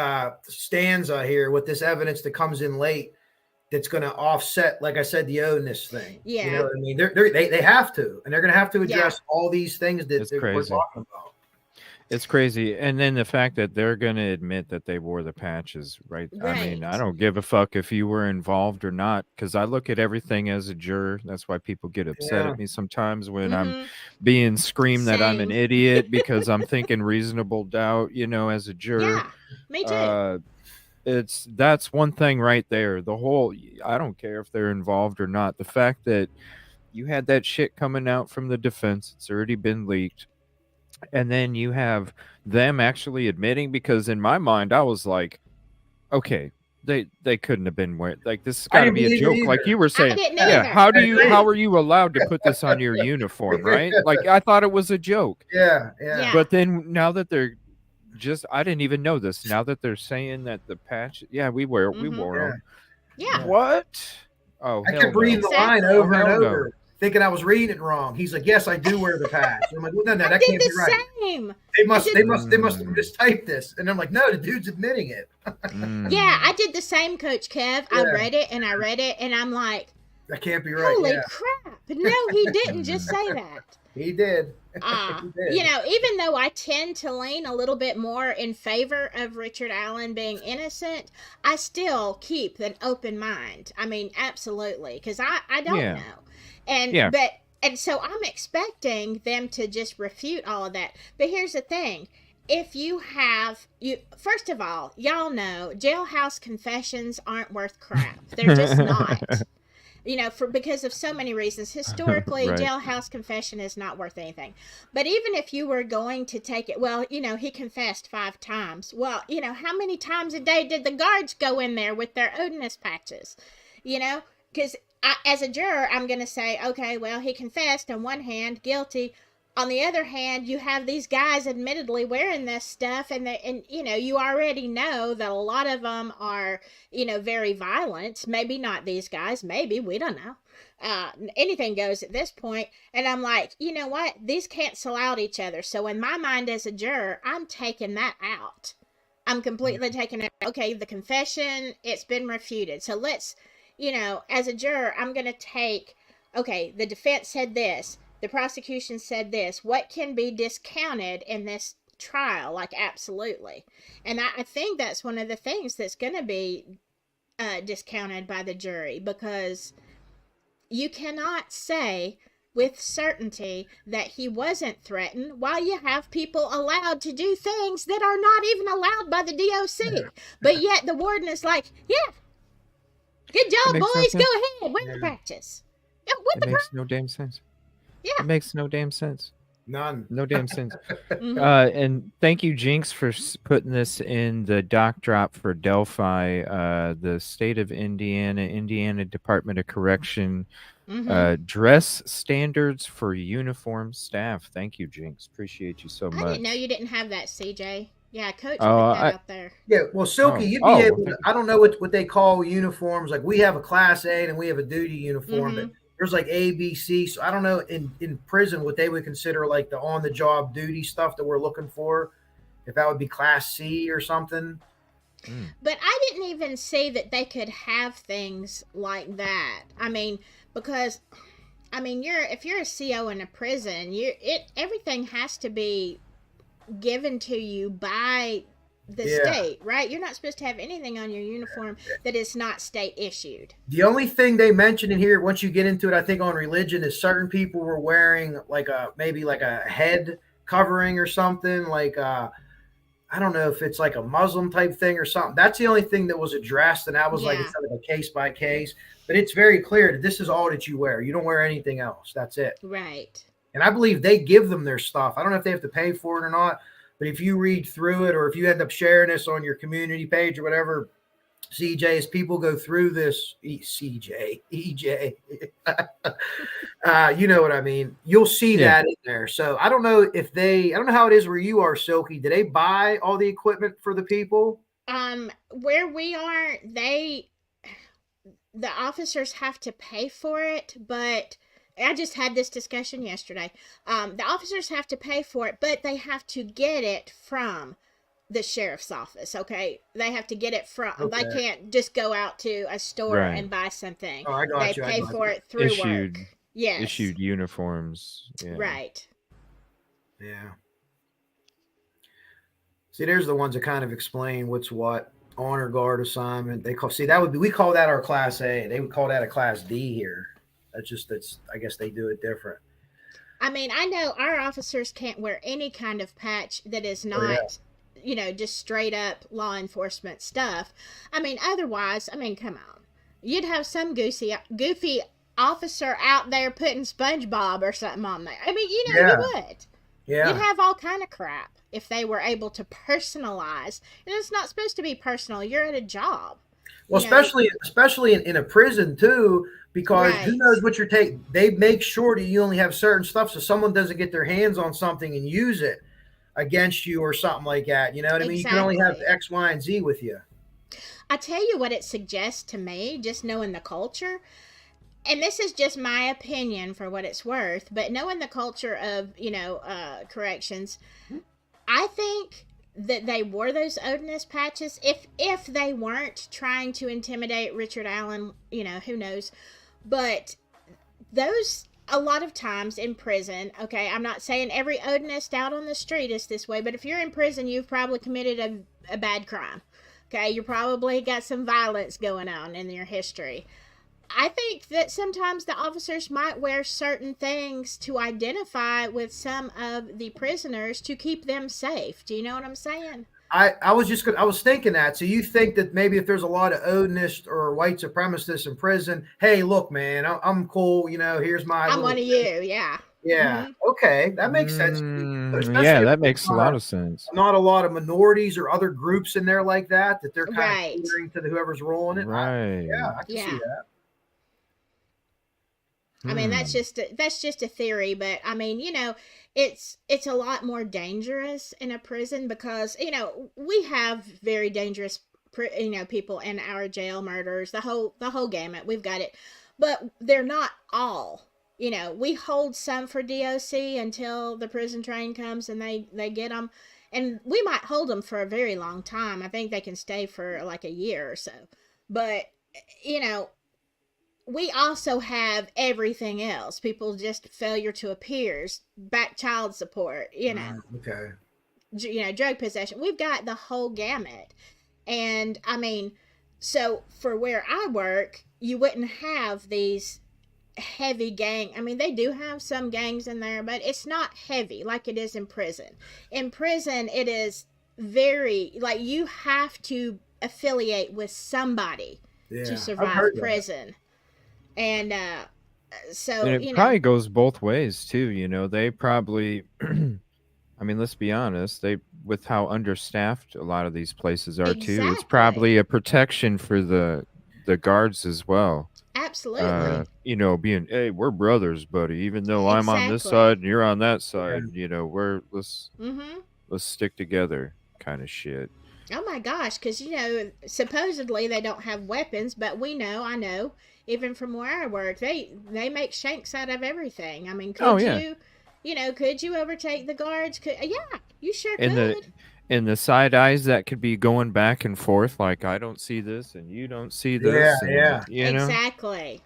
stanza here with this evidence that comes in late. That's going to offset, like I said, the Odinist thing. Yeah. You know what I mean? They have to, and they're going to have to address all these things that we're talking about. It's crazy. And then the fact that they're going to admit that they wore the patches, right? I mean, I Right. don't give a fuck if you were involved or not, because I look at everything as a juror. That's why people get upset Yeah. at me sometimes when I'm Mm-hmm. being screamed that I'm an Same. idiot because I'm thinking reasonable doubt, as a juror. Yeah. Me too. Uh, that's one thing right there. The whole, I don't care if they're involved or not. The fact that you had that shit coming out from the defense, it's already been leaked, and then you have them actually admitting, because in my mind I was like, okay, they couldn't have been wearing, like, this has I got to didn't be a believe it joke, like either. you were I saying. didn't Yeah, either. I agree. how are you allowed to put this on your uniform, right? Like, I thought it was a joke. Yeah. Yeah. But then now that they're just, I didn't even know this, now that they're saying that the patch, yeah, we wore Mm-hmm. them. Yeah. What? Oh, I hell kept reading no. the line Exactly. over Oh, and hell no. over, thinking I was reading it wrong. He's like, "Yes, I do wear the patch." I'm like, "Well, no, I that did can't be the right. same. They must have Mm. mistyped this." And I'm like, "No, the dude's admitting it." Yeah, I did the same, Coach Kev. I Yeah. read it and I read it and I'm like, That can't be right. holy Yeah, crap. No, he didn't just say that. he did. Uh, He did. Even though I tend to lean a little bit more in favor of Richard Allen being innocent, I still keep an open mind. I mean, absolutely, because I don't Yeah. know. And Yeah. and so I'm expecting them to just refute all of that. But here's the thing. If you first of all, y'all know jailhouse confessions aren't worth crap. They're just not. Because of so many reasons. Historically, Right. jailhouse confession is not worth anything. But even if you were going to take it, well, he confessed 5 times. Well, how many times a day did the guards go in there with their odinous patches? Because as a juror, I'm going to say, okay, well, he confessed on one hand, guilty. On the other hand, you have these guys admittedly wearing this stuff, and you already know that a lot of them are, very violent. Maybe not these guys. Maybe, we don't know. Anything goes at this point. And I'm like, you know what? These cancel out each other. So in my mind as a juror, I'm taking that out. I'm completely taking it. Okay, the confession, it's been refuted. So let's, as a juror, I'm going to take, okay, the defense said this. The prosecution said this. What can be discounted in this trial? Like, absolutely. And I think that's one of the things that's going to be discounted by the jury, because you cannot say with certainty that he wasn't threatened while you have people allowed to do things that are not even allowed by the DOC. But yet the warden is like, yeah, good job, makes no boys. sense. Go ahead. Wear the patches. Yeah, what It the makes no damn sense. Yeah. It makes no damn sense. None. No damn sense. Mhm. And thank you, Jinx, for putting this in the doc drop for Delphi, the state of Indiana Department of Correction, dress standards for uniform staff. Thank you, Jinx. Appreciate you so much. I didn't know you didn't have that, CJ. Yeah, Coach put Oh, that out there. Yeah, well, Silky, Oh. you'd be Oh, able well, to, I don't know what they call uniforms. Like, we have a Class A and we have a duty uniform, but there's like A, B, C. So I don't know in prison what they would consider like the on-the-job duty stuff that we're looking for, if that would be Class C or something. But I didn't even see that they could have things like that. I mean, because if you're a CO in a prison, everything has to be given to you by the state, right? You're not supposed to have anything on your uniform that is not state issued. The only thing they mentioned in here, once you get into it, I think on religion, is certain people were wearing maybe a head covering or something, like I don't know if it's like a Muslim type thing or something. That's the only thing that was addressed, and that was like it's like a case by case. But it's very clear that this is all that you wear. You don't wear anything else. That's it. Right. And I believe they give them their stuff. I don't know if they have to pay for it or not, but if you read through it, or if you end up sharing this on your community page or whatever, CJ, as people go through this, EJ, you know what I mean? You'll see that in there. So I don't know how it is where you are, Silky. Do they buy all the equipment for the people? Where we are, the officers have to pay for it, but I just had this discussion yesterday. The officers have to pay for it, but they have to get it from the sheriff's office. Okay, they have to get it from. They can't just go out to a store and buy something. Oh, I got you. They pay for it through work. Yes. Issued uniforms. Yeah. Right. Yeah. See, there's the ones that kind of explain what's what. Honor guard assignment. They call. See, that would be. We call that our Class A. They would call that a Class D here. That's. I guess they do it different. I mean, I know our officers can't wear any kind of patch that is not, just straight up law enforcement stuff. I mean, otherwise, come on. You'd have some goofy officer out there putting SpongeBob or something on there. I mean, you would. Yeah. You'd have all kind of crap if they were able to personalize. And it's not supposed to be personal. You're at a job. Well, especially in a prison too, because who knows what you're taking. They make sure that you only have certain stuff, so someone doesn't get their hands on something and use it against you or something like that. You know what I mean? You can only have X, Y, and Z with you. I tell you what it suggests to me, just knowing the culture, and this is just my opinion for what it's worth, but knowing the culture of, corrections, I think that they wore those Odinist patches if they weren't trying to intimidate Richard Allen, who knows. But those, a lot of times in prison, okay, I'm not saying every Odinist out on the street is this way, but if you're in prison, you've probably committed a bad crime. Okay, you probably got some violence going on in your history. I think that sometimes the officers might wear certain things to identify with some of the prisoners to keep them safe. Do you know what I'm saying? I was thinking that. So you think that maybe if there's a lot of Odinist or white supremacists in prison, hey, look, man, I'm cool. Here's my. I'm one of you. Yeah. Yeah. Mm-hmm. Okay, that makes sense. Yeah, that makes a lot of sense. Not a lot of minorities or other groups in there like that they're kind of catering to whoever's rolling it. Right. I can see that. I mean, that's just a theory, but I mean, it's a lot more dangerous in a prison because, we have very dangerous, people in our jail, murderers, the whole gamut. We've got it, but they're not all. We hold some for DOC until the prison train comes and they get them, and we might hold them for a very long time. I think they can stay for like a year or so, but we also have everything else. People just failure to appears, back child support, drug possession. We've got the whole gamut. And I mean, so for where I work, you wouldn't have these heavy gang. I mean, they do have some gangs in there, but it's not heavy like it is in prison. In prison, it is very, like, you have to affiliate with somebody to survive prison. And so, and it probably goes both ways too. They probably, I mean, let's be honest, with how understaffed a lot of these places are too, it's probably a protection for the guards as well. Absolutely. Being, hey, we're brothers, buddy, even though I'm on this side and you're on that side, let's stick together kind of shit. Oh my gosh, because supposedly they don't have weapons, but I know, even from where I work, they make shanks out of everything. I mean, could you overtake the guards? Yeah, you sure could. And the side eyes that could be going back and forth, like I don't see this and you don't see this. Exactly.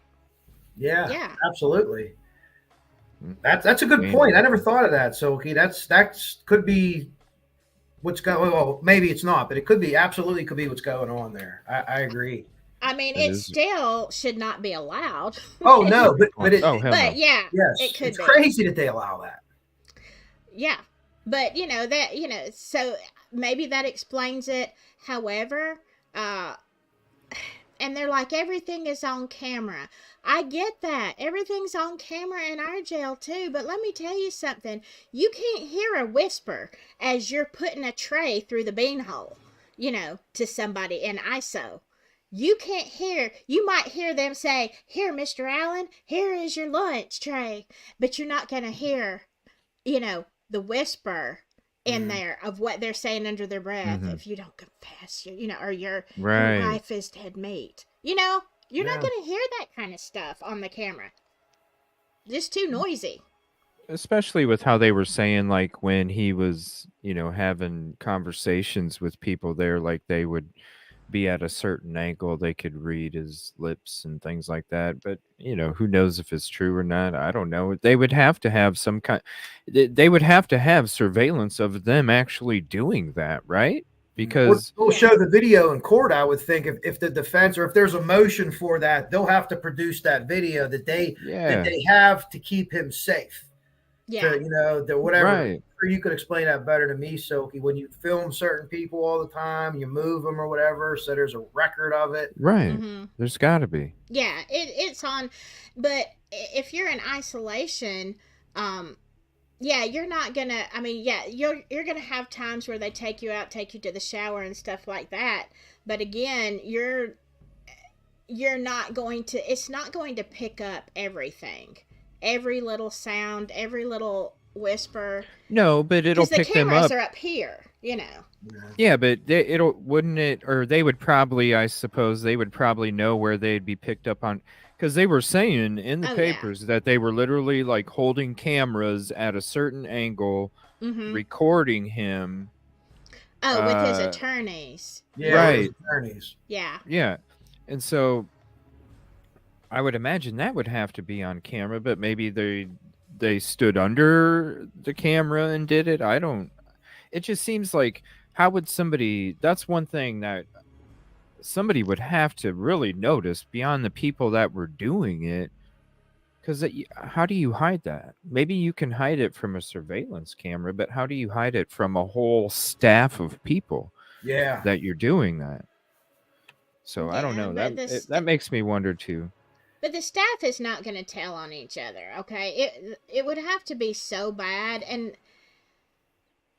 Yeah, absolutely. That's a good point. I never thought of that. So that's could be what's going. Well, maybe it's not, but it could be what's going on there. I agree. I mean, it still should not be allowed. Oh no, but yeah, yes, it could. It's crazy that they allow that. Yeah, but so maybe that explains it. However, and they're like, everything is on camera. I get that. Everything's on camera in our jail too, but let me tell you something. You can't hear a whisper as you're putting a tray through the beanhole, to somebody in ISO. You can't hear. You might hear them say, "Here, Mr. Allen, here is your lunch tray," but you're not going to hear, the whisper in there of what they're saying under their breath. If you don't confess, or your wife is dead meat. You're not going to hear that kind of stuff on the camera. Just too noisy. Especially with how they were saying, like when he was, having conversations with people there, like they would be at a certain angle, they could read his lips and things like that. But who knows if it's true or not? I don't know. They would have to have some kind. They would have to have surveillance of them actually doing that, right? Because They'll show the video in court. I would think if the defense, or if there's a motion for that, they'll have to produce that video that they have to keep him safe. Yeah. To, the whatever. Right. Or you could explain that better to me, Silky. When you film certain people all the time, you move them or whatever, so there's a record of it. Right. There's got to be. Yeah, it's on. But if you're in isolation, yeah, you're not gonna. I mean, yeah, you're gonna have times where they take you out, take you to the shower and stuff like that. But again, you're not going to. It's not going to pick up everything, every little sound, every little whisper. No, but it'll pick them up. The cameras are up here, Yeah, but they would probably, I suppose, they would probably know where they'd be picked up on, because they were saying in the papers that they were literally like holding cameras at a certain angle, recording him. With his attorneys. Yeah, right. Attorneys. Yeah. Yeah, and so I would imagine that would have to be on camera, but maybe they stood under the camera and did it. It just seems like, how would somebody, that's one thing that somebody would have to really notice beyond the people that were doing it, because how do you hide that? Maybe you can hide it from a surveillance camera, but how do you hide it from a whole staff of people that you're doing that? So I don't know. That makes me wonder too. But the staff is not going to tell on each other, okay? It would have to be so bad, and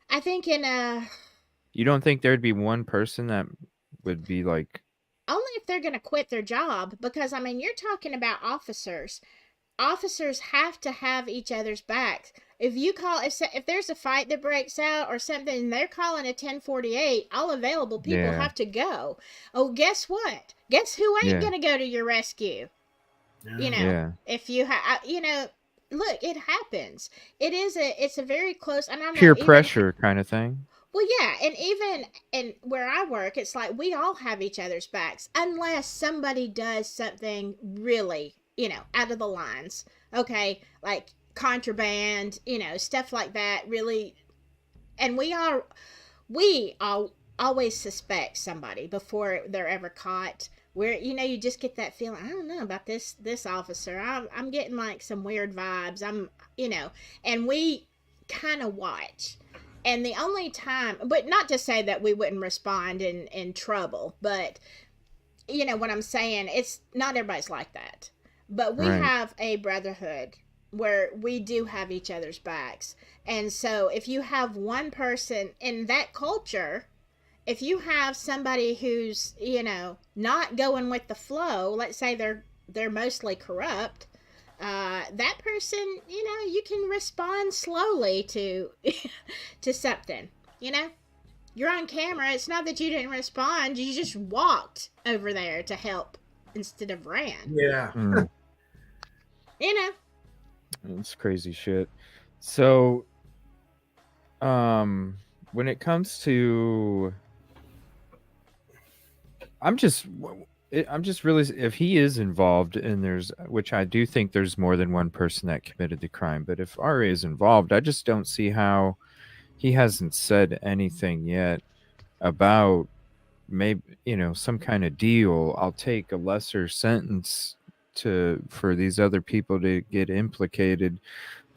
I think You don't think there'd be one person that would be like... Only if they're going to quit their job, because, I mean, you're talking about officers. Officers have to have each other's backs. If there's a fight that breaks out or something, and they're calling a 1048, all available people have to go. Oh, guess what? Guess who ain't going to go to your rescue? If you have, look, it happens. It's a very close, and I'm peer pressure kind of thing. Well, yeah, and even where I work, it's like we all have each other's backs, unless somebody does something really, out of the lines. Okay, like contraband, stuff like that. Really, and we all always suspect somebody before they're ever caught. Where you just get that feeling, I don't know about this officer. I'm getting like some weird vibes. And we kind of watch. And the only time, but not to say that we wouldn't respond in trouble, but what I'm saying, it's not everybody's like that. But we have a brotherhood where we do have each other's backs. And so if you have one person in that culture, if you have somebody who's, not going with the flow, let's say they're mostly corrupt, that person, you can respond slowly to to something. You're on camera. It's not that you didn't respond. You just walked over there to help instead of ran. Yeah. It's crazy shit. So, when it comes to... I'm just really, if he is involved, and which I do think there's more than one person that committed the crime, but if RA is involved, I just don't see how he hasn't said anything yet about maybe, some kind of deal. I'll take a lesser sentence for these other people to get implicated.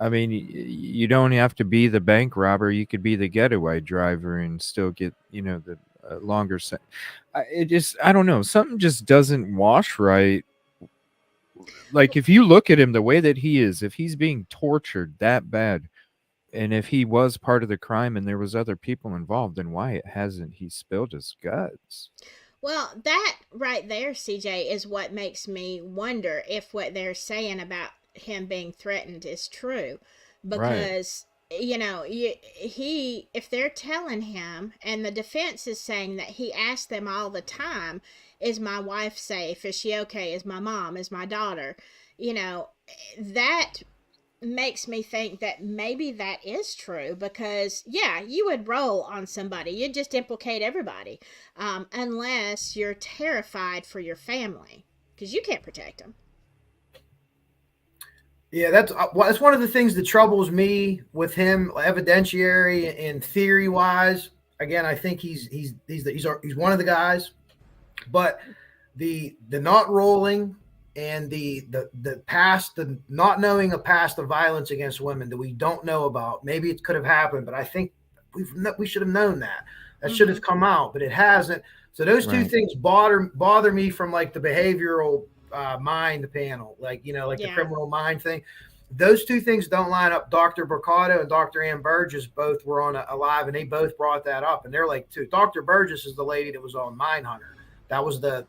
I mean, you don't have to be the bank robber. You could be the getaway driver and still get, the longer sentence. I don't know. Something just doesn't wash right. Like, if you look at him the way that he is, if he's being tortured that bad, and if he was part of the crime and there was other people involved, then why hasn't he spilled his guts? Well, that right there, CJ, is what makes me wonder if what they're saying about him being threatened is true. Because, if they're telling him, and the defense is saying that he asked them all the time, is my wife safe? Is she okay? Is my mom? Is my daughter? That makes me think that maybe that is true, because yeah, you would roll on somebody, you'd just implicate everybody, unless you're terrified for your family, because you can't protect them. Yeah, that's one of the things that troubles me with him, evidentiary and theory wise. Again, I think he's one of the guys, but the not rolling and the past, the not knowing a past of violence against women that we don't know about. Maybe it could have happened, but I think we should have known that. That should have come out, but it hasn't. So those two things bother me from like the behavioral mind panel, like the criminal mind thing. Those two things don't line up. Dr. Bricado and Dr. Ann Burgess both were on a live, and they both brought that up. And they're like, too. Dr. Burgess is the lady that was on Mindhunter. That was they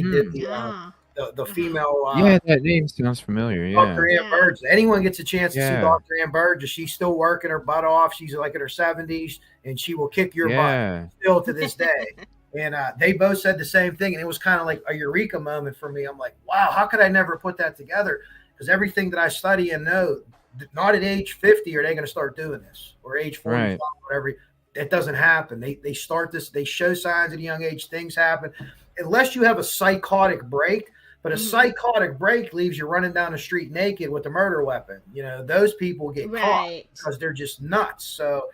did the female. Yeah, that name sounds familiar. Yeah. Dr. Ann Burgess. Anyone gets a chance to see Dr. Ann Burgess, she's still working her butt off. She's like in her 70s, and she will kick your butt still to this day. And they both said the same thing. And it was kind of like a eureka moment for me. I'm like, wow, how could I never put that together? Because everything that I study and know, not at age 50 are they going to start doing this, or age 45, whatever. It doesn't happen. They start this. They show signs at a young age. Things happen. Unless you have a psychotic break. But a psychotic break leaves you running down the street naked with a murder weapon. Those people get caught because they're just nuts. So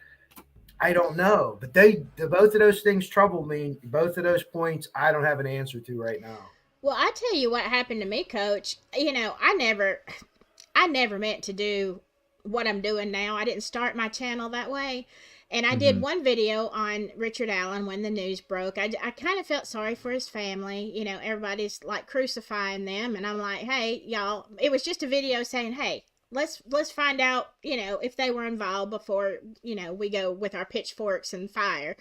I don't know. But both of those things trouble me. Both of those points I don't have an answer to right now. Well, I tell you what happened to me, Coach. I never meant to do what I'm doing now. I didn't start my channel that way. And I did one video on Richard Allen when the news broke. I kind of felt sorry for his family. Everybody's like crucifying them. And I'm like, hey, y'all, it was just a video saying, hey, let's find out, if they were involved before, we go with our pitchforks and fire.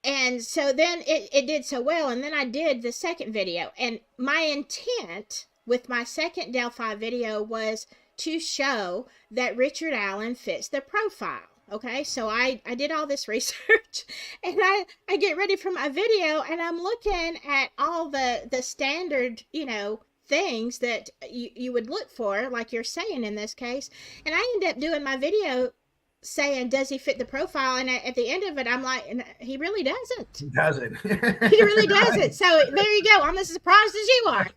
And so then it did so well. And then I did the second video. And my intent with my second Delphi video was to show that Richard Allen fits the profile. Okay, so I did all this research, and I get ready for my video, and I'm looking at all the standard, things that you would look for, like you're saying in this case. And I end up doing my video saying, does he fit the profile? And at the end of it, I'm like, he really doesn't. He doesn't. He really doesn't. So there you go. I'm as surprised as you are.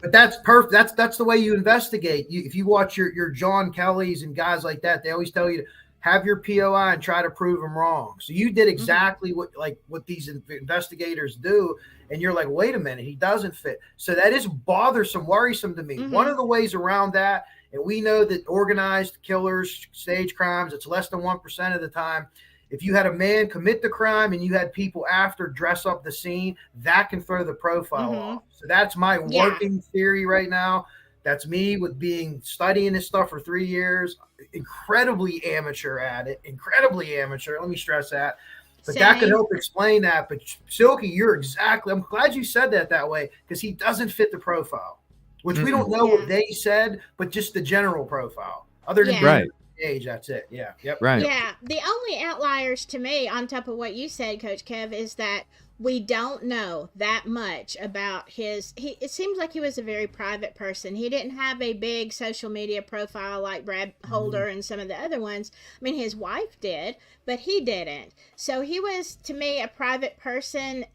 But that's perfect. That's the way you investigate. If you watch your John Kellys and guys like that, they always tell you to have your POI and try to prove them wrong. So you did exactly what these investigators do. And you're like, wait a minute, he doesn't fit. So that is bothersome, worrisome to me. One of the ways around that, and we know that organized killers, stage crimes, it's less than 1% of the time. If you had a man commit the crime and you had people after dress up the scene, that can throw the profile off. So that's my working theory right now. That's me with studying this stuff for 3 years, incredibly amateur at it, incredibly amateur. Let me stress that. But that could help explain that. But Silky, I'm glad you said that way, because he doesn't fit the profile. Which we don't know what they said, but just the general profile. Other than age, that's it. Yeah. Yep. Right. Yeah. The only outliers to me, on top of what you said, Coach Kev, is that we don't know that much about it seems like he was a very private person. He didn't have a big social media profile like Brad Holder and some of the other ones. I mean, his wife did, but he didn't. So he was, to me, a private person.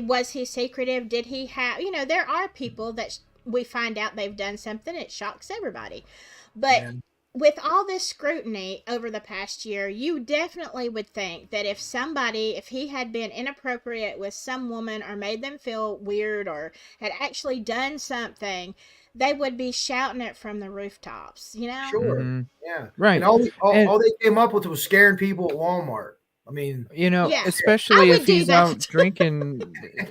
Was he secretive? Did he have, there are people that we find out they've done something. It shocks everybody. But with all this scrutiny over the past year, you definitely would think that if he had been inappropriate with some woman or made them feel weird or had actually done something, they would be shouting it from the rooftops, Sure. Yeah. Right. And all they came up with was scaring people at Walmart. I mean, especially if he's out drinking,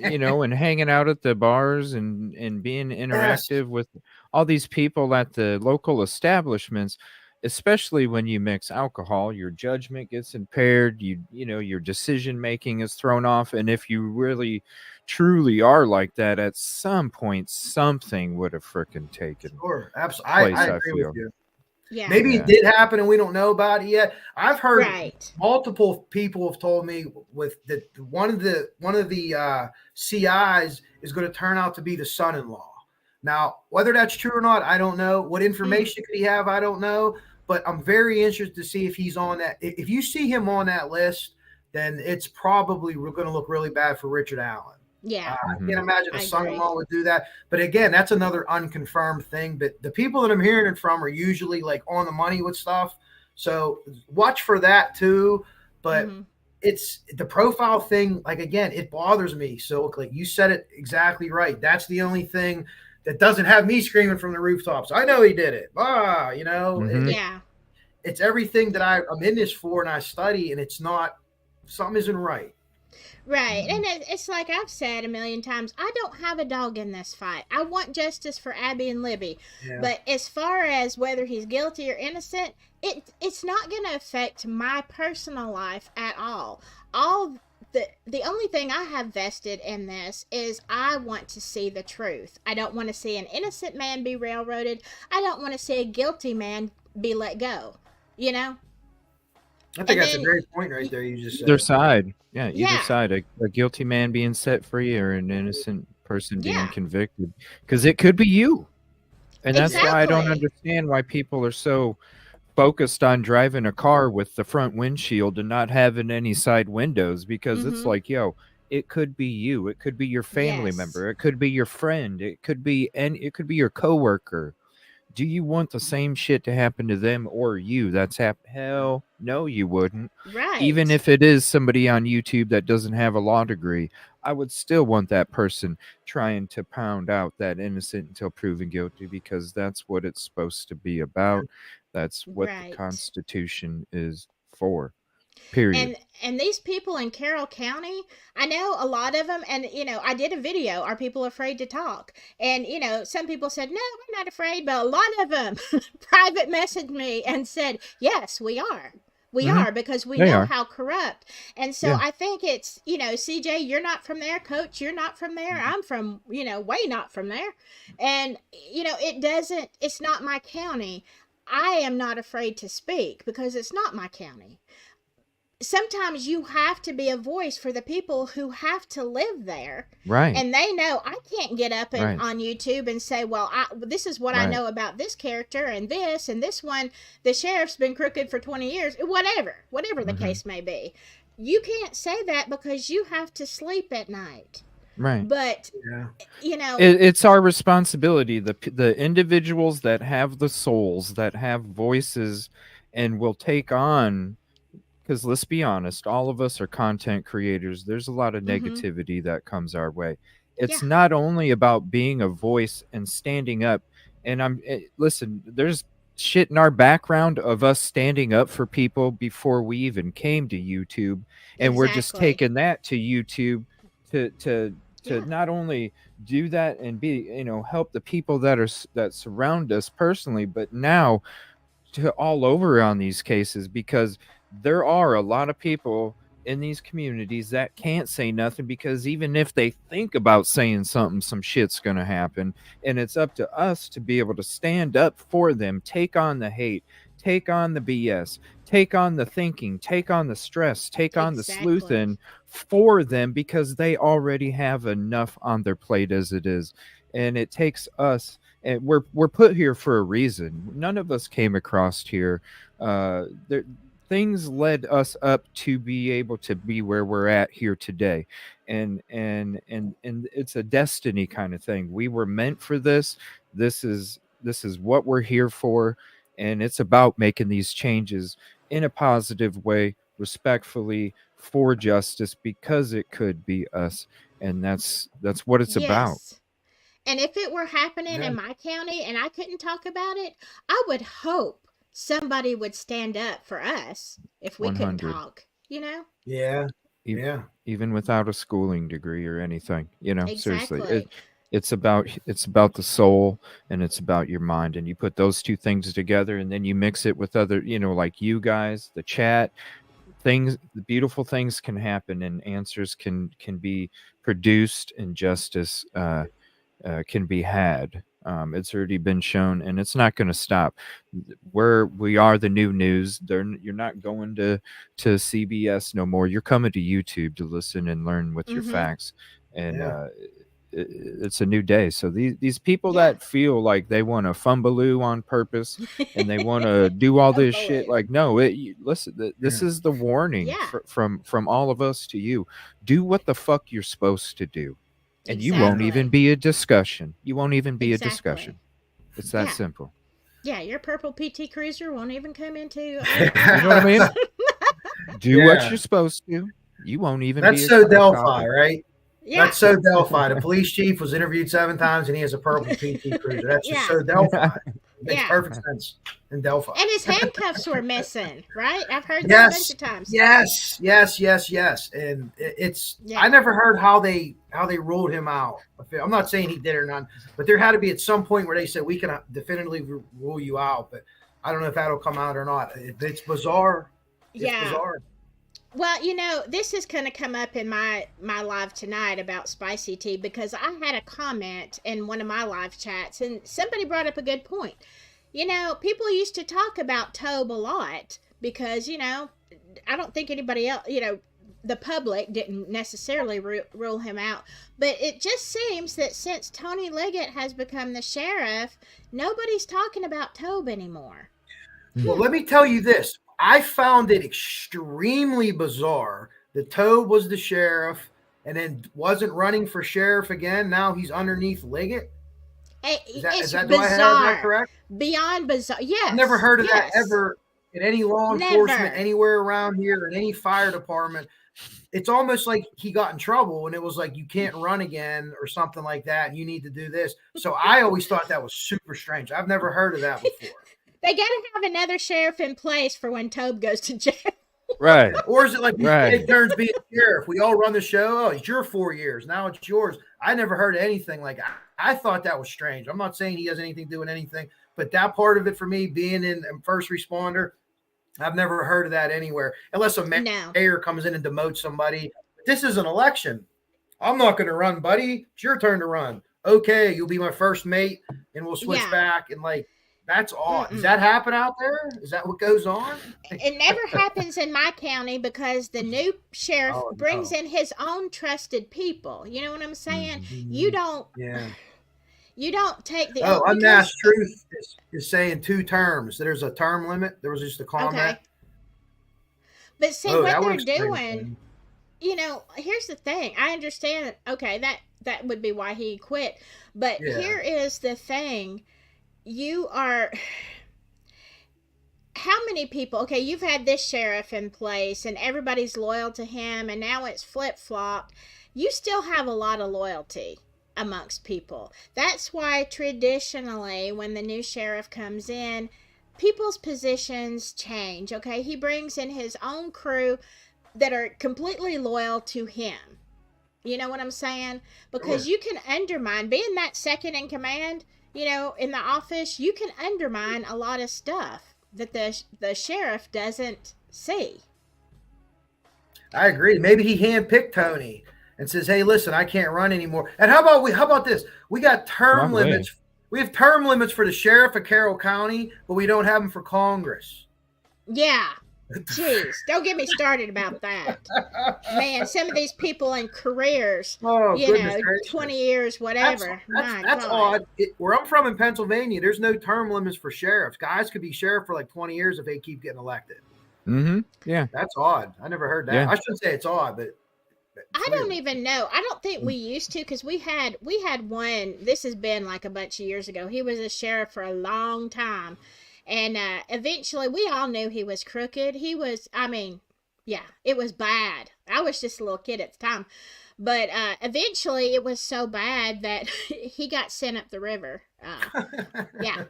and hanging out at the bars and being interactive with all these people at the local establishments, especially when you mix alcohol, your judgment gets impaired. Your decision making is thrown off. And if you really truly are like that, at some point, something would have frickin' taken. Sure. Absolutely. I agree with you. Yeah. Maybe it did happen and we don't know about it yet. I've heard multiple people have told me that one of the CIs is going to turn out to be the son-in-law. Now, whether that's true or not, I don't know. What information could he have? I don't know. But I'm very interested to see if he's on that. If you see him on that list, then it's probably going to look really bad for Richard Allen. Yeah. I can't imagine a I son-in-law would do that. But again, that's another unconfirmed thing. But the people that I'm hearing it from are usually like on the money with stuff. So watch for that too. But it's the profile thing. Like, again, it bothers me. So like you said it exactly right. That's the only thing that doesn't have me screaming from the rooftops. I know he did it. You know, it's everything that I'm in this for and I study, and it's not, something isn't right. Right. And it's like I've said a million times, I don't have a dog in this fight. I want justice for Abby and Libby. Yeah. But as far as whether he's guilty or innocent, it's not going to affect my personal life at all. The only thing I have vested in this is I want to see the truth. I don't want to see an innocent man be railroaded. I don't want to see a guilty man be let go. You know? I think that's a great point right there. You just said. Either side. Yeah, either side. A guilty man being set free or an innocent person being convicted. Because it could be you. And that's why I don't understand why people are so focused on driving a car with the front windshield and not having any side windows, because it's like, yo, it could be you. It could be your family member. It could be your friend. It could be your coworker. Do you want the same shit to happen to them or you? Hell no, you wouldn't. Right. Even if it is somebody on YouTube that doesn't have a law degree, I would still want that person trying to pound out that innocent until proven guilty, because that's what it's supposed to be about. That's what the Constitution is for. Period. And these people in Carroll County, I know a lot of them, and I did a video, Are People Afraid to Talk? And some people said, no, we're not afraid, but a lot of them private messaged me and said, yes, we are. We are, because we know how corrupt. And so I think it's, CJ, you're not from there. Coach, you're not from there. I'm from, way not from there. And, it's not my county. I am not afraid to speak because it's not my county. Sometimes you have to be a voice for the people who have to live there. Right. And they know I can't get up on YouTube and say, well, this is what I know about this character and this one, the sheriff's been crooked for 20 years, whatever the case may be. You can't say that because you have to sleep at night. Right. But, it's our responsibility. The individuals that have the souls, that have voices and will take on, because let's be honest, all of us are content creators. There's a lot of negativity that comes our way. It's not only about being a voice and standing up. And listen, there's shit in our background of us standing up for people before we even came to YouTube. And we're just taking that to YouTube to not only do that and be, help the people that surround us personally, but now to all over on these cases, because there are a lot of people in these communities that can't say nothing, because even if they think about saying something, some shit's going to happen. And it's up to us to be able to stand up for them, take on the hate, take on the BS, take on the thinking, take on the stress, take on the sleuthing for them, because they already have enough on their plate as it is. And it takes us, and we're put here for a reason. None of us came across here. Things led us up to be able to be where we're at here today. And it's a destiny kind of thing. We were meant for this. This is what we're here for. And it's about making these changes in a positive way, respectfully, for justice, because it could be us. And that's what it's about. And if it were happening in my county and I couldn't talk about it, I would hope somebody would stand up for us if we 100. couldn't talk, Yeah. Even without a schooling degree or anything, Exactly. Seriously. It's about the soul, and it's about your mind, and you put those two things together, and then you mix it with other, like you guys, the chat, the beautiful things can happen, and answers can be produced, and justice can be had. It's already been shown, and it's not going to stop. We are the new news. You're not going to CBS no more. You're coming to YouTube to listen and learn with your facts. And it's a new day. So these people that feel like they want to fumbaloo on purpose and they want to do all this shit, like, no, listen, this is the warning from all of us to you. Do what the fuck you're supposed to do, and you won't even be a discussion. You won't even be a discussion. It's that simple. Yeah, your purple PT Cruiser won't even come into. You know what I mean? Do what you're supposed to. You won't even. That's be so Delphi, right? Yeah. That's so Delphi. The police chief was interviewed 7 times, and he has a purple PT Cruiser. That's just so Delphi. It makes perfect sense in Delphi. And his handcuffs were missing, right? I've heard that a bunch of times. Yes. And it's I never heard how they ruled him out. I'm not saying he did or not, but there had to be at some point where they said we can definitively rule you out. But I don't know if that'll come out or not. It's bizarre. It's bizarre. Well, you know, this is going to come up in my live tonight about spicy tea, because I had a comment in one of my live chats, and somebody brought up a good point. You know, people used to talk about Tobe a lot because, you know, I don't think anybody else, you know, the public didn't necessarily rule him out. But it just seems that since Tony Liggett has become the sheriff, nobody's talking about Tobe anymore. Well, let me tell you this. I found it extremely bizarre that Tobe was the sheriff and then wasn't running for sheriff again. Now he's underneath Liggett. Is that, do I have that correct? Beyond bizarre. Yes. I've never heard of that ever in any law enforcement anywhere around here, in any fire department. It's almost like he got in trouble and it was like, you can't run again or something like that. And you need to do this. So I always thought that was super strange. I've never heard of that before. They got to have another sheriff in place for when Tobe goes to jail. Right. Or is it like it turns being sheriff? We all run the show. Oh, it's your 4 years. Now it's yours. I never heard of anything like that. I thought that was strange. I'm not saying he has anything to do with anything, but that part of it for me, being in first responder, I've never heard of that anywhere. Unless a mayor comes in and demotes somebody. This is an election. I'm not going to run, buddy. It's your turn to run. Okay, you'll be my first mate, and we'll switch back. And like, that's odd. Does that happen out there? Is that what goes on? It never happens in my county because the new sheriff brings in his own trusted people. You know what I'm saying? Mm-hmm. You don't. Yeah. You don't take the. Unmasked Truth is saying 2 terms. There's a term limit. There was just a comment. Okay. But see what they're doing. You know, here's the thing. I understand. Okay, that would be why he quit. But here is the thing. You are, how many people, okay, you've had this sheriff in place and everybody's loyal to him and now it's flip-flopped. You still have a lot of loyalty amongst people. That's why traditionally when the new sheriff comes in, people's positions change, okay? He brings in his own crew that are completely loyal to him. You know what I'm saying? Because you can undermine, being that second in command, you know, in the office, you can undermine a lot of stuff that the sheriff doesn't see. I agree. Maybe he handpicked Tony and says, "Hey, listen, I can't run anymore." And how about this? We got term limits. We have term limits for the sheriff of Carroll County, but we don't have them for Congress. Yeah. Jeez, don't get me started about that. Man, some of these people in careers, you know, 20 years, whatever. That's odd. Where I'm from in Pennsylvania, there's no term limits for sheriffs. Guys could be sheriff for like 20 years if they keep getting elected. Mm-hmm. Yeah. That's odd. I never heard that. Yeah. I shouldn't say it's odd, but I don't even know. I don't think we used to, because we had one. This has been like a bunch of years ago. He was a sheriff for a long time. And eventually, we all knew he was crooked. He was, I mean, yeah, it was bad. I was just a little kid at the time. But eventually, it was so bad that he got sent up the river. Yeah,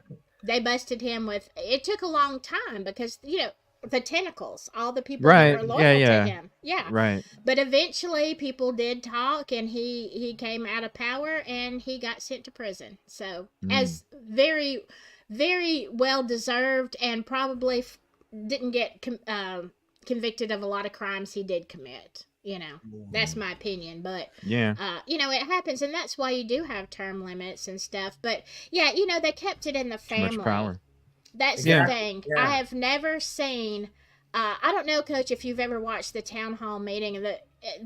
they busted him with, it took a long time because, you know, the tentacles, all the people that were loyal to him. Yeah. Right. But eventually, people did talk, and he came out of power, and he got sent to prison. So, as very... very well deserved, and probably didn't get convicted of a lot of crimes he did commit. You know, that's my opinion. But you know, it happens, and that's why you do have term limits and stuff. But yeah, you know, they kept it in the family. Too much power. That's the thing. Yeah. I have never seen I don't know, Coach, if you've ever watched the town hall meeting.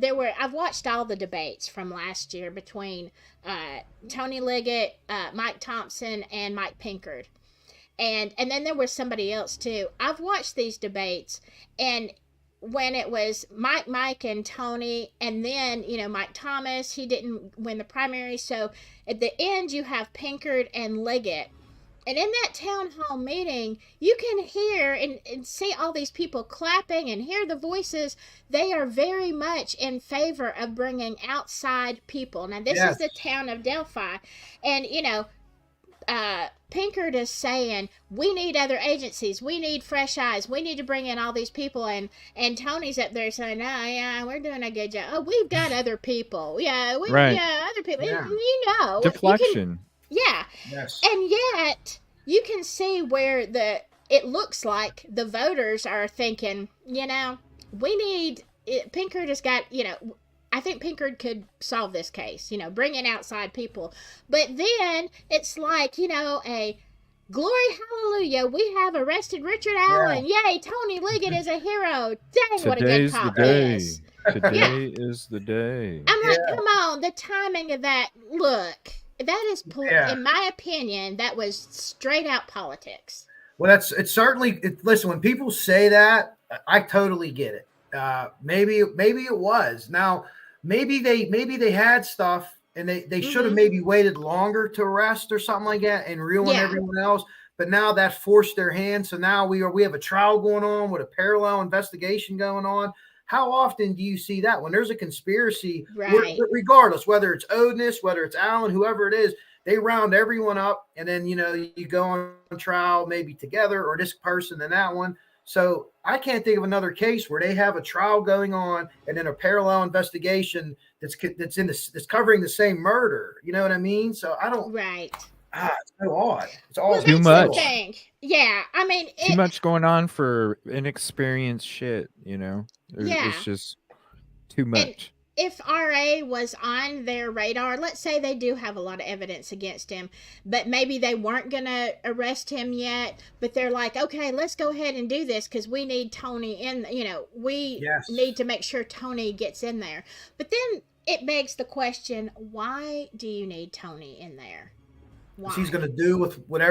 I've watched all the debates from last year between Tony Liggett, Mike Thompson, and Mike Pinkard. And then there was somebody else too. I've watched these debates, and when it was Mike and Tony, and then Mike Thomas, he didn't win the primary, so at the end you have Pinkard and Liggett. And in that town hall meeting, you can hear and see all these people clapping and hear the voices. They are very much in favor of bringing outside people. Now, this is the town of Delphi. And, Pinkard is saying, we need other agencies. We need fresh eyes. We need to bring in all these people. And Tony's up there saying, no, yeah, we're doing a good job. Oh, we've got other people. Yeah, other people. Yeah. Deflection. Yes. And yet you can see where it looks like the voters are thinking, we need Pinkard has got, I think Pinkard could solve this case, bring in outside people. But then it's like, a glory, hallelujah, we have arrested Richard Allen. Yay, Tony Liggett is a hero. Dang, what a good cop he is. Today is the day. I'm like, come on, the timing of that, look. That is, in my opinion, that was straight out politics. Well, it's certainly. Listen, when people say that, I totally get it. Maybe it was. Now, maybe they had stuff, and they should have maybe waited longer to arrest or something like that, and ruin everyone else. But now that forced their hand. So now we have a trial going on with a parallel investigation going on. How often do you see that when there's a conspiracy, regardless, whether it's Odness, whether it's Allen, whoever it is, they round everyone up and then, you go on trial maybe together or this person and that one. So I can't think of another case where they have a trial going on and then a parallel investigation that's covering the same murder. You know what I mean? So I don't. Right. It's so odd. It's all too much. Yeah, I mean, too much going on for inexperienced shit. It's just too much. And if RA was on their radar, let's say they do have a lot of evidence against him, but maybe they weren't gonna arrest him yet. But they're like, okay, let's go ahead and do this because we need Tony in. We need to make sure Tony gets in there. But then it begs the question: why do you need Tony in there? He's going to do with whether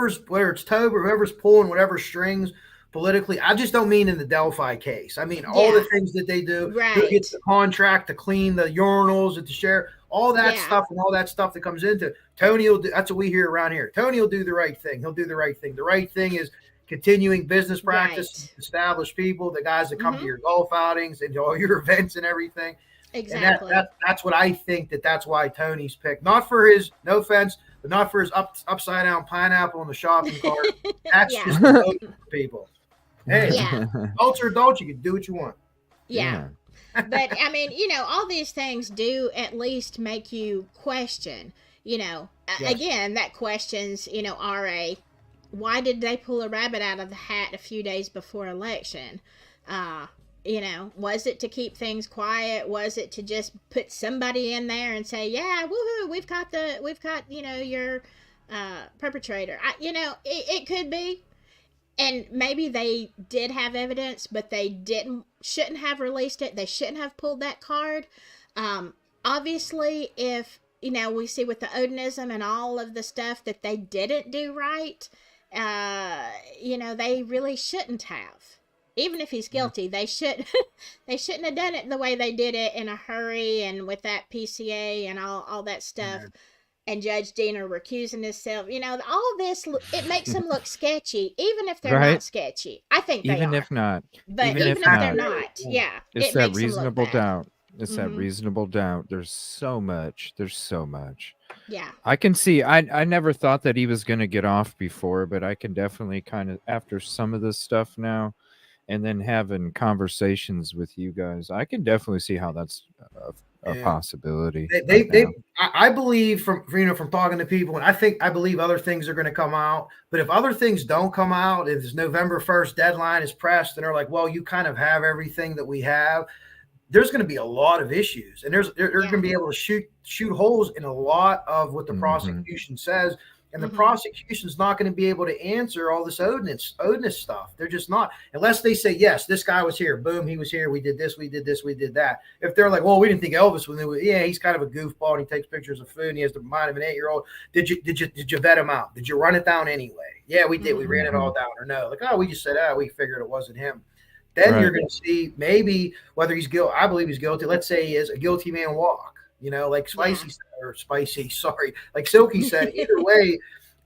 it's Tobe or whoever's pulling whatever strings politically. I just don't mean in the Delphi case. I mean, all the things that they do, who gets the contract to clean the urinals at the sheriff, all that stuff and all that stuff that comes into Tony will do. That's what we hear around here. Tony will do the right thing. He'll do the right thing. The right thing is continuing business practice, establish people, the guys that come to your golf outings and all your events and everything. Exactly. And that's what I think that's why Tony's picked. Not for his, no offense, but not for his upside down pineapple in the shopping cart. That's just for people. Hey, adults are adults. You can do what you want. Yeah. But I mean, all these things do at least make you question, again, that questions, RA, why did they pull a rabbit out of the hat a few days before election? Was it to keep things quiet? Was it to just put somebody in there and say, yeah, woohoo, we've got your perpetrator. It could be. And maybe they did have evidence, but they shouldn't have released it. They shouldn't have pulled that card. Obviously, if, we see with the Odinism and all of the stuff that they didn't do right, they really shouldn't have. Even if he's guilty, they shouldn't have done it the way they did it in a hurry and with that PCA and all that stuff. And Judge Diener recusing himself. All this, it makes them look sketchy, even if they're not sketchy. I think they are. Even if not. But even if they're not, it's that reasonable doubt. It's that reasonable doubt. There's so much. Yeah. I can see, I never thought that he was going to get off before, but I can definitely kind of, after some of this stuff now, and then having conversations with you guys, I can definitely see how that's a possibility. I believe from talking to people, and I believe other things are going to come out. But if other things don't come out, if this November 1st deadline is pressed, and they're like, well, you kind of have everything that we have, there's going to be a lot of issues, and they're going to be able to shoot holes in a lot of what the prosecution says. And the prosecution's not going to be able to answer all this Odinist stuff. They're just not, unless they say, yes, this guy was here. Boom, he was here. We did this, we did this, we did that. If they're like, well, we didn't think Elvis was, yeah, he's kind of a goofball and he takes pictures of food and he has the mind of an 8-year-old. Did you vet him out? Did you run it down anyway? Yeah, we did. We ran it all down. Or no, like, oh, we just said, we figured it wasn't him. Then you're going to see maybe whether he's guilty. I believe he's guilty. Let's say he is a guilty man walk. Like Spicy said, like Silky said, either way,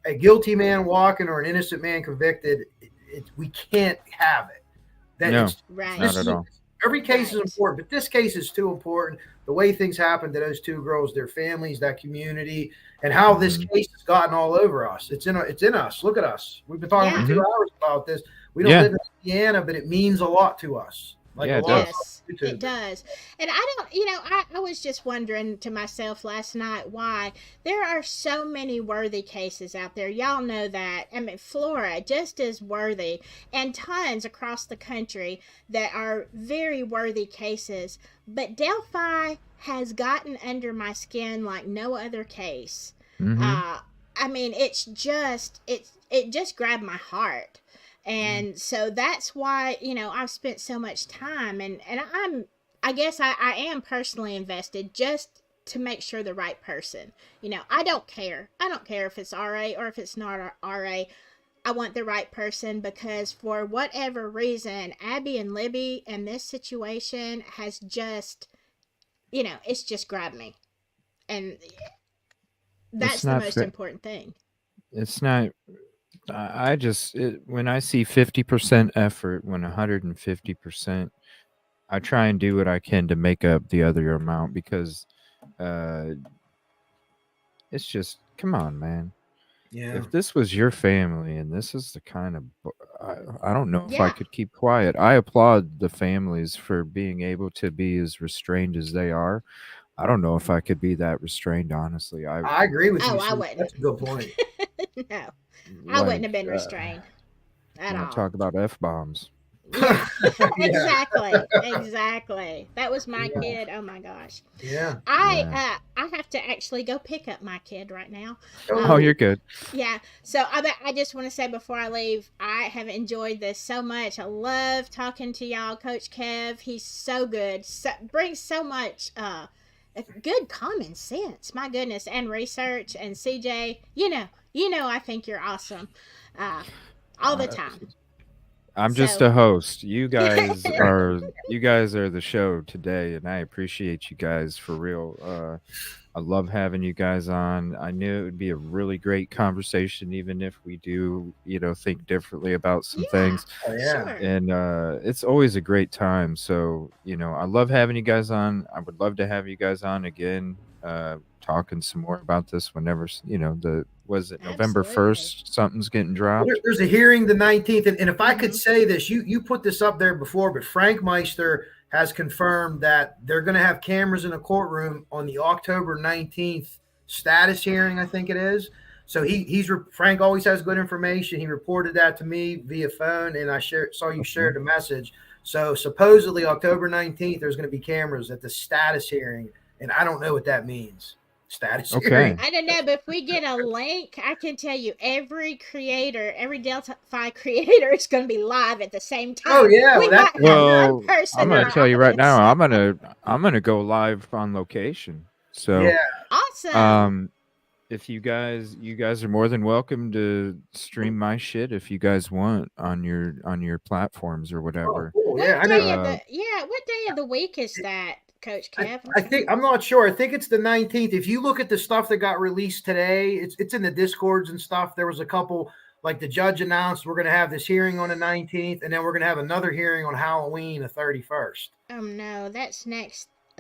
a guilty man walking or an innocent man convicted, we can't have it. Not at all. Every case is important, but this case is too important. The way things happened to those two girls, their families, that community, and how this case has gotten all over us. It's in us. Look at us. We've been talking for 2 hours about this. We don't live in Indiana, but it means a lot to us. Yes, it does. And I was just wondering to myself last night why there are so many worthy cases out there. Y'all know that. I mean, Flora just as worthy, and tons across the country that are very worthy cases. But Delphi has gotten under my skin like no other case. I mean, it just grabbed my heart. And so that's why, I've spent so much time and I guess I am personally invested just to make sure the right person, I don't care. I don't care if it's RA or if it's not RA. I want the right person because for whatever reason, Abby and Libby and this situation has just, it's just grabbed me. And that's the most important thing. It's not. When I see 50% effort, when 150%, I try and do what I can to make up the other amount because it's just, come on, man. Yeah. If this was your family and this is the kind of, I don't know if I could keep quiet. I applaud the families for being able to be as restrained as they are. I don't know if I could be that restrained, honestly. I agree with you. I wouldn't. That's a good point. No. I wouldn't have been restrained at all. Talk about F-bombs. Yeah, exactly. That was my kid. Oh my gosh. Yeah. I have to actually go pick up my kid right now. Oh, you're good. Yeah. So I just want to say before I leave, I have enjoyed this so much. I love talking to y'all. Coach Kev, he's so good. Brings so much good common sense. My goodness, and research. And CJ, I think you're awesome all the time. I'm just a host. You guys are the show today, and I appreciate you guys for real. I love having you guys on. I knew it would be a really great conversation, even if we do, think differently about some things. Oh, yeah. Sure. And it's always a great time. So, I love having you guys on. I would love to have you guys on again, talking some more about this whenever, was it November 1st? Something's getting dropped. There's a hearing the 19th. And if I could say this, you put this up there before, but Frank Meister has confirmed that they're going to have cameras in the courtroom on the October 19th status hearing, I think it is. So Frank always has good information. He reported that to me via phone, and I saw you shared the message. So supposedly October 19th, there's going to be cameras at the status hearing, and I don't know what that means. Status hearing. I don't know, but if we get a link, I can tell you every Delphi creator is going to be live at the same time. Oh yeah, I'm going to tell you right now, I'm going to go live on location. So yeah, awesome. If you guys are more than welcome to stream my shit if you guys want on your platforms or whatever. Oh, cool. Yeah, what day of the week is that? Coach Kev? I'm not sure. I think it's the 19th. If you look at the stuff that got released today, it's in the Discords and stuff. There was a couple, like the judge announced we're going to have this hearing on the 19th, and then we're going to have another hearing on Halloween, the 31st. Oh, no, that's the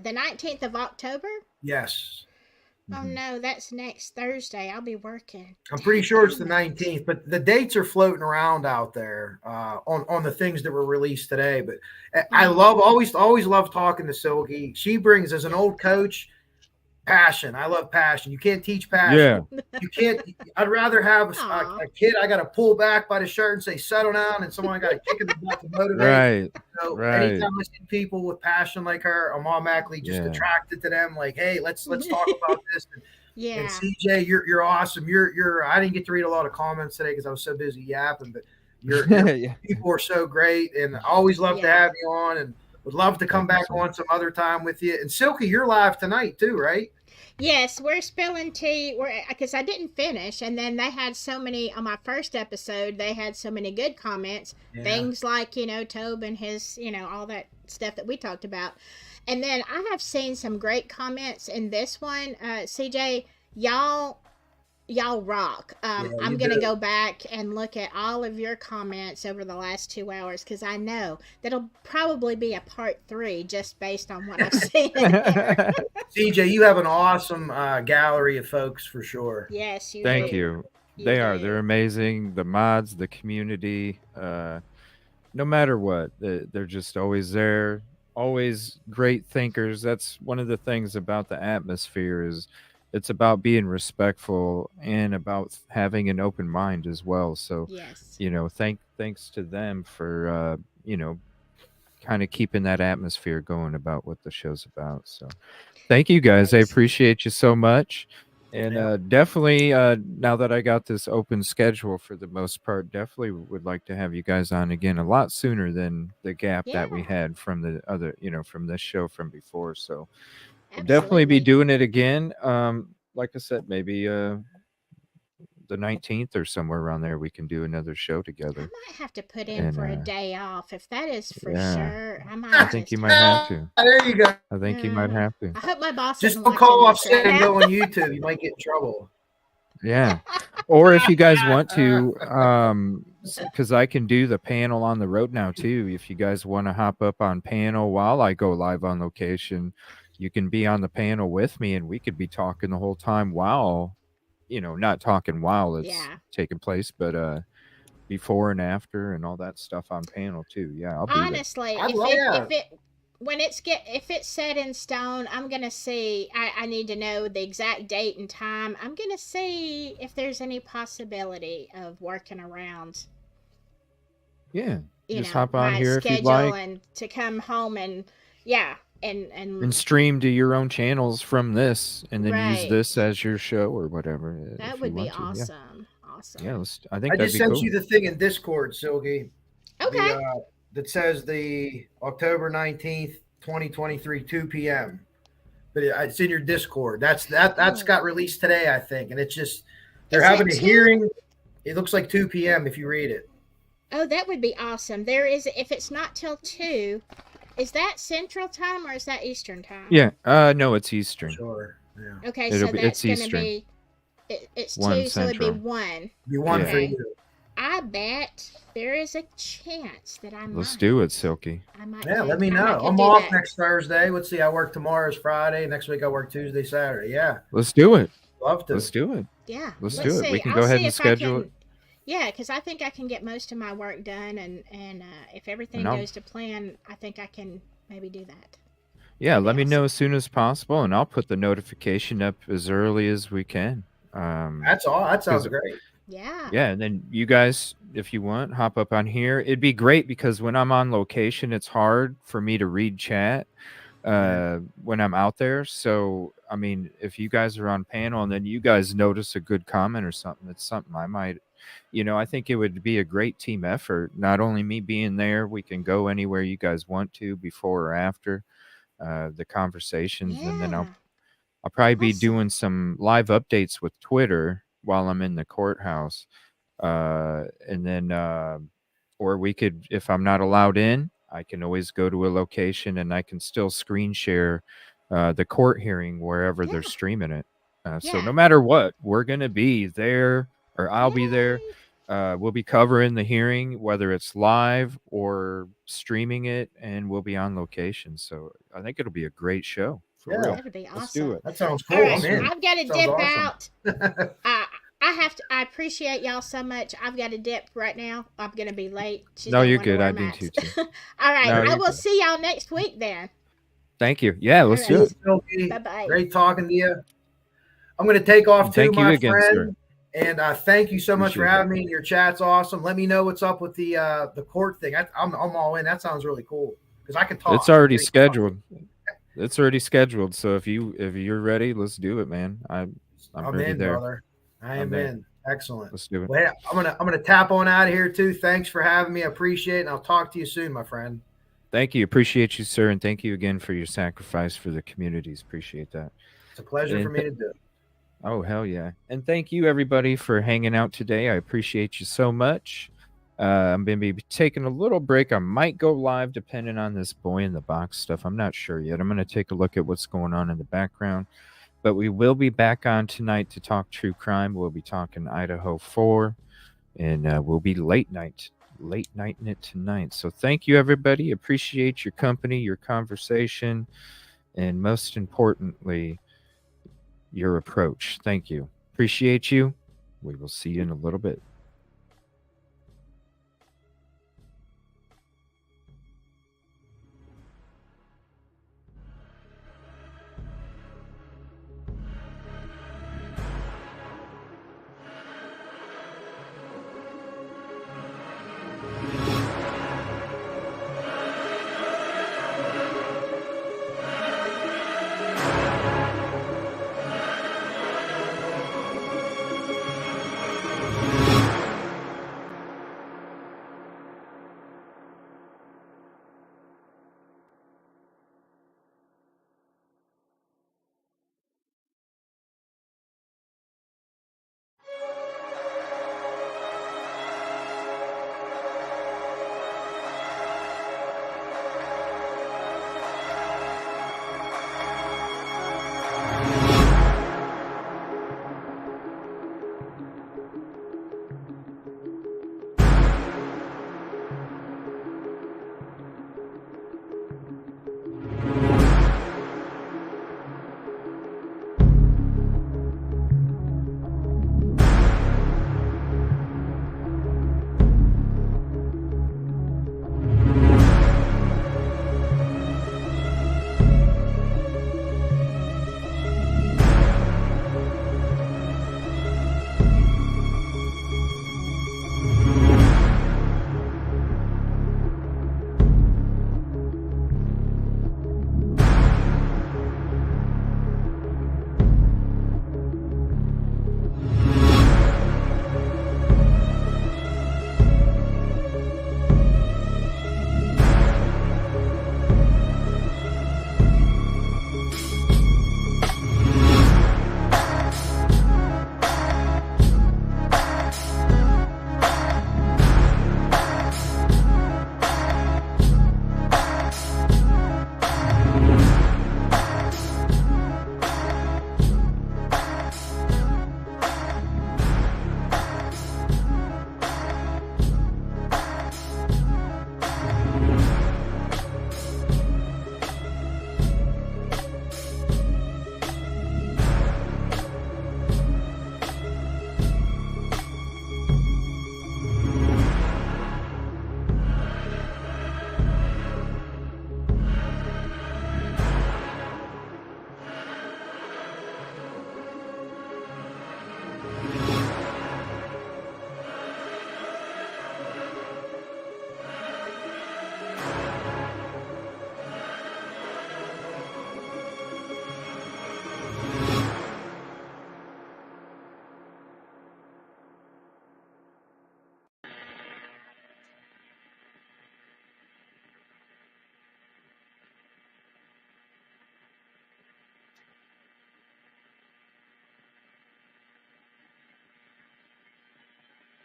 19th of October? Yes. Oh, no, that's next Thursday. I'll be working. I'm pretty sure it's the 19th, but the dates are floating around out there on the things that were released today. But I always love talking to Silky. She brings, as an old coach, passion. I love passion. You can't teach passion. Yeah. You can't. I'd rather have a kid I got to pull back by the shirt and say, settle down, and someone I got to kick in the butt to motivate. Right. So right. Anytime I see people with passion like her, I'm automatically just attracted to them. Like, hey, let's talk about this. And Yeah. And CJ, you're awesome. You're I didn't get to read a lot of comments today because I was so busy yapping, but your Yeah. people are so great, and I always love to Yeah. have you on, and would love to come Thank you, back sir. on some other time with you. And Silky, you're live tonight too, right? Yes, we're spilling tea. Because I didn't finish, and then they had so many on my first episode. They had so many good comments, Yeah. things like Tobe and his, all that stuff that we talked about. And then I have seen some great comments in this one. CJ, y'all rock. Yeah, I'm you gonna do. go back and look at all of your comments over the last 2 hours because I know that'll probably be a part 3 just based on what I've seen in there. CJ, you have an awesome gallery of folks for sure. Yes, you Thank do. you. You They are. do. They're amazing. The mods, the community, no matter what, they're just always there. Always great thinkers. That's one of the things about the atmosphere is it's about being respectful and about having an open mind as well. So, Yes. thanks to them for kind of keeping that atmosphere going about what the show's about. So, thank you guys. I Yes. appreciate you so much. And Yeah. definitely, now that I got this open schedule for the most part, definitely would like to have you guys on again a lot sooner than the gap that we Yeah. had from the other, from this show from before. So we'll definitely be Absolutely. doing it again. Like I said, maybe the 19th or somewhere around there, we can do another show I together. might have to put in And for a day off. If that is for yeah, sure, I might I think just you might have to. There you go. I think you might have to. I hope my boss Just isn't don't call watching off this sick right and now. go on YouTube. You might get in trouble. Yeah. Or if you guys want to, because I can do the panel on the road now too. If you guys want to hop up on panel while I go live on location, you can be on the panel with me and we could be talking the whole time while, not talking while it's Yeah. taking place, but before and after and all that stuff on panel too. Yeah, I'll be there. Honestly, I'd if love it that. if it when if it's set in stone, I'm gonna see. I need to know the exact date and time. I'm gonna see if there's any possibility of working around. Yeah. You Just know, hop on my here if you'd schedule like. and to come home and yeah And stream to your own channels from this and then use Right. this as your show or whatever. That if would you be want to. Yeah. awesome. Awesome. Yeah, I think I that'd just be sent cool. you the thing in Discord, Silky. Okay. That says the October 19th, 2023, 2 p.m. But it's in your Discord. That's Oh. got released today, I think. And it's just they're Is having it a 2? hearing. It looks like 2 p.m. if you read it. Oh, that would be awesome. There is, if it's not till 2, is that Central Time or is that Eastern Time? Yeah. No, it's Eastern. Sure. Yeah. Okay, It'll so be- that's it's going to Eastern. be, it's 1 2, so it'd be Central. 1. Be one for Okay. you. I bet there is a chance that I might. Let's do it, Silky. I might. Yeah, do- let me I might know. could I'm do off that. next Thursday. Let's see. I work tomorrow's Friday. Next week I work Tuesday, Saturday. Yeah. Let's do it. Love to. Let's do it. Yeah. Let's let's do it. We see. can I'll go ahead see and if I schedule can- it. Yeah, because I think I can get most of my work done, and if everything And I'll- goes to plan, I think I can maybe do that. Yeah, That'd be let me know awesome. as soon as possible, and I'll put the notification up as early as we can. That's all. That sounds 'cause- great. Yeah. Yeah, and then you guys, if you want, hop up on here. It'd be great because when I'm on location, it's hard for me to read chat when I'm out there. So, I mean, if you guys are on panel and then you guys notice a good comment or something, it's something I might, I think it would be a great team effort. Not only me being there, we can go anywhere you guys want to before or after the conversations, and then Yeah. I'll probably be Awesome. doing some live updates with Twitter while I'm in the courthouse. And then, or we could, if I'm not allowed in, I can always go to a location and I can still screen share the court hearing wherever they're Yeah. streaming it. So Yeah. no matter what, we're going to be there, or I'll be there. Yay. We'll be covering the hearing, whether it's live or streaming it, and we'll be on location. So I think it'll be a great show. For Yeah. real. That'd be awesome. Let's do it. That sounds cool. All right, I'm in. I've got to Sounds dip awesome. out. I have to. I appreciate y'all so much. I've got to dip right now. I'm gonna be late. She's No, gonna you're wonder good. where I I'm do at. too. All right, No, I you're will good. see y'all next week then. Thank you. Yeah, let's do All it. Silky, Bye bye. great talking to you. I'm going to take off too, Thank you my again, friend. And thank you so much for Appreciate having me. Your chat's awesome. Let me know what's up with the court thing. I'm all in. That sounds really cool because I can talk. It's already scheduled. It's already scheduled. So if you're ready, let's do it, man. I'm I'm ready in, there. brother. I am I'm in. in. Excellent. Let's do it. Well, hey, I'm gonna tap on out of here too. Thanks for having me. I appreciate it, and I'll talk to you soon, my friend. Thank you. Appreciate you, sir. And thank you again for your sacrifice for the communities. Appreciate that. It's a pleasure And for me to do it. oh, hell yeah. And thank you, everybody, for hanging out today. I appreciate you so much. I'm going to be taking a little break. I might go live depending on this boy in the box stuff. I'm not sure yet. I'm going to take a look at what's going on in the background. But we will be back on tonight to talk true crime. We'll be talking Idaho 4. And we'll be late nighting it tonight. So thank you, everybody. Appreciate your company, your conversation, and most importantly, your approach. Thank you. Appreciate you. We will see you in a little bit.